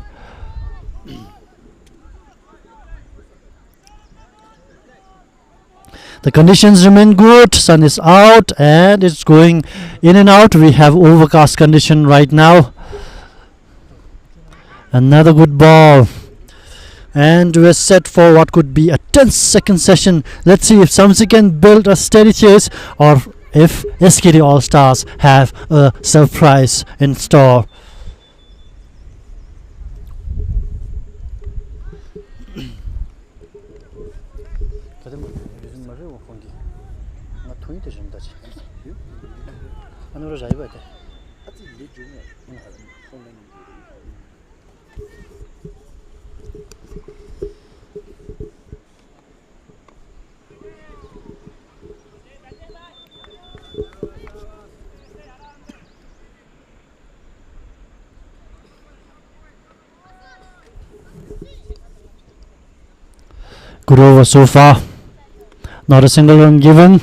The conditions remain good. Sun is out and it's going in and out. We have overcast condition right now. Another good ball. And we're set for what could be a 10-second session. Let's see if SAMTSE can build a steady chase or if SKD ALL STARS have a surprise in store. Good over so far. Not a single run given.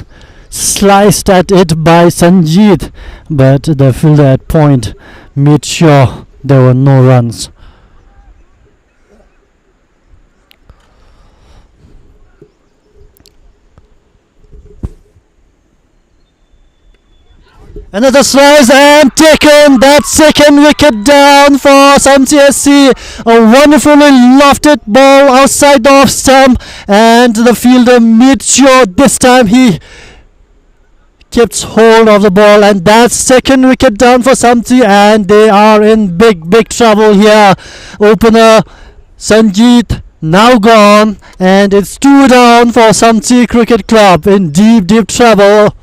Sliced at it by Sanjeet, but the fielder at point made sure there were no runs. Another slice and taken. That second wicket down for SAMTSE SC. A wonderfully lofted ball outside the off stump, and the fielder made sure this time he kept hold of the ball, and that's second wicket down for SAMTSE, and they are in big trouble here. Opener Sanjeet now gone, and it's 2 down for SAMTSE Cricket Club in deep trouble.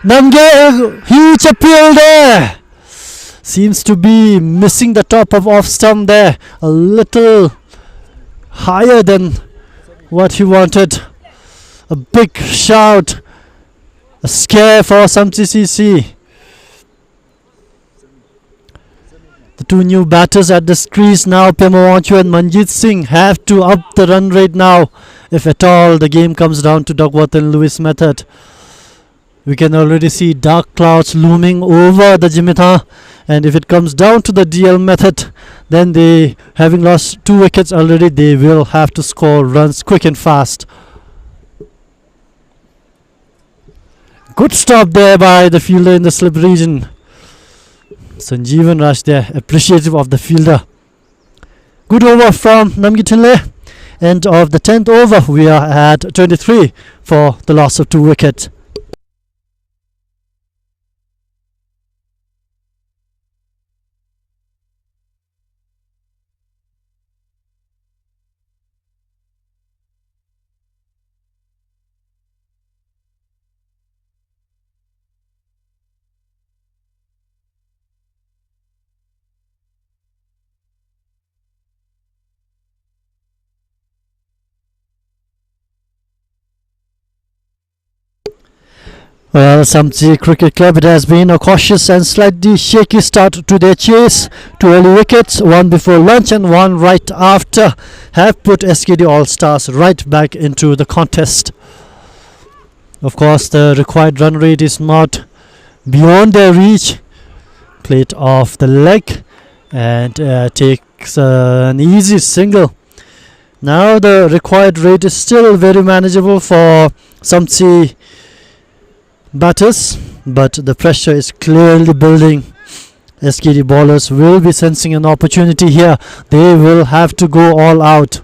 Namge, huge appeal there. Seems to be missing the top of off stump there. A little higher than what he wanted. A big shout. A scare for SAMTSE CC. The two new batters at the crease now, Pemawanchu and Manjeet Singh, have to up the run rate now. If at all the game comes down to Duckworth and Lewis method. We can already see dark clouds looming over the Jigmethang, and if it comes down to the DL method, then they, having lost 2 wickets already, they will have to score runs quick and fast. Good stop there by the fielder in the slip region. Sanjeevan Raj there, appreciative of the fielder. Good over from Namgitinle. End of the 10th over, we are at 23 for the loss of 2 wickets. Well, SAMTSE Cricket Club, it has been a cautious and slightly shaky start to their chase. 2 early wickets, 1 before lunch and 1 right after, have put SKD All Stars right back into the contest. Of course, the required run rate is not beyond their reach. Played off the leg and takes an easy single. Now the required rate is still very manageable for SAMTSE batters, but the pressure is clearly building. SKD bowlers will be sensing an opportunity here. They will have to go all out.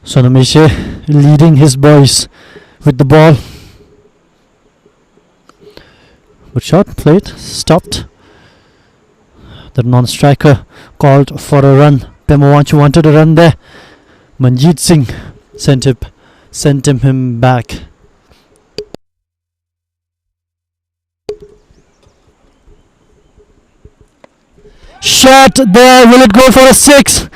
Sonamishe leading his boys with the ball. Good shot, played, stopped. The non-striker called for a run. Pemawanchu wanted a run there. Manjeet Singh sent him back. Shot there, will it go for a 6?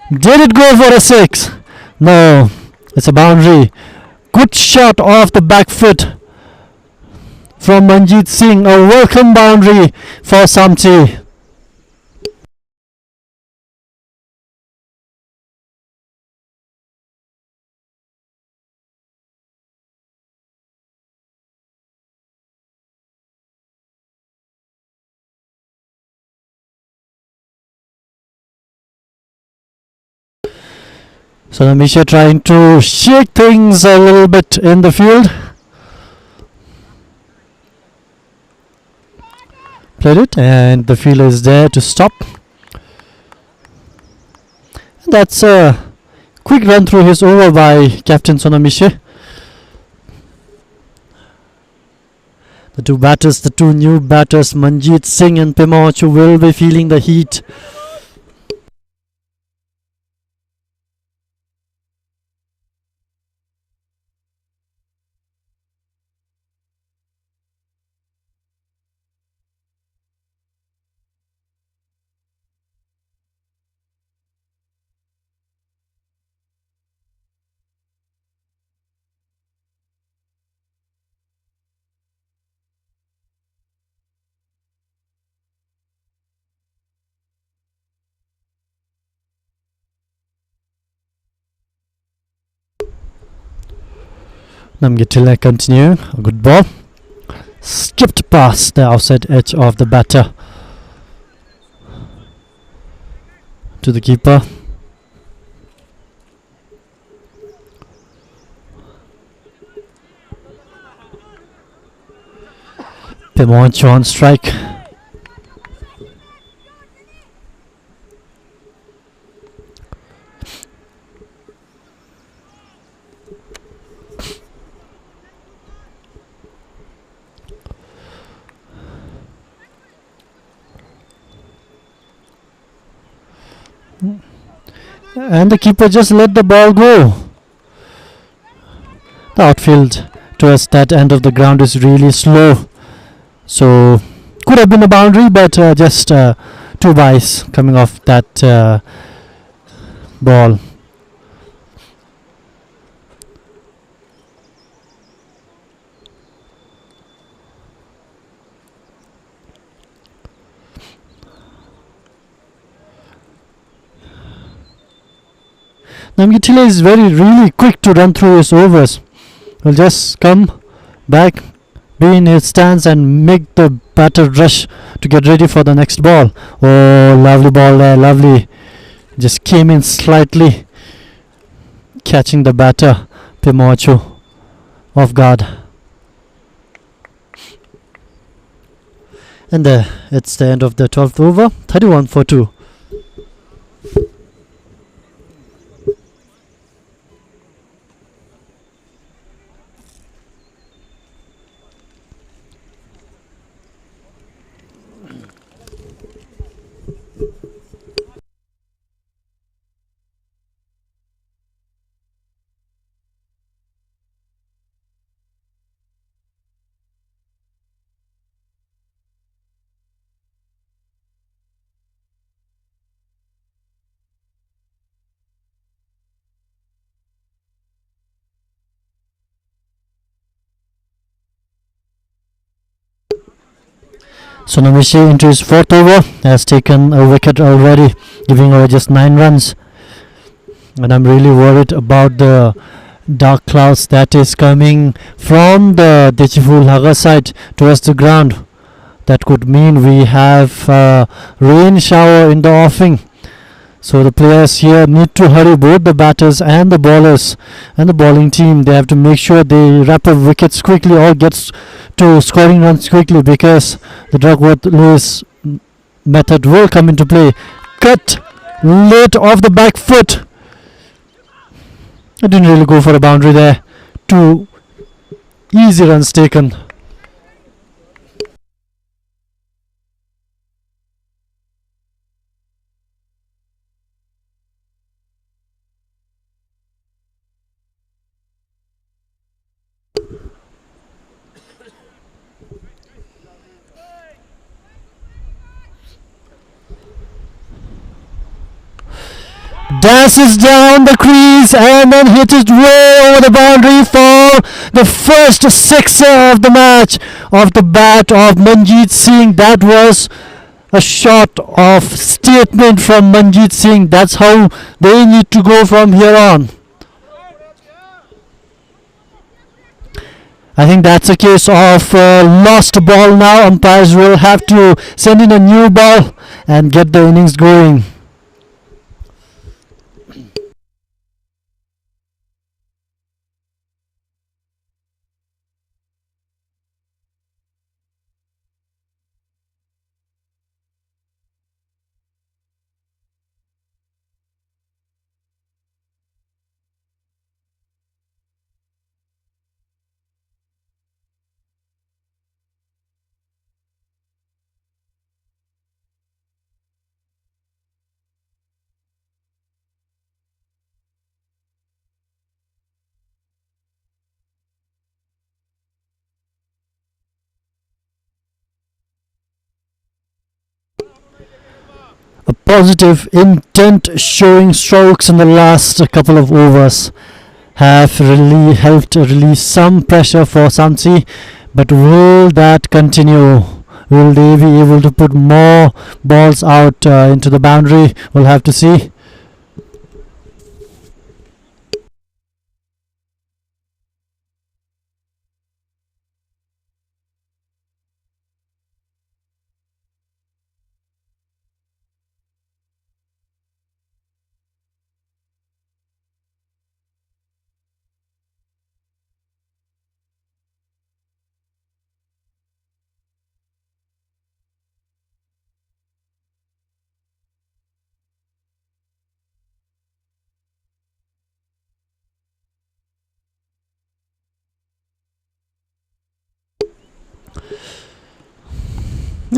Did it go for a 6? No, it's a boundary. Good shot off the back foot from Manjeet Singh. A welcome boundary for SAMTSE. So Namisha trying to shake things a little bit in the field. Played it and the fielder is there to stop. That's a quick run through his over by Captain Sonamishe. The two new batters, Manjeet Singh and Pemawanchu, will be feeling the heat. Namgitile continuing. A good ball. Skipped past the outside edge of the batter to the keeper. Pimoncho on strike. And the keeper just let the ball go. The outfield towards that end of the ground is really slow. So could have been a boundary, but just 2 byes coming off that ball. Namgitile is really quick to run through his overs. He'll just come back, be in his stance and make the batter rush to get ready for the next ball. Oh, lovely ball there, lovely. Just came in slightly, catching the batter, Pimoncho, off guard. And it's the end of the 12th over, 31 for 2. Sonamishi into his 4th over has taken a wicket already, giving away just 9 runs. And I'm really worried about the dark clouds that is coming from the Dechiful Haga side towards the ground. That could mean we have a rain shower in the offing. So the players here need to hurry, both the batters and the bowlers and the bowling team. They have to make sure they wrap up wickets quickly or get to scoring runs quickly, because the Duckworth-Lewis method will come into play. Cut late off the back foot. I didn't really go for a boundary there. 2 easy runs taken. Dances down the crease and then hits it way over the boundary for the first sixer of the match off the bat of Manjeet Singh. That was a shot of statement from Manjeet Singh. That's how they need to go from here on. I think that's a case of lost ball now. Umpires will have to send in a new ball and get the innings going. A positive intent showing strokes in the last couple of overs have really helped release some pressure for SAMTSE, but will that continue? Will they be able to put more balls out into the boundary? We'll have to see.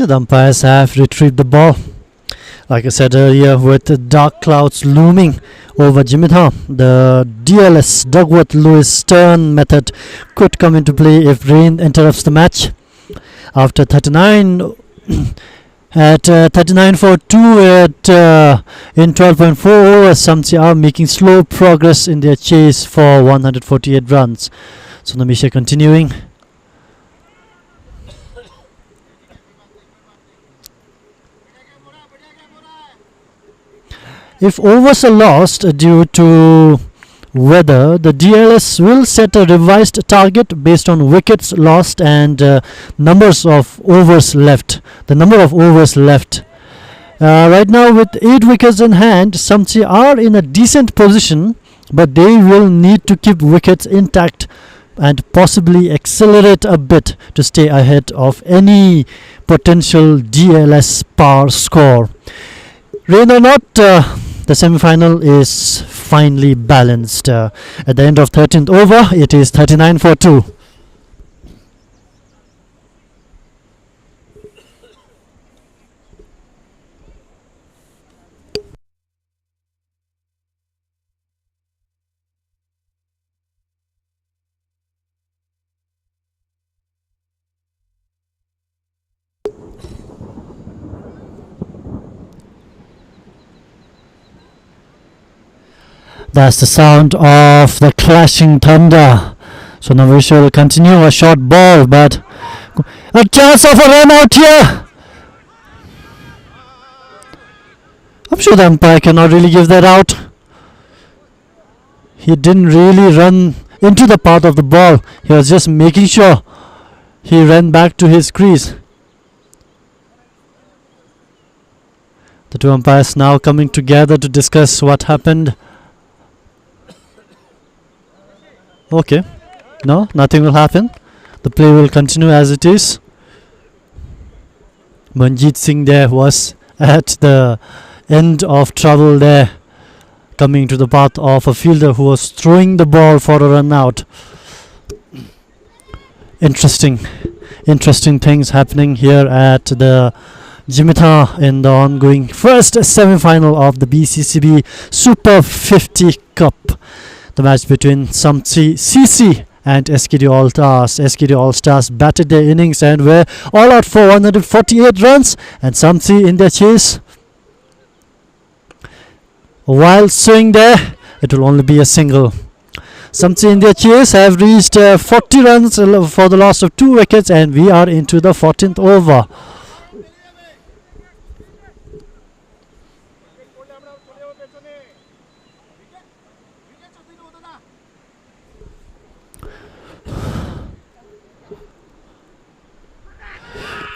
The umpires have retrieved the ball. Like I said earlier, with the dark clouds looming over Jigmethang, the DLS Duckworth-Lewis turn method could come into play if rain interrupts the match. After 39 at 39.42 in 12.4 overs, SAMTSE are making slow progress in their chase for 148 runs. So Namisha continuing. If overs are lost due to weather, the DLS will set a revised target based on wickets lost and numbers of overs left. The number of overs left. Right now, with 8 wickets in hand, SAMTSE are in a decent position, but they will need to keep wickets intact and possibly accelerate a bit to stay ahead of any potential DLS par score. Rain or not, the semi-final is finely balanced. At the end of 13th over, it is 39-2. That's the sound of the clashing thunder. So now we shall continue. A short ball, but a chance of a run out here. I'm sure the umpire cannot really give that out. He didn't really run into the path of the ball. He was just making sure he ran back to his crease. The two umpires now coming together to discuss what happened. Okay, no, nothing will happen. The play will continue as it is. Manjeet Singh there was at the end of trouble there, coming to the path of a fielder who was throwing the ball for a run out. Interesting things happening here at the Jigmethang in the ongoing first semi-final of the BCCB Super 50 Cup. The match between SAMTSE CC and SKD ALL STARS. SKD ALL STARS batted their innings and were all out for 148 runs, and SAMTSE in their chase. While swing there, it will only be a single. SAMTSE in their chase have reached 40 runs for the loss of 2 wickets, and we are into the 14th over.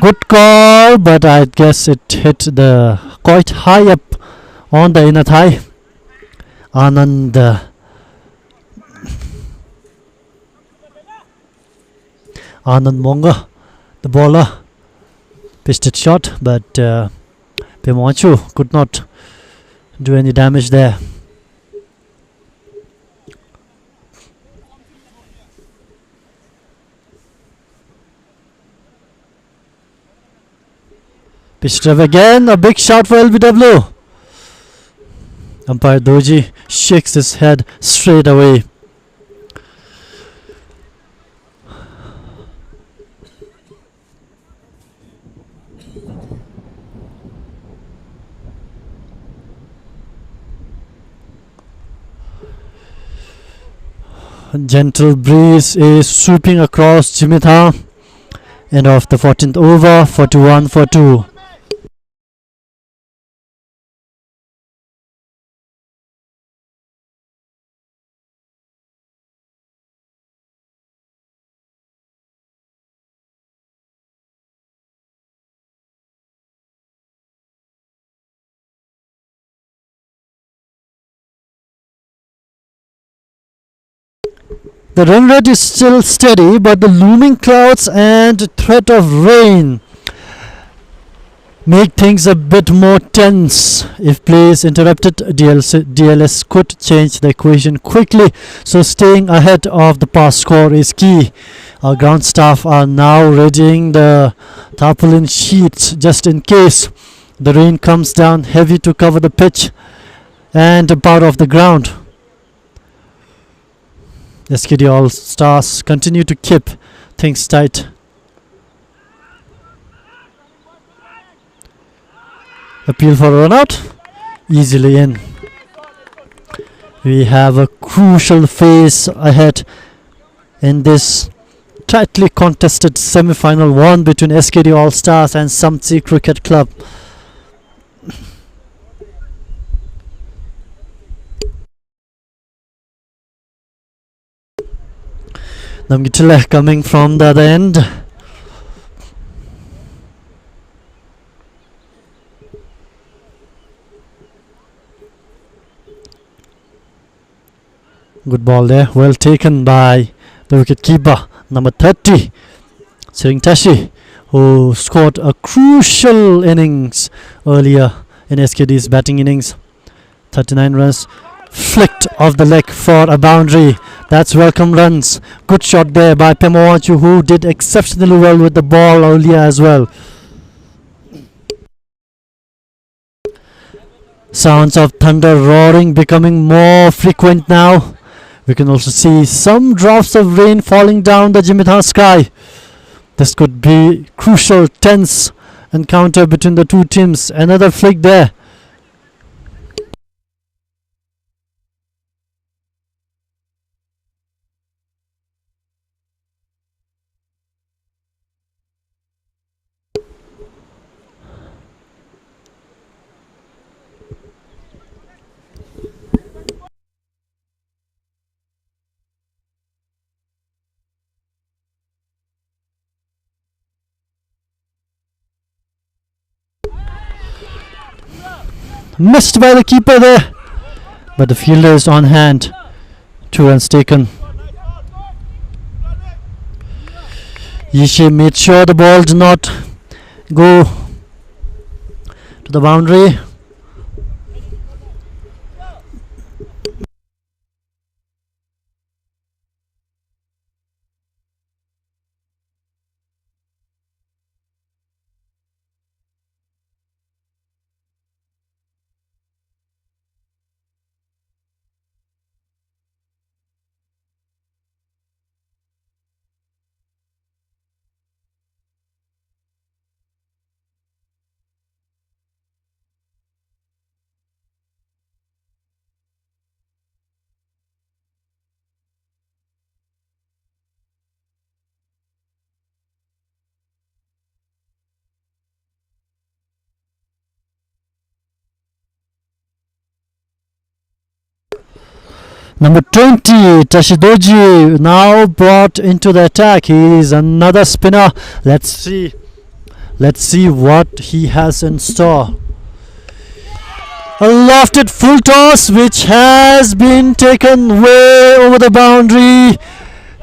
Good call, but I guess it hit the quite high up on the inner thigh. Anand Monga, the bowler, pitched it short, but Pemanchu could not do any damage there. Pitched up again, a big shot for LBW. Umpire Doji shakes his head straight away. A gentle breeze is sweeping across Jigmethang. End of the 14th over, 41-2. The run rate is still steady, but the looming clouds and threat of rain make things a bit more tense. If play is interrupted, DLS could change the equation quickly, so staying ahead of the pass score is key. Our ground staff are now readying the tarpaulin sheets just in case the rain comes down heavy to cover the pitch and a part of the ground. SKD All Stars continue to keep things tight. Appeal for a run out, easily in. We have a crucial phase ahead in this tightly contested semi-final one between SKD All Stars and SAMTSE Cricket Club. Namgitile coming from the other end. Good ball there, well taken by the wicket keeper, number 30, Sering Tashi, who scored a crucial innings earlier in SKD's batting innings. 39 runs, flicked off the leg for a boundary. That's welcome runs. Good shot there by Pemowachu, who did exceptionally well with the ball earlier as well. Sounds of thunder roaring becoming more frequent now. We can also see some drops of rain falling down the Jigmethang sky. This could be crucial, tense encounter between the two teams. Another flick there. Missed by the keeper there, but the fielder is on hand. 2 runs taken. Yishi made sure the ball did not go to the boundary. Number 20, Tashidoji, now brought into the attack. He is another spinner. Let's see what he has in store. A lofted full toss which has been taken way over the boundary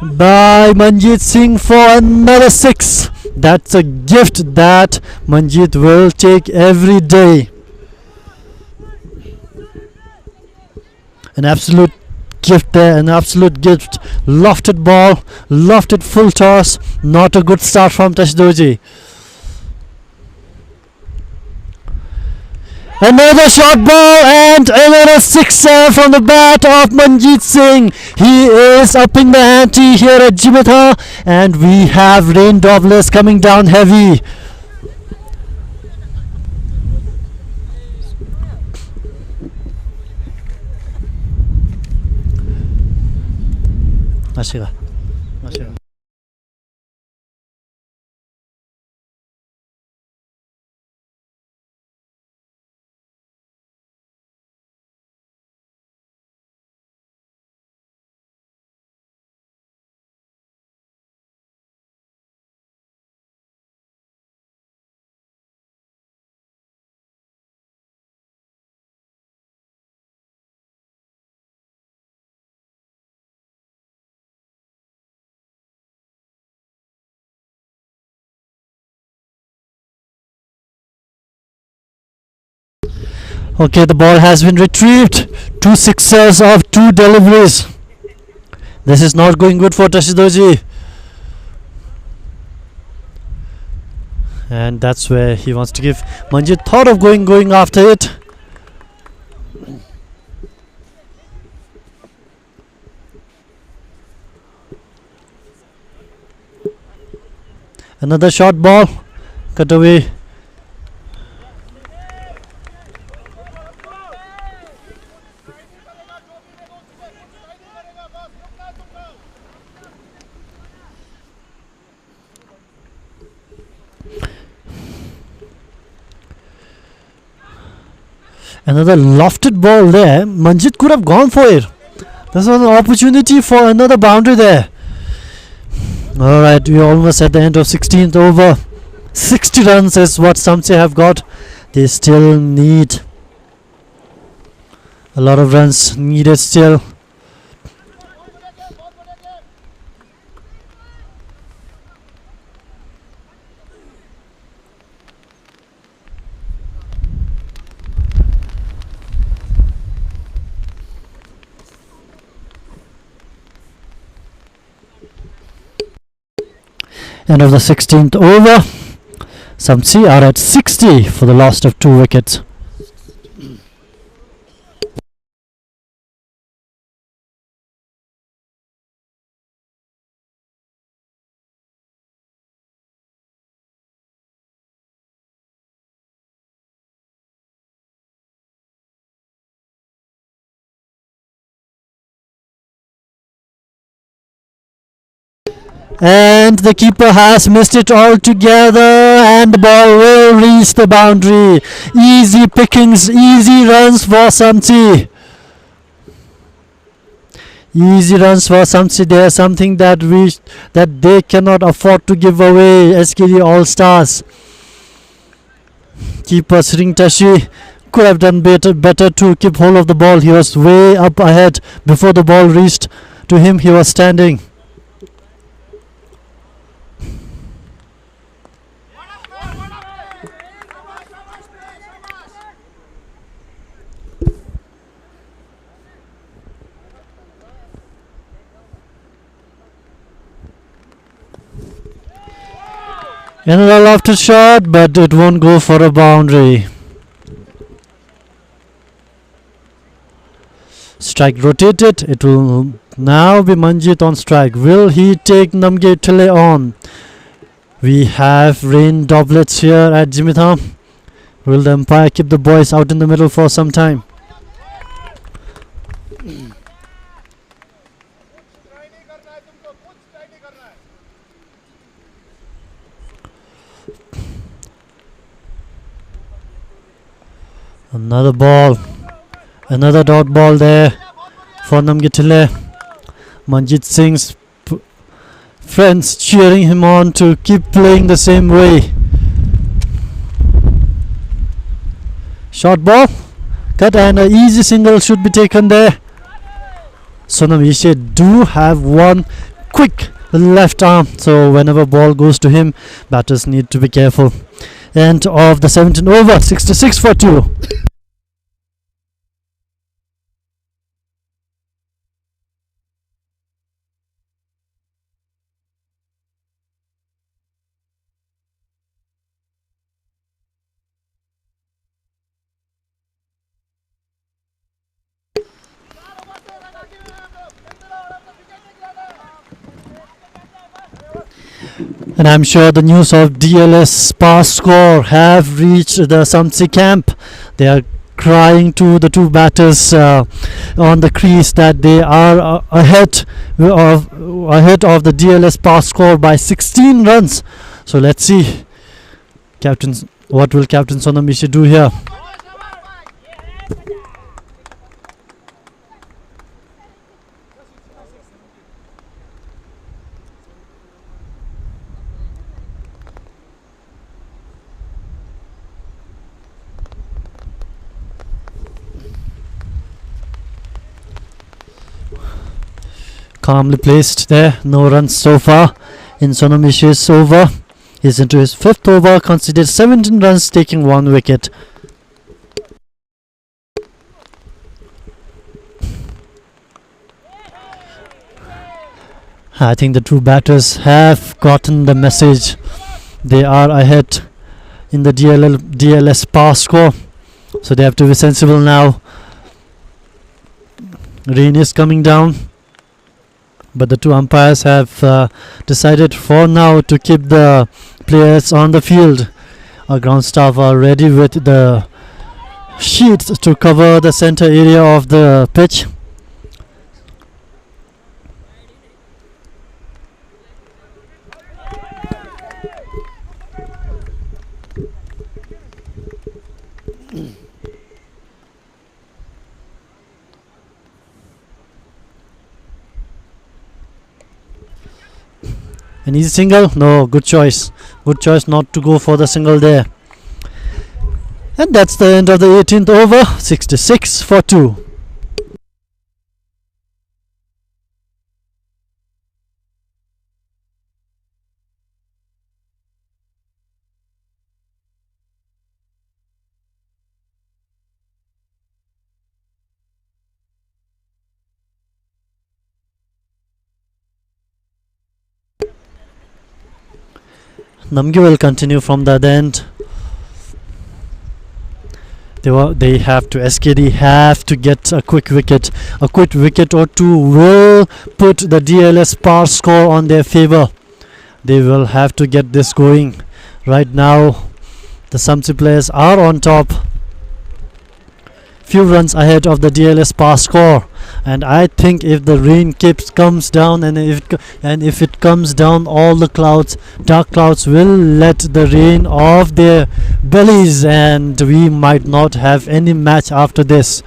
by Manjeet Singh for another 6. That's a gift that Manjeet will take every day. An absolute gift there, an absolute gift. Lofted ball, lofted full toss. Not a good start from Tashidoji. Another short ball and another 6 from the bat of Manjeet Singh. He is upping the ante here at Jigmethang, and we have rain droplets coming down heavy. Ashira. Okay, the ball has been retrieved. 2 sixes of 2 deliveries. This is not going good for Tashidoji. and that's where he wants to give. Manjit thought of going after it. Another short ball, cut away. Another lofted ball there. Manjit could have gone for it. This was an opportunity for another boundary there. Alright, we're almost at the end of 16th over. 60 runs is what SAMTSE have got. They still need a lot of runs needed still. End of the 16th over. SAMTSE are at 60 for the loss of 2 wickets. And the keeper has missed it altogether, and the ball will reach the boundary. Easy pickings, easy runs for SAMTSE. Easy runs for SAMTSE. There's something that they cannot afford to give away. SKD ALL STARS. Keeper Sring Tashi could have done better to keep hold of the ball. He was way up ahead before the ball reached to him. He was standing. Another lofted shot, but it won't go for a boundary. Strike rotated. It will now be Manjit on strike. Will he take Namgetile on? We have rain doublets here at Jigmethang. Will the umpire keep the boys out in the middle for some time? Another ball, another dot ball there for Namgetile. Manjit Singh's friends cheering him on to keep playing the same way. Short ball, cut, and an easy single should be taken there. Sonam Ishe do have one quick left arm, so whenever ball goes to him, batters need to be careful. End of the 17th over, 66 for 2. And I'm sure the news of DLS pass score have reached the SAMTSE camp. They are crying to the two batters on the crease that they are ahead of the DLS pass score by 16 runs. So let's see, what will Captain Sonam Ishe do here? Calmly placed there, no runs so far in Sonam Ishe's over. He's into his 5th over, conceded 17 runs, taking 1 wicket. I think the two batters have gotten the message. They are ahead in the DLS pass score, so they have to be sensible now. Rain is coming down, but the two umpires have decided for now to keep the players on the field. Our ground staff are ready with the sheets to cover the center area of the pitch. An easy single? No, good choice. Good choice not to go for the single there. And that's the end of the 18th over. 66 for 2. Namgi will continue from that end. They have to, SKD have to get a quick wicket. A quick wicket or two will put the DLS par score on their favor. They will have to get this going. Right now, the SAMTSE players are on top, few runs ahead of the DLS par score. And I think if the rain comes down, and if it comes down, all the clouds, dark clouds, will let the rain off their bellies, and we might not have any match after this.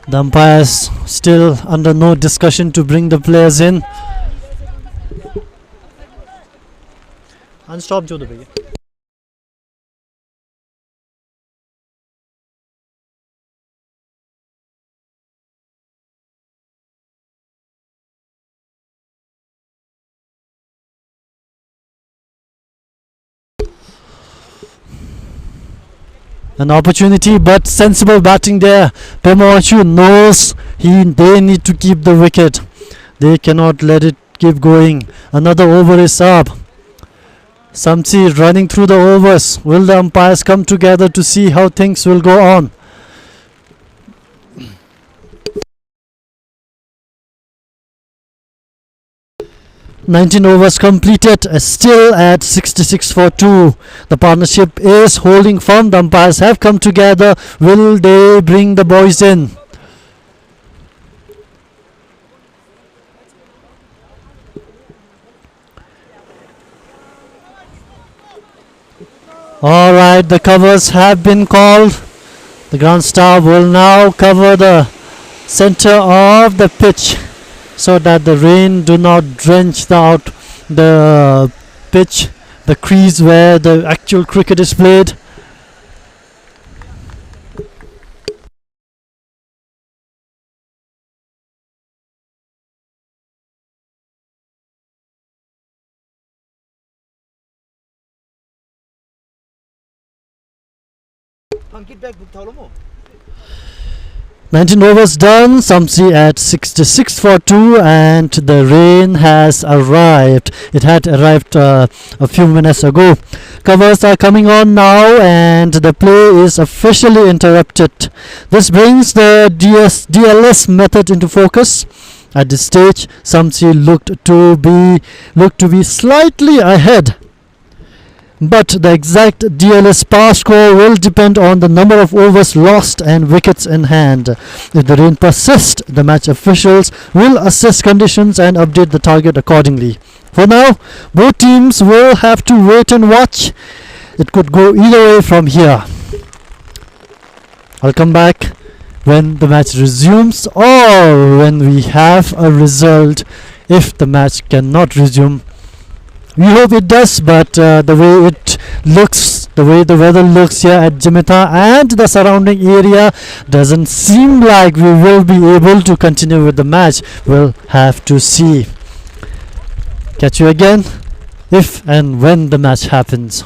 The umpires still under no discussion to bring the players in. Unstop jo do bhaiya. An opportunity, but sensible batting there. Pemawachu knows they need to keep the wicket. They cannot let it keep going. Another over is up. SAMTSE running through the overs. Will the umpires come together to see how things will go on? "19 overs completed, still at 66 for 2. The partnership is holding firm. The umpires have come together. Will they bring the boys in? Alright, the covers have been called. The ground staff will now cover the center of the pitch, so that the rain do not drench the pitch, the crease where the actual cricket is played. Ankit bag book thalo mo. 19 overs done, SAMTSE at 66 for 2, and the rain has arrived. It had arrived a few minutes ago. Covers are coming on now, and the play is officially interrupted. This brings the DLS method into focus. At this stage, SAMTSE looked to be slightly ahead, but the exact DLS par score will depend on the number of overs lost and wickets in hand. If the rain persists, the match officials will assess conditions and update the target accordingly. For now, both teams will have to wait and watch. It could go either way from here. I'll come back when the match resumes, or when we have a result if the match cannot resume. We hope it does, but the way it looks, the way the weather looks here at Jigmethang and the surrounding area, doesn't seem like we will be able to continue with the match. We'll have to see. Catch you again if and when the match happens.